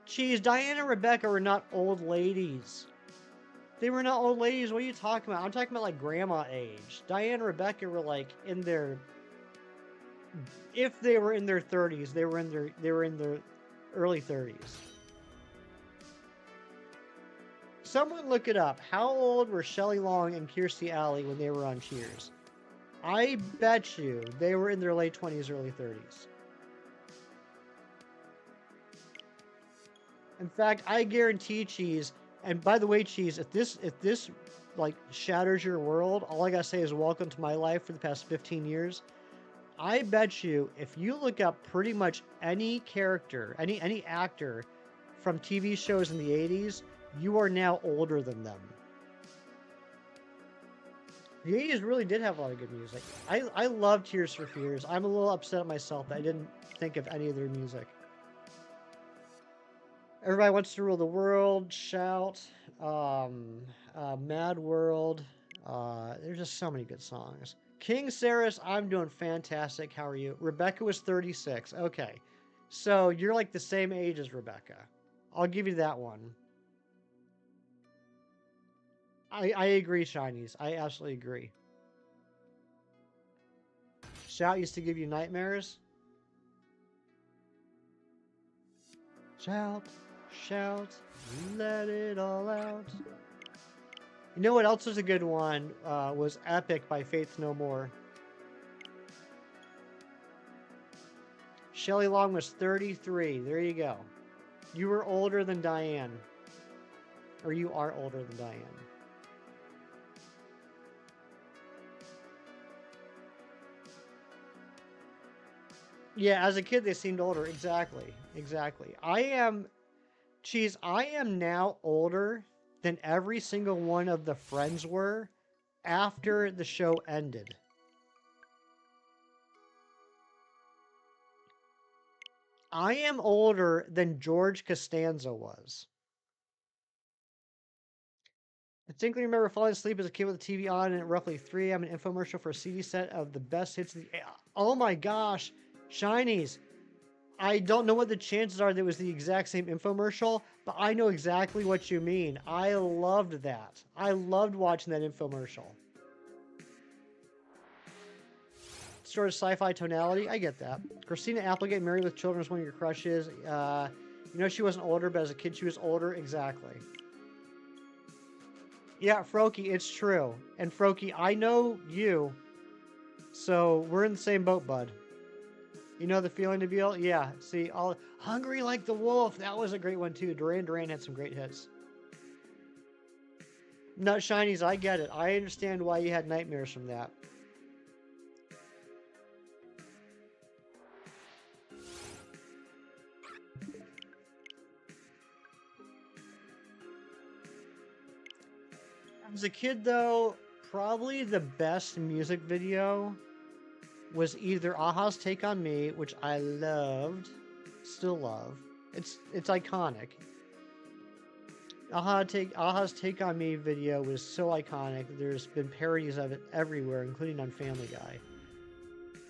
Geez, Diana and Rebecca were not old ladies. They were not old ladies. What are you talking about? I'm talking about like grandma age. Diana and Rebecca were like in their... If they were in their 30s, they were in their early 30s. Someone look it up. How old were Shelley Long and Kirstie Alley when they were on Cheers? I bet you they were in their late 20s, early 30s. In fact, I guarantee, Cheese, and by the way, Cheese, if this like shatters your world, all I gotta say is welcome to my life for the past 15 years. I bet you if you look up pretty much any character, any actor from TV shows in the 80s, you are now older than them. The 80s really did have a lot of good music. I love Tears for Fears. I'm a little upset at myself that I didn't think of any of their music. Everybody Wants to Rule the World, Shout, Mad World. There's just so many good songs. King Saris, I'm doing fantastic. How are you? Rebecca was 36. Okay. So you're like the same age as Rebecca. I'll give you that one. I agree, Shinies. I absolutely agree. Shout used to give you nightmares. Shout, shout, let it all out. You know what else was a good one? Was Epic by Faith No More. Shelley Long was 33. There you go. You were older than Diane. Or you are older than Diane. Yeah, as a kid they seemed older. Exactly. Exactly. Cheese, I am now older than every single one of the friends were after the show ended. I am older than George Costanza was. I distinctly remember falling asleep as a kid with the TV on, and at roughly 3 I'm an infomercial for a CD set of the best hits of the... Oh my gosh! Shinies! I don't know what the chances are that it was the exact same infomercial, but I know exactly what you mean. I loved that. I loved watching that infomercial. Sort of sci-fi tonality, I get that. Christina Applegate, Married with Children, is one of your crushes. You know she wasn't older, but as a kid she was older. Exactly. Yeah, Froky, it's true. And Froky, I know you, so we're in the same boat, bud. You know the feeling to feel? Yeah, see, all Hungry Like the Wolf, that was a great one too. Duran Duran had some great hits. Nut Shinies, I get it. I understand why you had nightmares from that. As a kid, though, probably the best music video was either Aha's Take on Me, which I loved, still love. It's iconic. Aha's Take on Me video was so iconic. There's been parodies of it everywhere, including on Family Guy.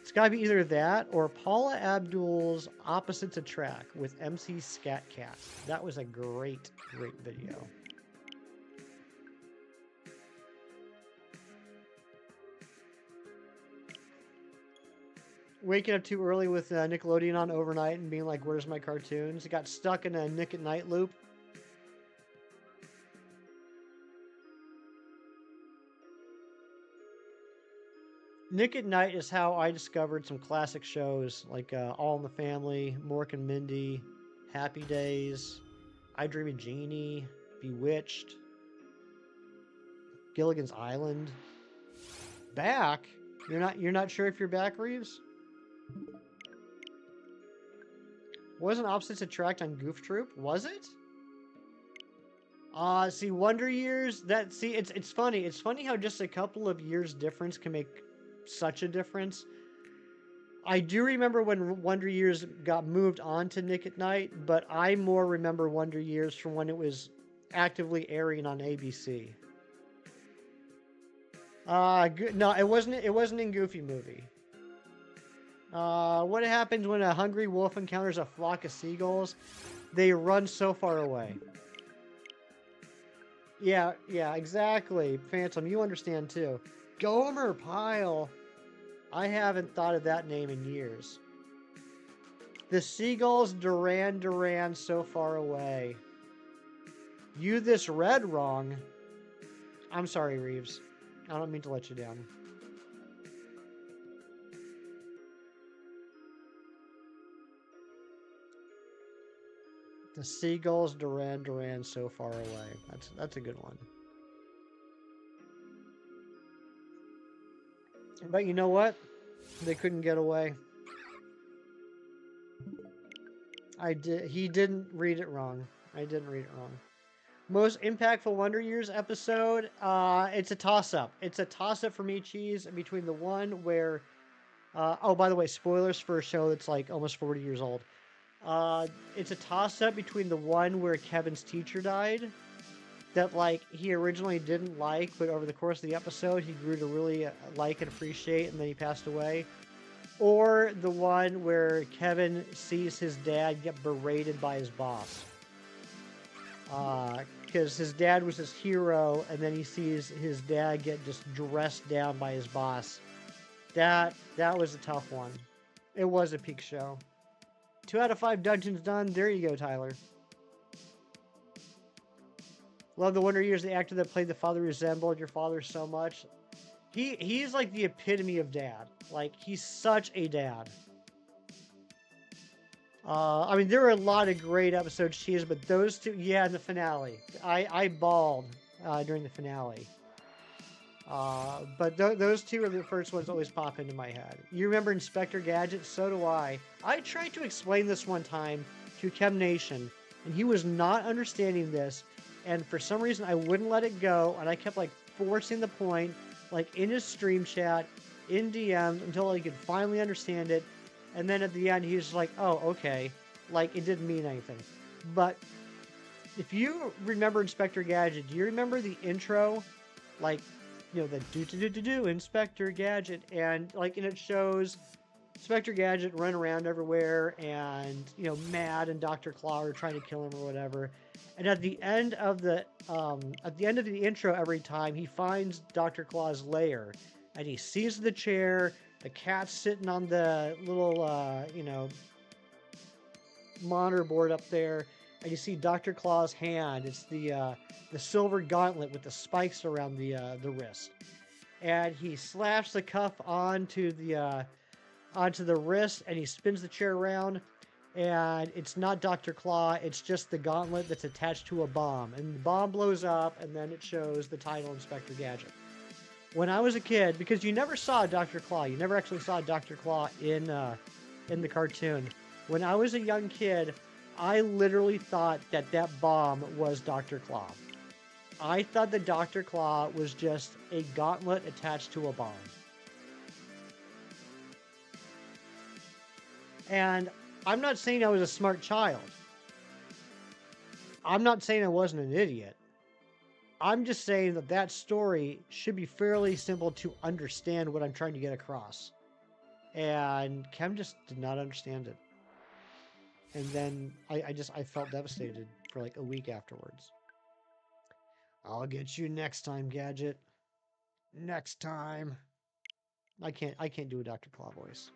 It's got to be either that or Paula Abdul's Opposites Attract with MC Scat Cat. That was a great, great video. Waking up too early with Nickelodeon on overnight and being like, where's my cartoons? It got stuck in a Nick at Night loop. Nick at Night is how I discovered some classic shows like All in the Family, Mork and Mindy, Happy Days, I Dream of Jeannie, Bewitched, Gilligan's Island. Back? You're not sure if you're back, Reeves? Wasn't Opposites Attract on Goof Troop? Was it? See, Wonder Years, it's funny. It's funny how just a couple of years difference can make such a difference. I do remember when Wonder Years got moved on to Nick at Night, but I more remember Wonder Years from when it was actively airing on ABC. No, it wasn't in Goofy Movie. What happens when a hungry wolf encounters a flock of seagulls? They run so far away. Yeah, exactly. Phantom, you understand too. Gomer Pyle. I haven't thought of that name in years. The seagulls, Duran Duran, so far away. You this red wrong. I'm sorry, Reeves. I don't mean to let you down. The seagulls, Duran Duran, so far away. That's a good one. But you know what? They couldn't get away. He didn't read it wrong. I didn't read it wrong. Most impactful Wonder Years episode. It's a toss-up. It's a toss-up for me, Cheese, between the one where. Oh, by the way, spoilers for a show that's like almost 40 years old. It's a toss-up between the one where Kevin's teacher died, that like he originally didn't like, but over the course of the episode he grew to really like and appreciate, and then he passed away. Or the one where Kevin sees his dad get berated by his boss. Because his dad was his hero, and then he sees his dad get just dressed down by his boss. That was a tough one. It was a peak show. 2 out of 5 dungeons done. There you go, Tyler. Love the Wonder Years. The actor that played the father resembled your father so much. He's like the epitome of dad. Like, he's such a dad. I mean, there were a lot of great episodes, Cheese, but those two, yeah, in the finale. I bawled during the finale. But those two are the first ones that always pop into my head. You remember Inspector Gadget? So do I. I tried to explain this one time to Chem Nation, and he was not understanding this. And for some reason, I wouldn't let it go, and I kept like forcing the point, like in his stream chat, in DMs, until he could finally understand it. And then at the end, he was like, "Oh, okay," like it didn't mean anything. But if you remember Inspector Gadget, do you remember the intro, like? You know, the do Inspector Gadget, and like, and it shows Inspector Gadget run around everywhere, and you know, Mad and Dr. Claw are trying to kill him or whatever. And at the end of the intro, every time he finds Dr. Claw's lair, and he sees the chair, the cat's sitting on the little you know, monitor board up there, and you see Dr. Claw's hand. It's the silver gauntlet with the spikes around the wrist, and he slaps the cuff onto the wrist, and he spins the chair around, and it's not Dr. Claw, it's just the gauntlet that's attached to a bomb, and the bomb blows up, and then it shows the title Inspector Gadget. When I was a kid, because you never saw Dr. Claw, you never actually saw Dr. Claw in the cartoon. When I was a young kid, I literally thought that bomb was Dr. Claw. I thought that Dr. Claw was just a gauntlet attached to a bomb. And I'm not saying I was a smart child. I'm not saying I wasn't an idiot. I'm just saying that story should be fairly simple to understand what I'm trying to get across. And Kem just did not understand it. And then I felt devastated for like a week afterwards. I'll get you next time, Gadget. Next time. I can't do a Dr. Claw voice.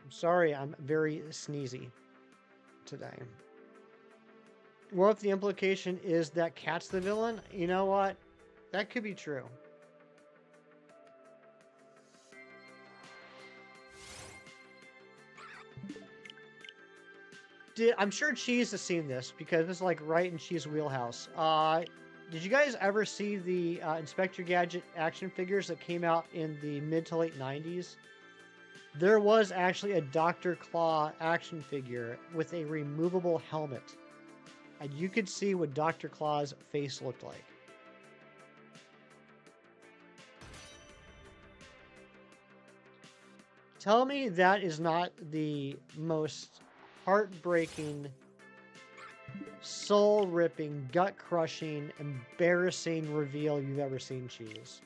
I'm sorry, I'm very sneezy today. What if the implication is that Cat's the villain? You know what? That could be true. I'm sure Cheese has seen this because it's like right in Cheese's wheelhouse. Did you guys ever see the Inspector Gadget action figures that came out in the mid to late 90s? There was actually a Dr. Claw action figure with a removable helmet. And you could see what Dr. Claw's face looked like. Tell me that is not the most heartbreaking, soul-ripping, gut-crushing, embarrassing reveal you've ever seen, Cheese.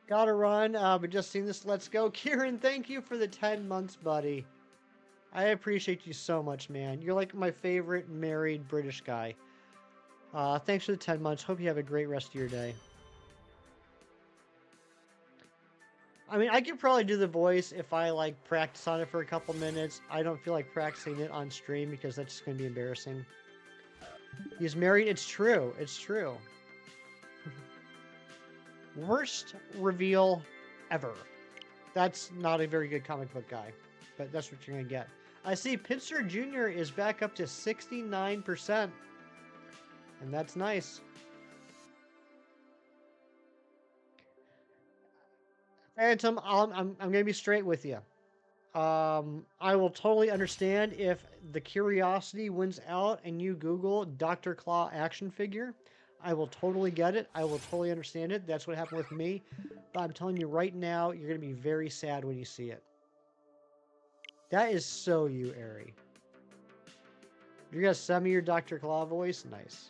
Gotta run, but just seen this. Let's go. Kieran, thank you for the 10 months, buddy. I appreciate you so much, man. You're like my favorite married British guy. Thanks for the 10 months. Hope you have a great rest of your day. I mean, I could probably do the voice if I like practice on it for a couple minutes. I don't feel like practicing it on stream because that's just going to be embarrassing. He's married. It's true. It's true. Worst reveal ever. That's not a very good comic book guy, but that's what you're going to get. I see Pitzer Jr. is back up to 69%, and that's nice. Phantom, I'm going to be straight with you. I will totally understand if the curiosity wins out and you Google Dr. Claw action figure. I will totally get it. I will totally understand it. That's what happened with me. But I'm telling you right now, you're going to be very sad when you see it. That is so you, Ari. You're going to send me your Dr. Claw voice? Nice.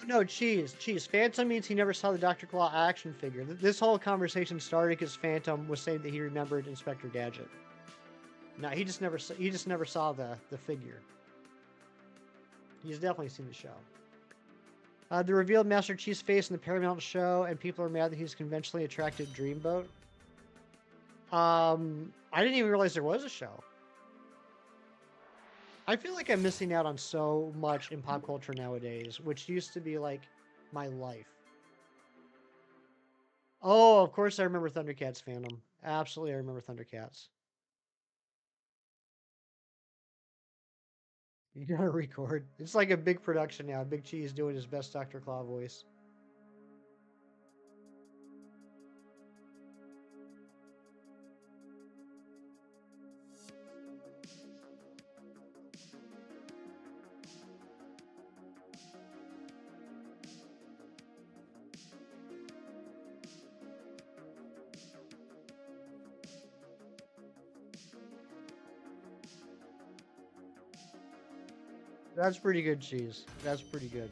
No, cheese. Phantom means he never saw the Dr. Claw action figure. This whole conversation started because Phantom was saying that he remembered Inspector Gadget. No, he just never saw the figure. He's definitely seen the show. The revealed Master Chief's face in the Paramount show, and people are mad that he's conventionally attractive Dreamboat. I didn't even realize there was a show. I feel like I'm missing out on so much in pop culture nowadays, which used to be like my life. Oh, of course I remember Thundercats fandom. Absolutely, I remember Thundercats. You gotta record. It's like a big production now. Big Cheese doing his best Dr. Claw voice. That's pretty good, Cheese. That's pretty good.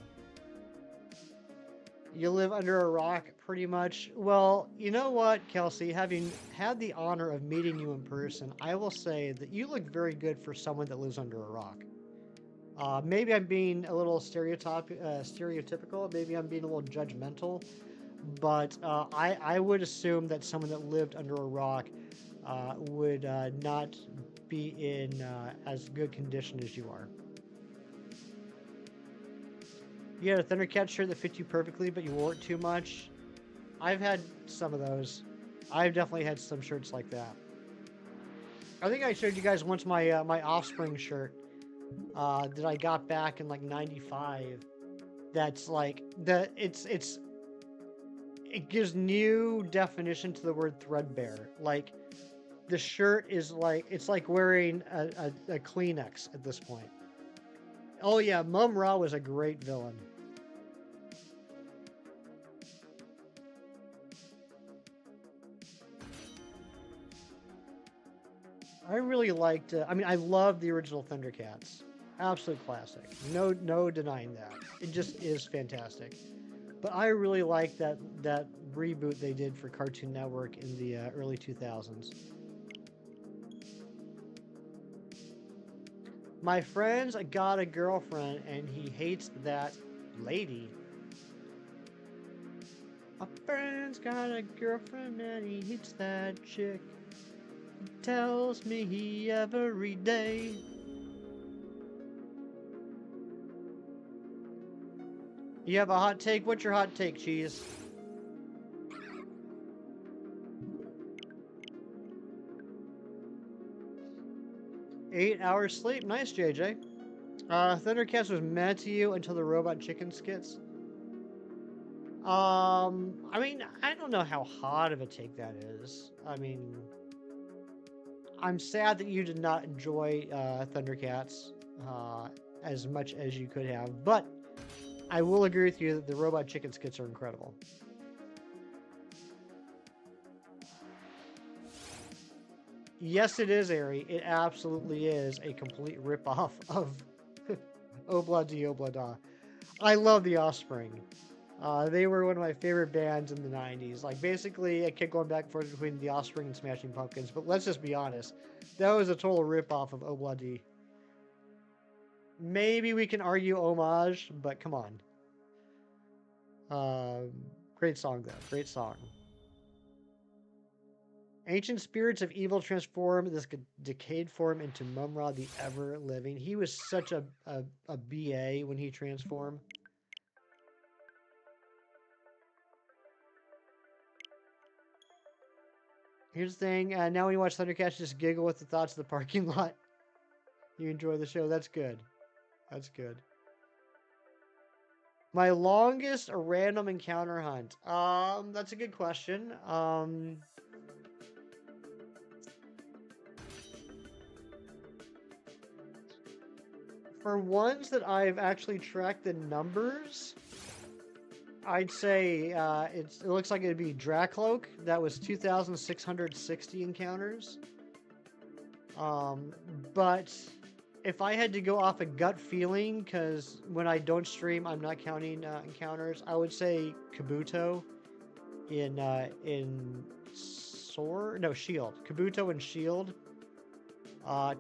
You live under a rock, pretty much. Well, you know what, Kelsey? Having had the honor of meeting you in person, I will say that you look very good for someone that lives under a rock. Maybe I'm being a little stereotypical. Maybe I'm being a little judgmental. But I would assume that someone that lived under a rock would not be in as good condition as you are. You had a Thundercat shirt that fit you perfectly, but you wore it too much. I've had some of those. I've definitely had some shirts like that. I think I showed you guys once my my Offspring shirt that I got back in like '95. That's like it gives new definition to the word threadbare. Like the shirt is like it's like wearing a Kleenex at this point. Oh yeah, Mum Ra was a great villain. I really liked. I mean, I love the original Thundercats. Absolute classic. No denying that. It just is fantastic. But I really like that reboot they did for Cartoon Network in the early 2000s. My friend's got a girlfriend and he hates that lady. My friend's got a girlfriend and he hates that chick. He tells me every day. You have a hot take? What's your hot take, Cheese? Eight hours sleep. Nice, JJ. Thundercats was mad to you until the robot chicken skits. I mean, I don't know how hot of a take that is. I mean, I'm sad that you did not enjoy Thundercats as much as you could have, but I will agree with you that the robot chicken skits are incredible. Yes, it is, Ari. It absolutely is a complete ripoff of Obla Di Obla Da. I love The Offspring. They were one of my favorite bands in the 90s. Like, basically, I kept going back and forth between The Offspring and Smashing Pumpkins, but let's just be honest. That was a total ripoff of Obla Di. Maybe we can argue homage, but come on. Um, Great song, though. Great song. Ancient spirits of evil transform this decayed form into Mumra the ever living. He was such a BA when he transformed. Here's the thing. Now when you watch Thundercats, just giggle with the thoughts of the parking lot. You enjoy the show. That's good. That's good. My longest random encounter hunt. That's a good question. For ones that I've actually tracked the numbers, I'd say it looks like it'd be Dracloak. That was 2,660 encounters. But if I had to go off a gut feeling, because when I don't stream, I'm not counting encounters, I would say Kabuto in Sword, no, Shield. Kabuto and Shield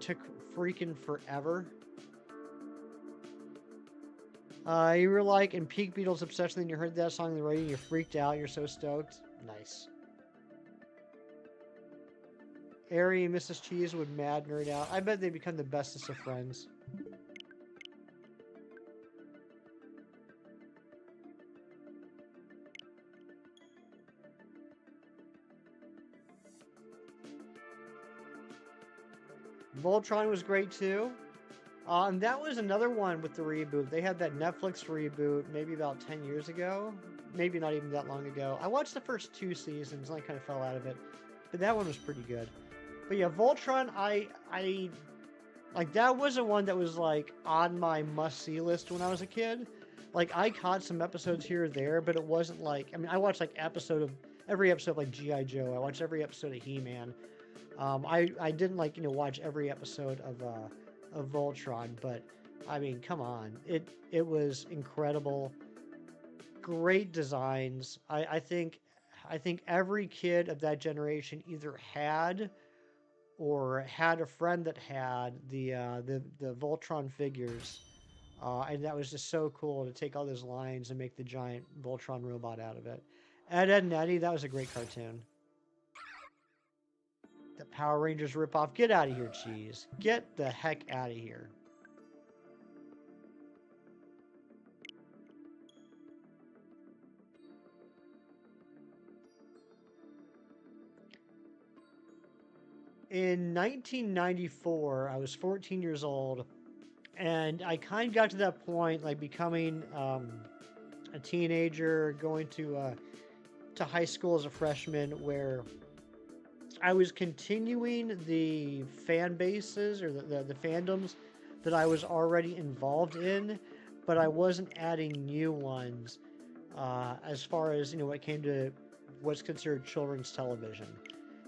took freaking forever. You were like in peak Beatles obsession, then you heard that song on the radio, and you freaked out. You're so stoked. Nice. Ari and Mrs. Cheese would mad nerd out. I bet they become the bestest of friends. Voltron was great too. And that was another one with the reboot. They had that Netflix reboot maybe about 10 years ago. Maybe not even that long ago. I watched the first 2 seasons and I kind of fell out of it. But that one was pretty good. But yeah, Voltron, I like that wasn't one that was like on my must-see list when I was a kid. Like I caught some episodes here or there, but it wasn't like I mean I watched like every episode of like G.I. Joe. I watched every episode of He-Man. I didn't like watch every episode of Voltron, but I mean, come on, it was incredible, great designs. I think every kid of that generation either had or had a friend that had the Voltron figures, and that was just so cool to take all those lines and make the giant Voltron robot out of it. Ed and Eddie, that was a great cartoon. The Power Rangers ripoff. Get out of here, Cheese. Get the heck out of here. In 1994, I was 14 years old, and I kind of got to that point, like becoming a teenager, going to high school as a freshman, where I was continuing the fan bases or the fandoms that I was already involved in, but I wasn't adding new ones as far as what it came to what's considered children's television.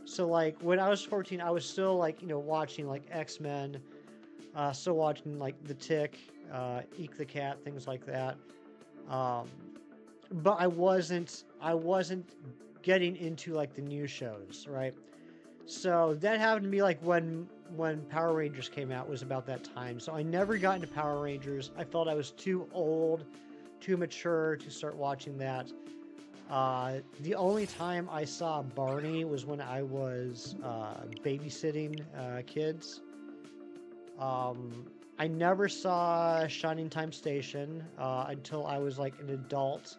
So like when I was 14, I was still like watching like X-Men, still watching like The Tick, Eek the Cat, things like that. Um, but I wasn't getting into like the new shows, right? So that happened to be like when Power Rangers came out was about that time. So I never got into Power Rangers. I felt I was too old, too mature to start watching that. The only time I saw Barney was when I was babysitting kids. Um, I never saw Shining Time Station until I was like an adult,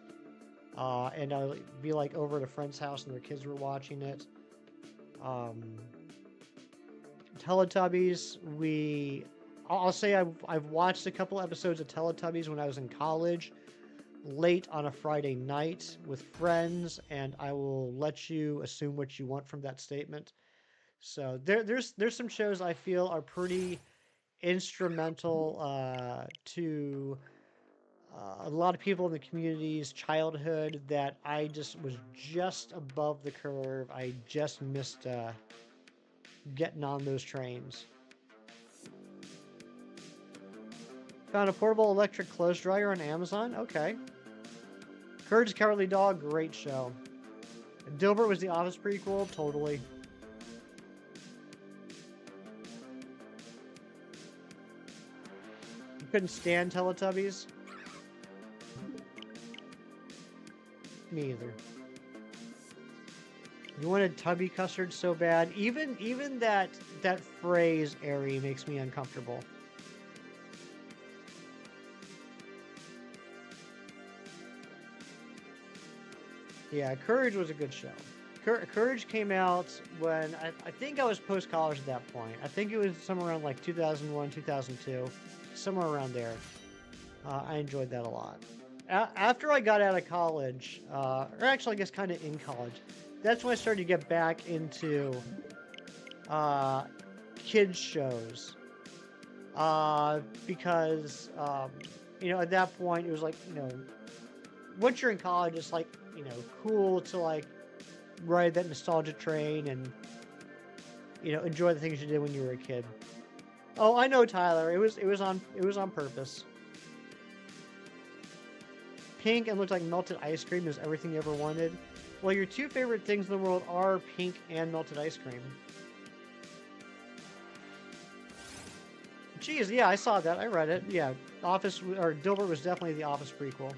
and I'd be like over at a friend's house and their kids were watching it. Um, Teletubbies, I'll say I've watched a couple episodes of Teletubbies when I was in college, late on a Friday night with friends, and I will let you assume what you want from that statement. So there's some shows I feel are pretty instrumental to a lot of people in the community's childhood that I just was just above the curve. I just missed. getting on those trains. Found a portable electric clothes dryer on Amazon. Okay. Courage the Cowardly Dog, great show. Dilbert was the Office prequel, totally. You couldn't stand Teletubbies? Me either. You wanted Tubby Custard so bad. Even that phrase, Airy, makes me uncomfortable. Yeah, Courage was a good show. Courage came out when I think I was post-college at that point. I think it was somewhere around like 2001, 2002, somewhere around there. I enjoyed that a lot. After I got out of college, or actually I guess kind of in college, that's when I started to get back into kids shows. Because, at that point it was like, once you're in college, it's like, cool to like ride that nostalgia train and, enjoy the things you did when you were a kid. Oh, I know, Tyler. It was on purpose. Pink and looked like melted ice cream is everything you ever wanted. Well, your two favorite things in the world are pink and melted ice cream. Geez, yeah, I saw that. I read it. Yeah, Office or Dilbert was definitely the Office prequel.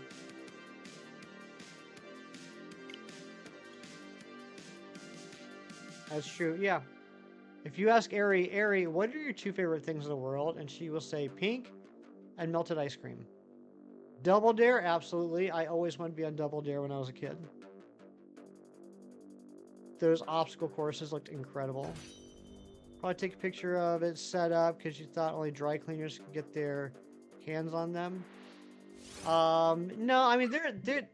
That's true. Yeah. If you ask Ari, what are your two favorite things in the world? And she will say pink and melted ice cream. Double Dare, absolutely. I always wanted to be on Double Dare when I was a kid. Those obstacle courses looked incredible. Probably take a picture of it set up because you thought only dry cleaners could get their hands on them. No, I mean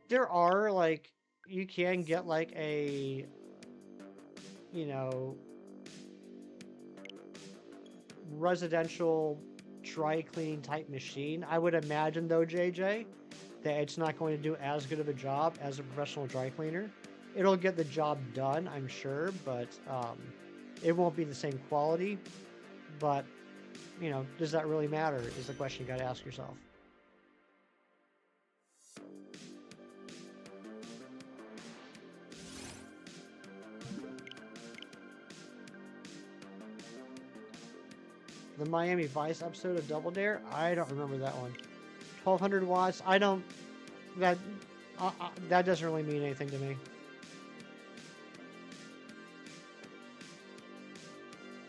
there are like you can get like a residential dry cleaning type machine. I would imagine though, JJ, that it's not going to do as good of a job as a professional dry cleaner. It'll get the job done, I'm sure, but it won't be the same quality. But, does that really matter is the question you got to ask yourself. The Miami Vice episode of Double Dare? I don't remember that one. 1200 watts? I don't... That doesn't really mean anything to me.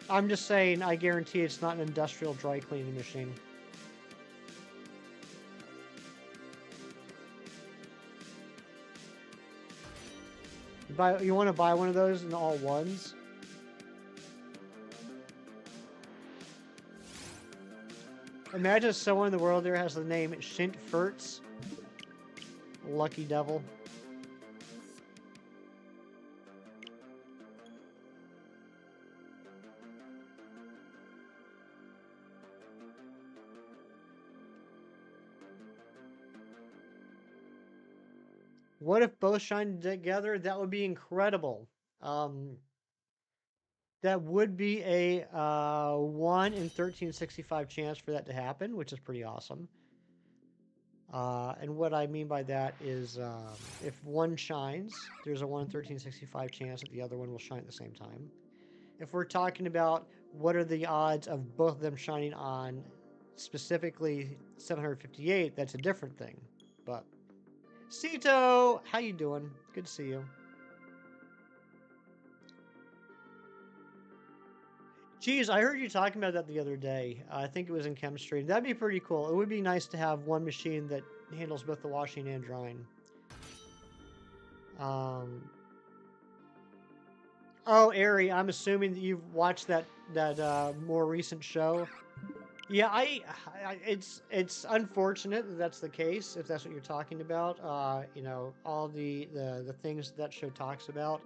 I'm just saying, I guarantee it's not an industrial dry cleaning machine. You want to buy one of those in all ones? Imagine someone in the world there has the name Shint Furtz. Lucky devil. What if both shine together? That would be incredible. That would be a 1 in 1365 chance for that to happen, which is pretty awesome. And what I mean by that is if one shines, there's a 1 in 1365 chance that the other one will shine at the same time. If we're talking about what are the odds of both of them shining on specifically 758, that's a different thing. But Cito, how you doing? Good to see you. Geez, I heard you talking about that the other day. I think it was in chemistry. That'd be pretty cool. It would be nice to have one machine that handles both the washing and drying. Oh, Ari, I'm assuming that you've watched that more recent show. Yeah, it's unfortunate that that's the case, if that's what you're talking about. All the things that show talks about.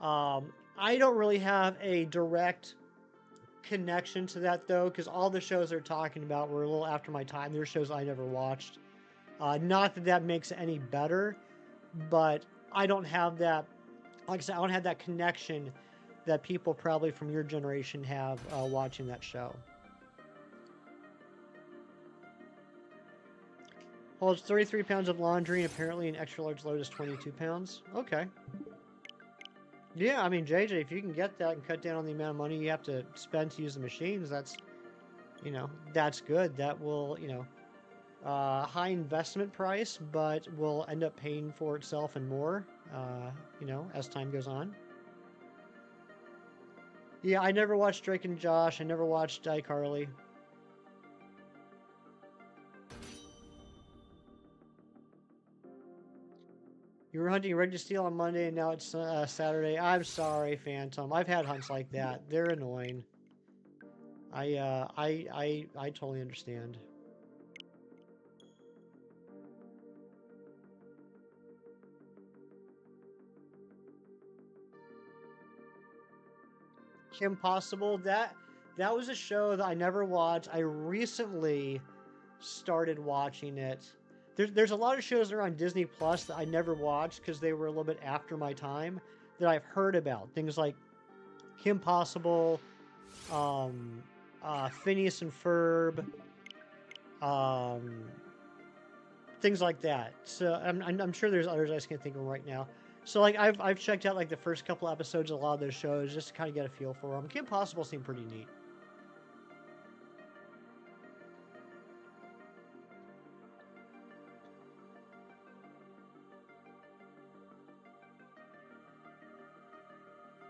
I don't really have a direct connection to that though, because all the shows they're talking about were a little after my time. They're shows I never watched. Not that that makes it any better, but I don't have that. Like I said, I don't have that connection that people probably from your generation have watching that show. Holds 33 pounds of laundry, and apparently an extra large load is 22 pounds. Okay. Yeah, I mean, JJ, if you can get that and cut down on the amount of money you have to spend to use the machines, that's, that's good. That will, high investment price, but will end up paying for itself and more, as time goes on. Yeah, I never watched Drake and Josh. I never watched iCarly. You were hunting Red to Steel on Monday, and now it's Saturday. I'm sorry, Phantom. I've had hunts like that. They're annoying. I totally understand. Kim Possible, that was a show that I never watched. I recently started watching it. There's a lot of shows that are on Disney Plus that I never watched because they were a little bit after my time that I've heard about. Things like Kim Possible, Phineas and Ferb, things like that. So I'm sure there's others I just can't think of them right now. So like I've checked out like the first couple episodes of a lot of those shows just to kind of get a feel for them. Kim Possible seemed pretty neat.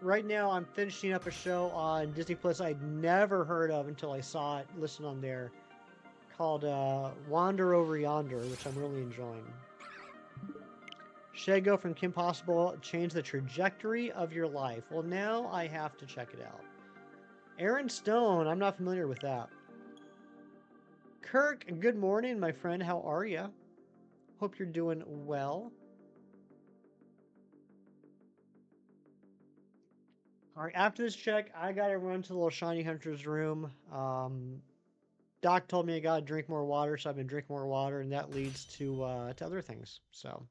Right now, I'm finishing up a show on Disney Plus I'd never heard of until I saw it listed on there, called Wander Over Yonder, which I'm really enjoying. Shago from Kim Possible changed the trajectory of your life. Well, now I have to check it out. Aaron Stone, I'm not familiar with that. Kirk, good morning, my friend. How are you? Hope you're doing well. All right, after this check, I gotta run to the little Shiny Hunter's room. Doc told me I gotta drink more water, so I've been drinking more water, and that leads to other things. So.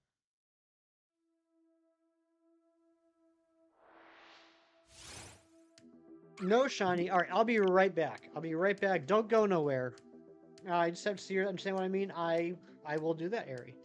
No, Shiny. All right, I'll be right back. I'll be right back. Don't go nowhere. I just have to see you understand what I mean. I will do that, Ari.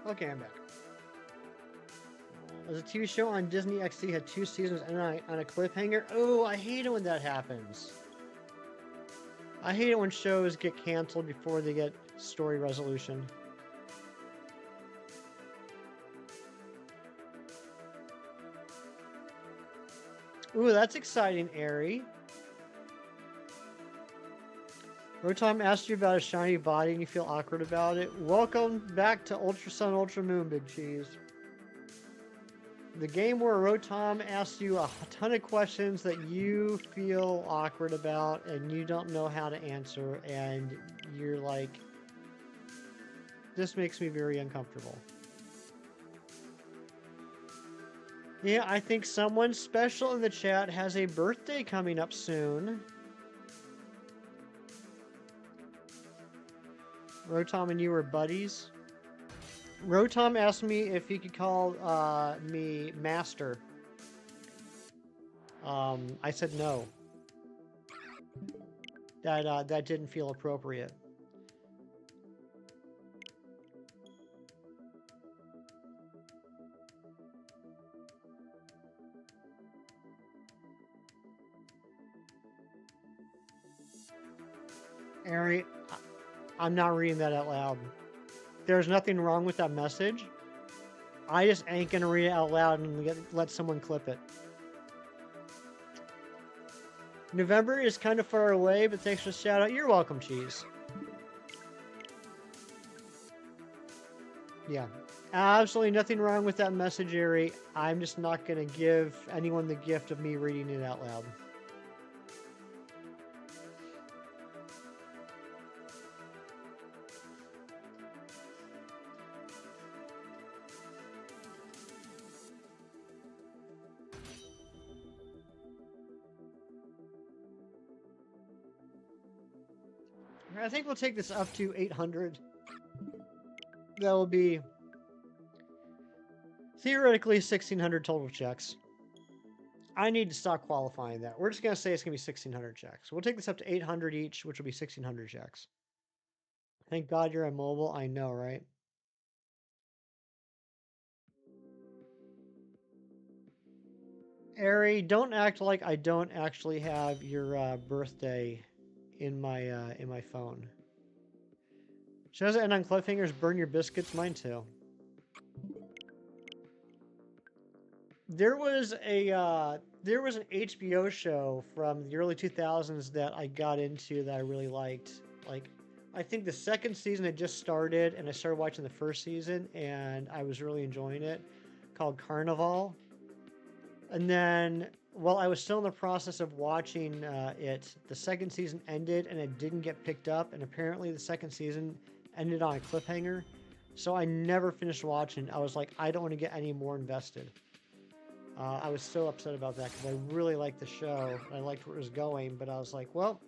Okay, I'm back. There's a TV show on Disney XD had 2 seasons and on a cliffhanger. Oh, I hate it when that happens. I hate it when shows get canceled before they get story resolution. Ooh, that's exciting, Ari. Rotom asked you about a shiny body and you feel awkward about it. Welcome back to Ultra Sun, Ultra Moon, Big Cheese. The game where Rotom asks you a ton of questions that you feel awkward about and you don't know how to answer, and you're like, this makes me very uncomfortable. Yeah, I think someone special in the chat has a birthday coming up soon. Rotom and you were buddies. Rotom asked me if he could call me Master. I said no. That didn't feel appropriate. Ari, I'm not reading that out loud. There's nothing wrong with that message. I just ain't gonna read it out loud and let someone clip it. November is kind of far away, but thanks for the shout out. You're welcome, Cheese. Yeah. Absolutely nothing wrong with that message, Ari. I'm just not gonna give anyone the gift of me reading it out loud. I think we'll take this up to 800. That will be theoretically 1,600 total checks. I need to stop qualifying that. We're just going to say it's going to be 1,600 checks. We'll take this up to 800 each, which will be 1,600 checks. Thank God you're on mobile. I know, right? Ari, don't act like I don't actually have your birthday in my phone. Shows it end on cliffhangers. Burn your biscuits. Mine too. There was an HBO show from the early 2000s that I got into that I really liked. Like, I think the second season had just started, and I started watching the first season, and I was really enjoying it. Called Carnival. And then, while I was still in the process of watching it, the second season ended, and it didn't get picked up. And apparently, the second season ended on a cliffhanger. So I never finished watching. I was like, I don't want to get any more invested. I was so upset about that because I really liked the show. I liked where it was going, but I was like, well,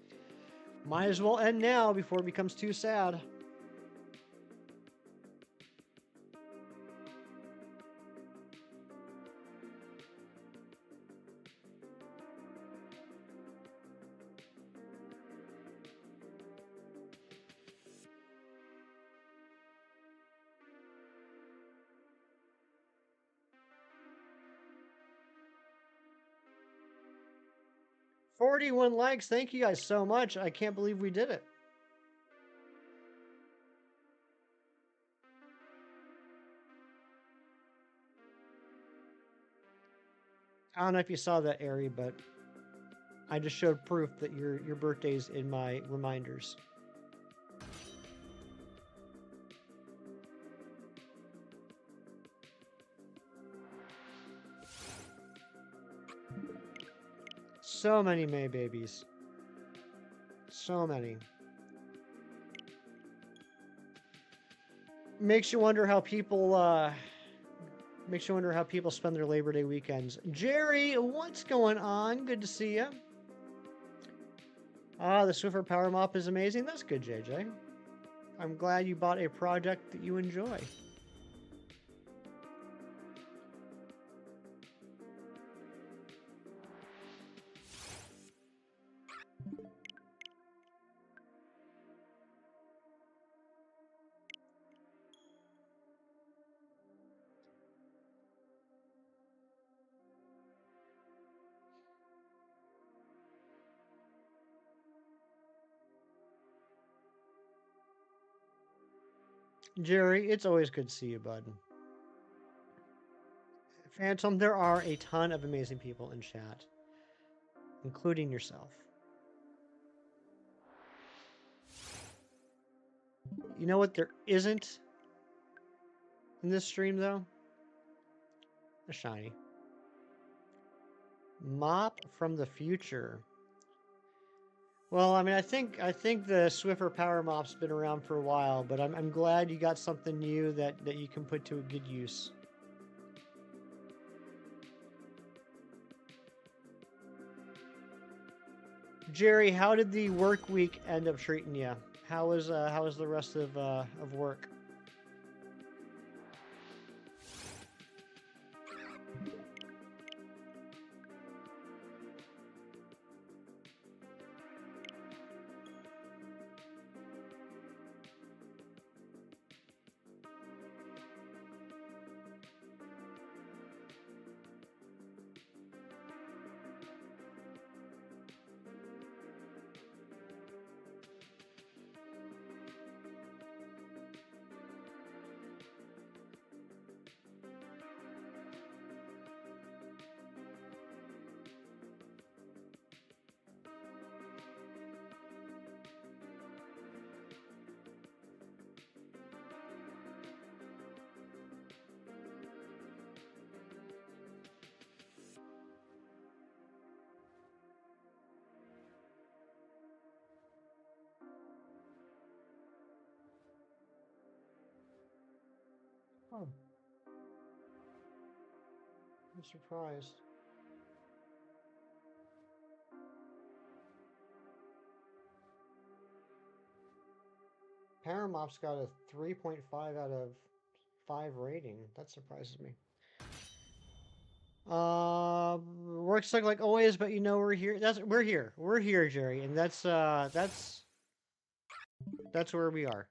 might as well end now before it becomes too sad. "41 likes. Thank you guys so much. I can't believe we did it." I don't know if you saw that, Ari, but I just showed proof that your birthday's in my reminders. So many May babies. So many. Makes you wonder how people spend their Labor Day weekends. Jerry, what's going on? Good to see you. Ah, the Swiffer Power Mop is amazing. That's good, JJ. I'm glad you bought a project that you enjoy. Jerry, it's always good to see you, bud. Phantom, there are a ton of amazing people in chat, including yourself. You know what there isn't in this stream, though? A shiny. Mop from the future. Well, I mean, I think the Swiffer Power Mop's been around for a while, but I'm glad you got something new that you can put to a good use. Jerry, how did the work week end up treating you? How was the rest of work? Oh, I'm surprised. Paramop's got a 3.5 out of 5 rating. That surprises me. Works like always, but you know we're here. We're here. We're here, Jerry, and that's where we are.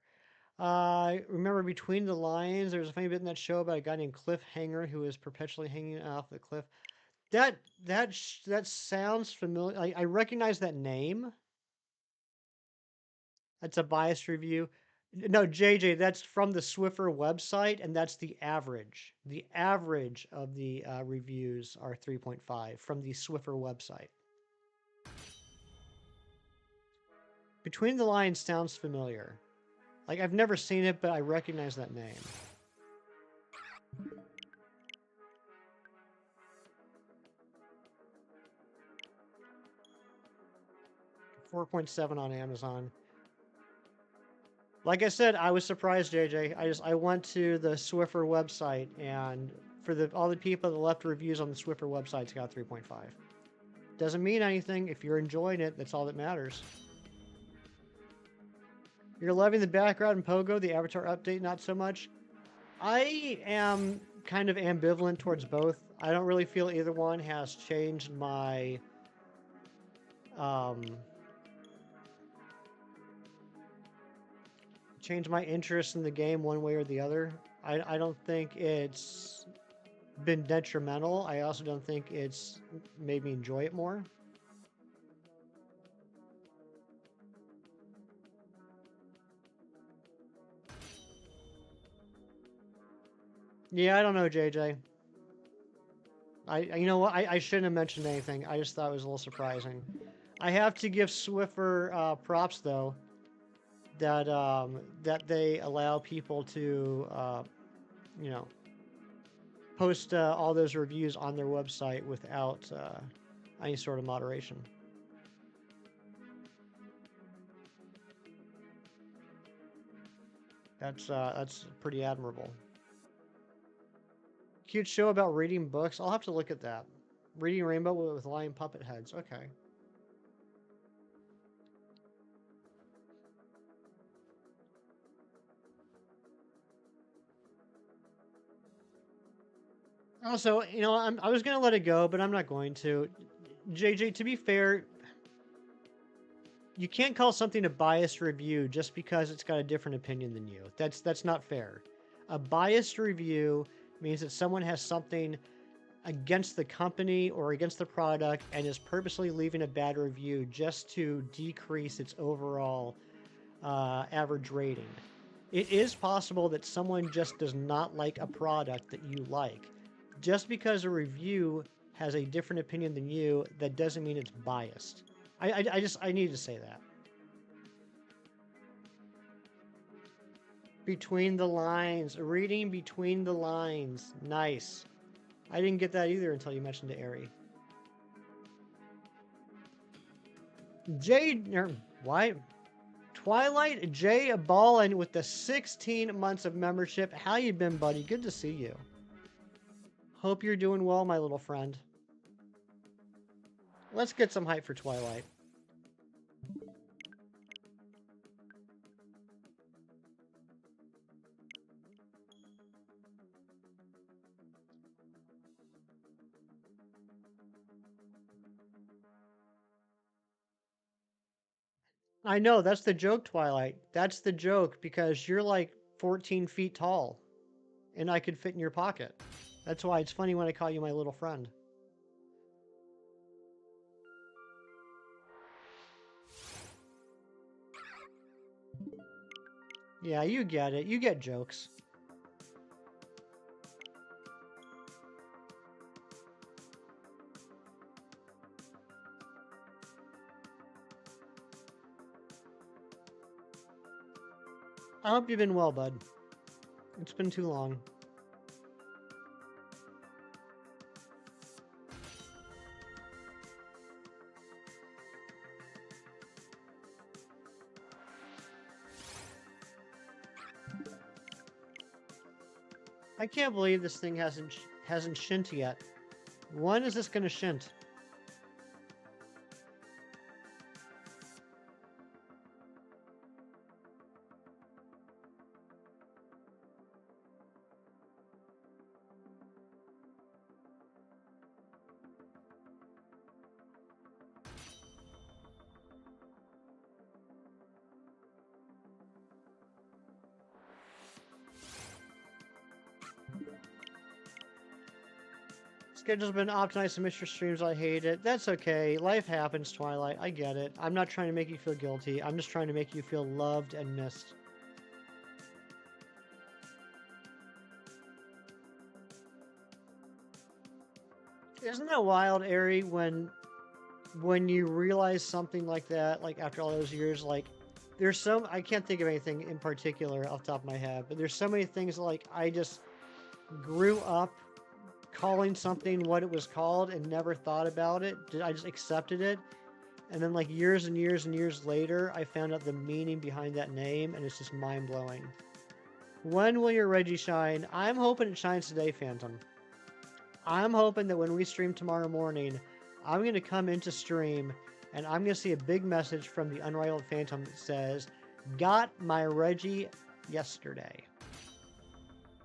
Remember Between the Lines? There's a funny bit in that show about a guy named Cliffhanger who is perpetually hanging off the cliff. That sounds familiar. I recognize that name. That's a biased review. No, JJ, that's from the Swiffer website, and that's the average. The average of the reviews are 3.5 from the Swiffer website. Between the Lines sounds familiar. Like, I've never seen it, but I recognize that name. $4.7 on Amazon. Like I said, I was surprised, JJ. I went to the Swiffer website, and for all the people that left reviews on the Swiffer website, it's got 3.5. Doesn't mean anything. If you're enjoying it, that's all that matters. You're loving the background in Pogo, the Avatar update, not so much. I am kind of ambivalent towards both. I don't really feel either one has changed my interest in the game one way or the other. I don't think it's been detrimental. I also don't think it's made me enjoy it more. Yeah, I don't know, JJ. You know what? I shouldn't have mentioned anything. I just thought it was a little surprising. I have to give Swiffer props though, that that they allow people to you know, post all those reviews on their website without any sort of moderation. That's pretty admirable. Cute show about reading books. I'll have to look at that. Reading Rainbow with lion puppet heads. Okay. Also, you know, I was gonna let it go, but I'm not going to. JJ, to be fair, you can't call something a biased review just because it's got a different opinion than you. That's not fair. A biased review means that someone has something against the company or against the product and is purposely leaving a bad review just to decrease its overall average rating. It is possible that someone just does not like a product that you like. Just because a review has a different opinion than you, that doesn't mean it's biased. I need to say that. Between the lines. Reading between the lines. Nice. I didn't get that either until you mentioned it, Ari. Why? Twilight J Ballin with the 16 months of membership. How you been, buddy? Good to see you. Hope you're doing well, my little friend. Let's get some hype for Twilight. I know, that's the joke, Twilight. That's the joke because you're like 14 feet tall and I could fit in your pocket. That's why it's funny when I call you my little friend. Yeah, you get it. You get jokes. I hope you've been well, bud. It's been too long. I can't believe this thing hasn't shint yet. When is this gonna shint? Schedule's been optimized to miss your streams. I hate it. That's okay. Life happens, Twilight. I get it. I'm not trying to make you feel guilty. I'm just trying to make you feel loved and missed. Isn't that wild, Ari, when you realize something like that, like after all those years, like there's some I can't think of anything in particular off the top of my head, but there's so many things like I just grew up calling something what it was called and never thought about it. I just accepted it. And then like years and years and years later, I found out the meaning behind that name, and it's just mind-blowing. When will your Reggie shine? I'm hoping it shines today, Phantom. I'm hoping that when we stream tomorrow morning, I'm going to come into stream and I'm going to see a big message from the Unrivaled Phantom that says, "Got my Reggie yesterday."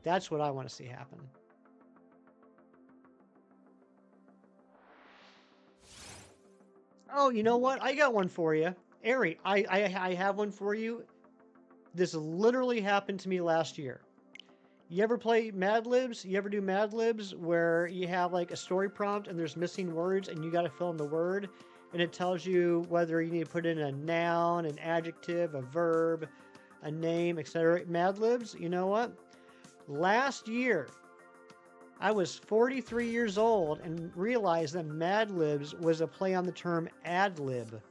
That's what I want to see happen. Oh, you know what? I got one for you. Ari, I have one for you. This literally happened to me last year. You ever play Mad Libs? You ever do Mad Libs where you have like a story prompt and there's missing words and you got to fill in the word and it tells you whether you need to put in a noun, an adjective, a verb, a name, etc. Mad Libs, you know what? Last year, I was 43 years old and realized that Mad Libs was a play on the term ad lib,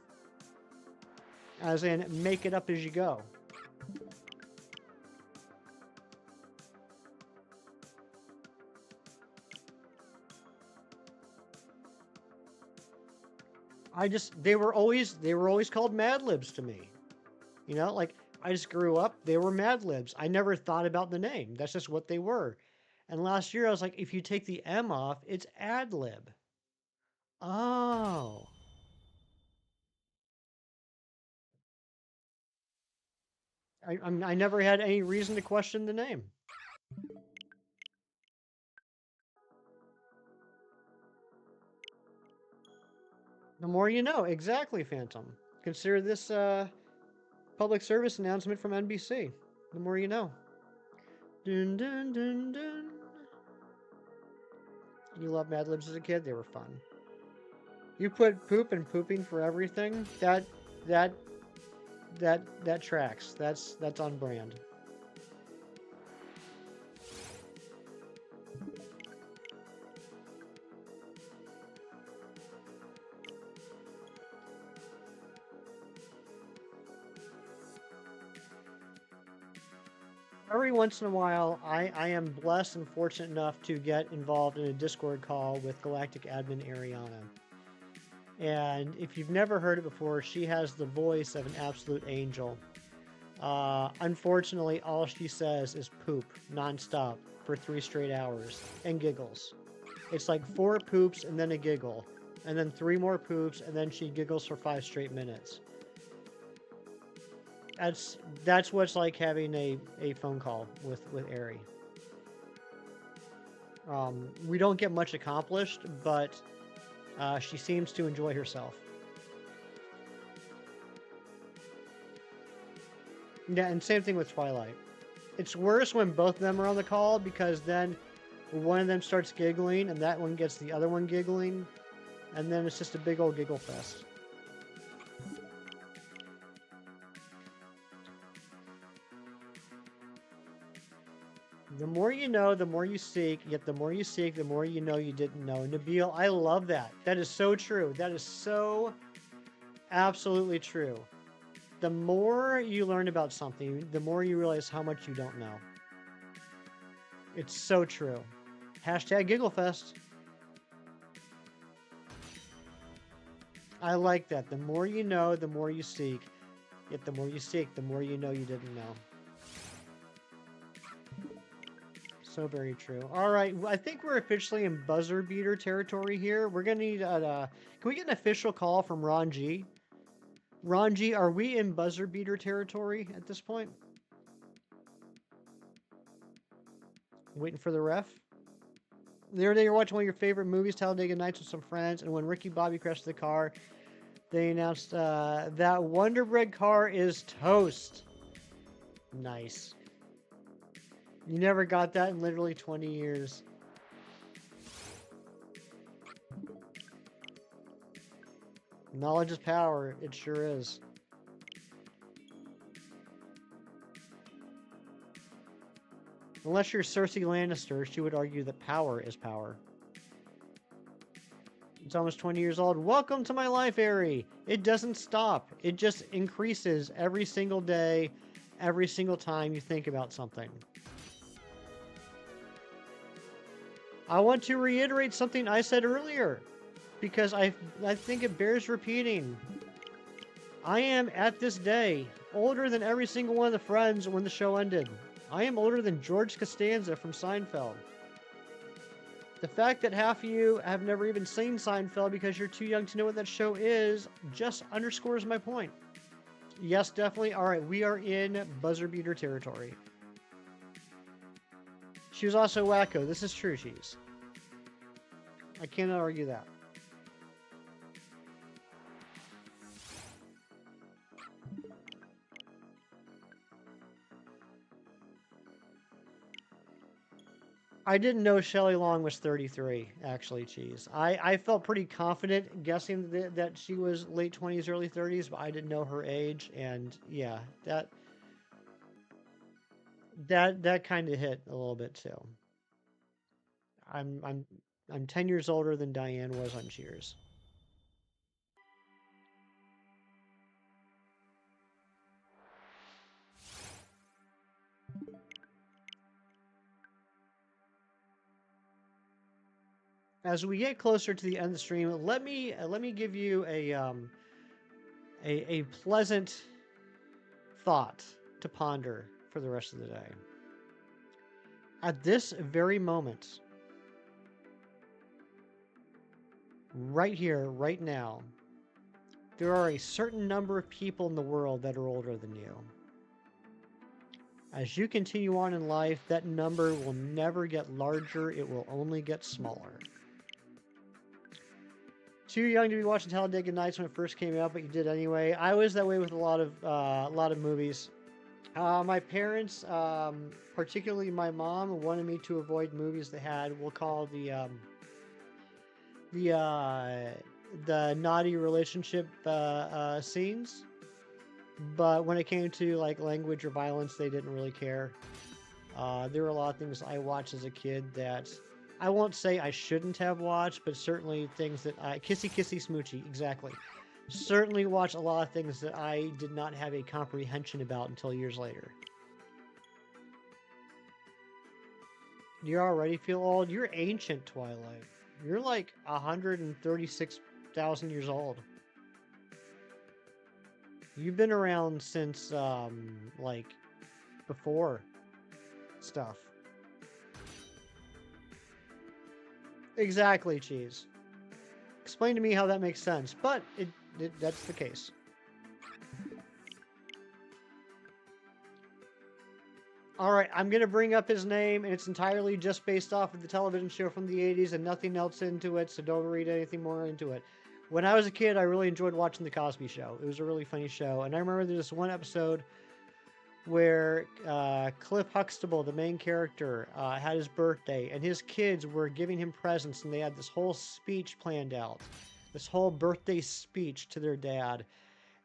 as in make it up as you go. They were always called Mad Libs to me. You know, like I just grew up, they were Mad Libs. I never thought about the name. That's just what they were. And last year I was like, if you take the M off, it's ad lib. Oh. I never had any reason to question the name. The more you know. Exactly, Phantom. Consider this public service announcement from NBC. The more you know. Dun, dun, dun, dun. You loved Mad Libs as a kid? They were fun. You put poop and pooping for everything? That tracks. That's on brand. Every once in a while, I am blessed and fortunate enough to get involved in a Discord call with Galactic Admin Ariana. And if you've never heard it before, she has the voice of an absolute angel. Unfortunately, all she says is poop nonstop for 3 straight hours and giggles. It's like 4 poops and then a giggle, and then 3 more poops, and then she giggles for 5 straight minutes. That's what's like having a phone call with Ari. We don't get much accomplished, but she seems to enjoy herself. Yeah, and same thing with Twilight. It's worse when both of them are on the call because then one of them starts giggling and that one gets the other one giggling, and then it's just a big old giggle fest. The more you know, the more you seek, yet the more you seek, the more you know you didn't know. Nabil, I love that. That is so true. That is so absolutely true. The more you learn about something, the more you realize how much you don't know. It's so true. Hashtag GiggleFest. I like that. The more you know, the more you seek. Yet the more you seek, the more you know you didn't know. So very true. All right, I think we're officially in buzzer beater territory here. We're gonna need can we get an official call from Ron G? Ron G, are we in buzzer beater territory at this point? Waiting for the ref. The other day you're watching one of your favorite movies, Talladega Nights, with some friends, and when Ricky Bobby crashed the car, they announced that Wonder Bread car is toast. Nice. You never got that in literally 20 years. Knowledge is power. It sure is. Unless you're Cersei Lannister, she would argue that power is power. It's almost 20 years old. Welcome to my life, Ari. It doesn't stop. It just increases every single day, every single time you think about something. I want to reiterate something I said earlier, because I think it bears repeating. I am, at this day, older than every single one of the friends when the show ended. I am older than George Costanza from Seinfeld. The fact that half of you have never even seen Seinfeld because you're too young to know what that show is just underscores my point. Yes, definitely. All right, we are in buzzer beater territory. She was also wacko. This is true, Cheese. I cannot argue that. I didn't know Shelley Long was 33, actually, Cheese. I felt pretty confident guessing that she was late 20s, early 30s, but I didn't know her age, and yeah, that kind of hit a little bit too. I'm 10 years older than Diane was on Cheers. As we get closer to the end of the stream, let me give you a pleasant thought to ponder for the rest of the day. At this very moment, right here, right now, there are a certain number of people in the world that are older than you. As you continue on in life, that number will never get larger, it will only get smaller. Too young to be watching Talladega Nights when it first came out, but you did anyway. I was that way with a lot of movies. My parents, particularly my mom, wanted me to avoid movies that had, we'll call the naughty relationship scenes. But when it came to like language or violence, they didn't really care. There were a lot of things I watched as a kid that I won't say I shouldn't have watched, but certainly things that kissy kissy smoochy, exactly. Certainly watched a lot of things that I did not have a comprehension about until years later. You already feel old? You're ancient, Twilight. You're like 136,000 years old. You've been around since, like, before stuff. Exactly, Cheese. Explain to me how that makes sense, but that's the case. All right, I'm going to bring up his name, and it's entirely just based off of the television show from the 80s and nothing else into it, so don't read anything more into it. When I was a kid, I really enjoyed watching The Cosby Show. It was a really funny show, and I remember there's this one episode where Cliff Huxtable, the main character, had his birthday, and his kids were giving him presents, and they had this whole speech planned out, this whole birthday speech to their dad.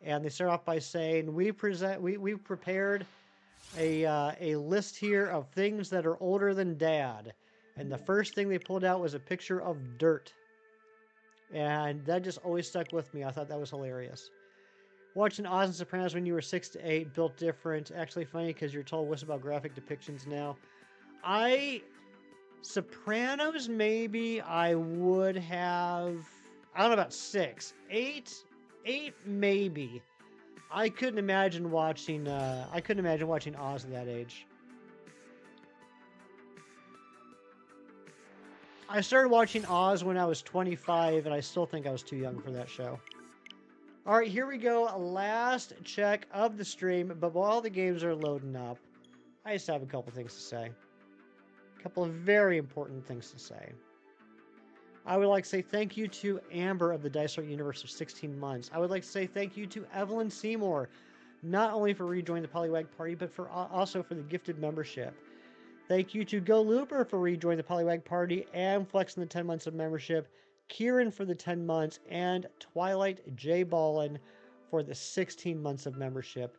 And they start off by saying, we've prepared a list here of things that are older than Dad. And the first thing they pulled out was a picture of dirt. And that just always stuck with me. I thought that was hilarious. Watching Oz and Sopranos when you were 6 to 8, built different. Actually funny because you're told what's about graphic depictions now. Sopranos maybe I would have, I don't know about 6. 8 maybe. I couldn't imagine watching Oz at that age. I started watching Oz when I was 25, and I still think I was too young for that show. All right, here we go. Last check of the stream, but while the games are loading up, I just have a couple things to say. A couple of very important things to say. I would like to say thank you to Amber of the Dice Art Universe of 16 months. I would like to say thank you to Evelyn Seymour, not only for rejoining the Poliwag Party, but for also for the gifted membership. Thank you to Go Looper for rejoining the Poliwag Party and flexing the 10 months of membership. Kieran for the 10 months, and Twilight J. Ballin for the 16 months of membership.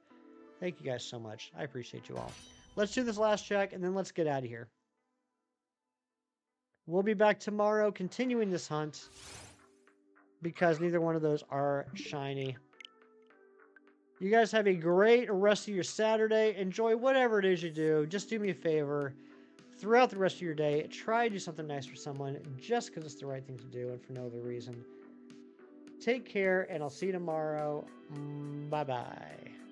Thank you guys so much. I appreciate you all. Let's do this last check, and then let's get out of here. We'll be back tomorrow continuing this hunt because neither one of those are shiny. You guys have a great rest of your Saturday. Enjoy whatever it is you do. Just do me a favor. Throughout the rest of your day, try to do something nice for someone just because it's the right thing to do and for no other reason. Take care, and I'll see you tomorrow. Bye-bye.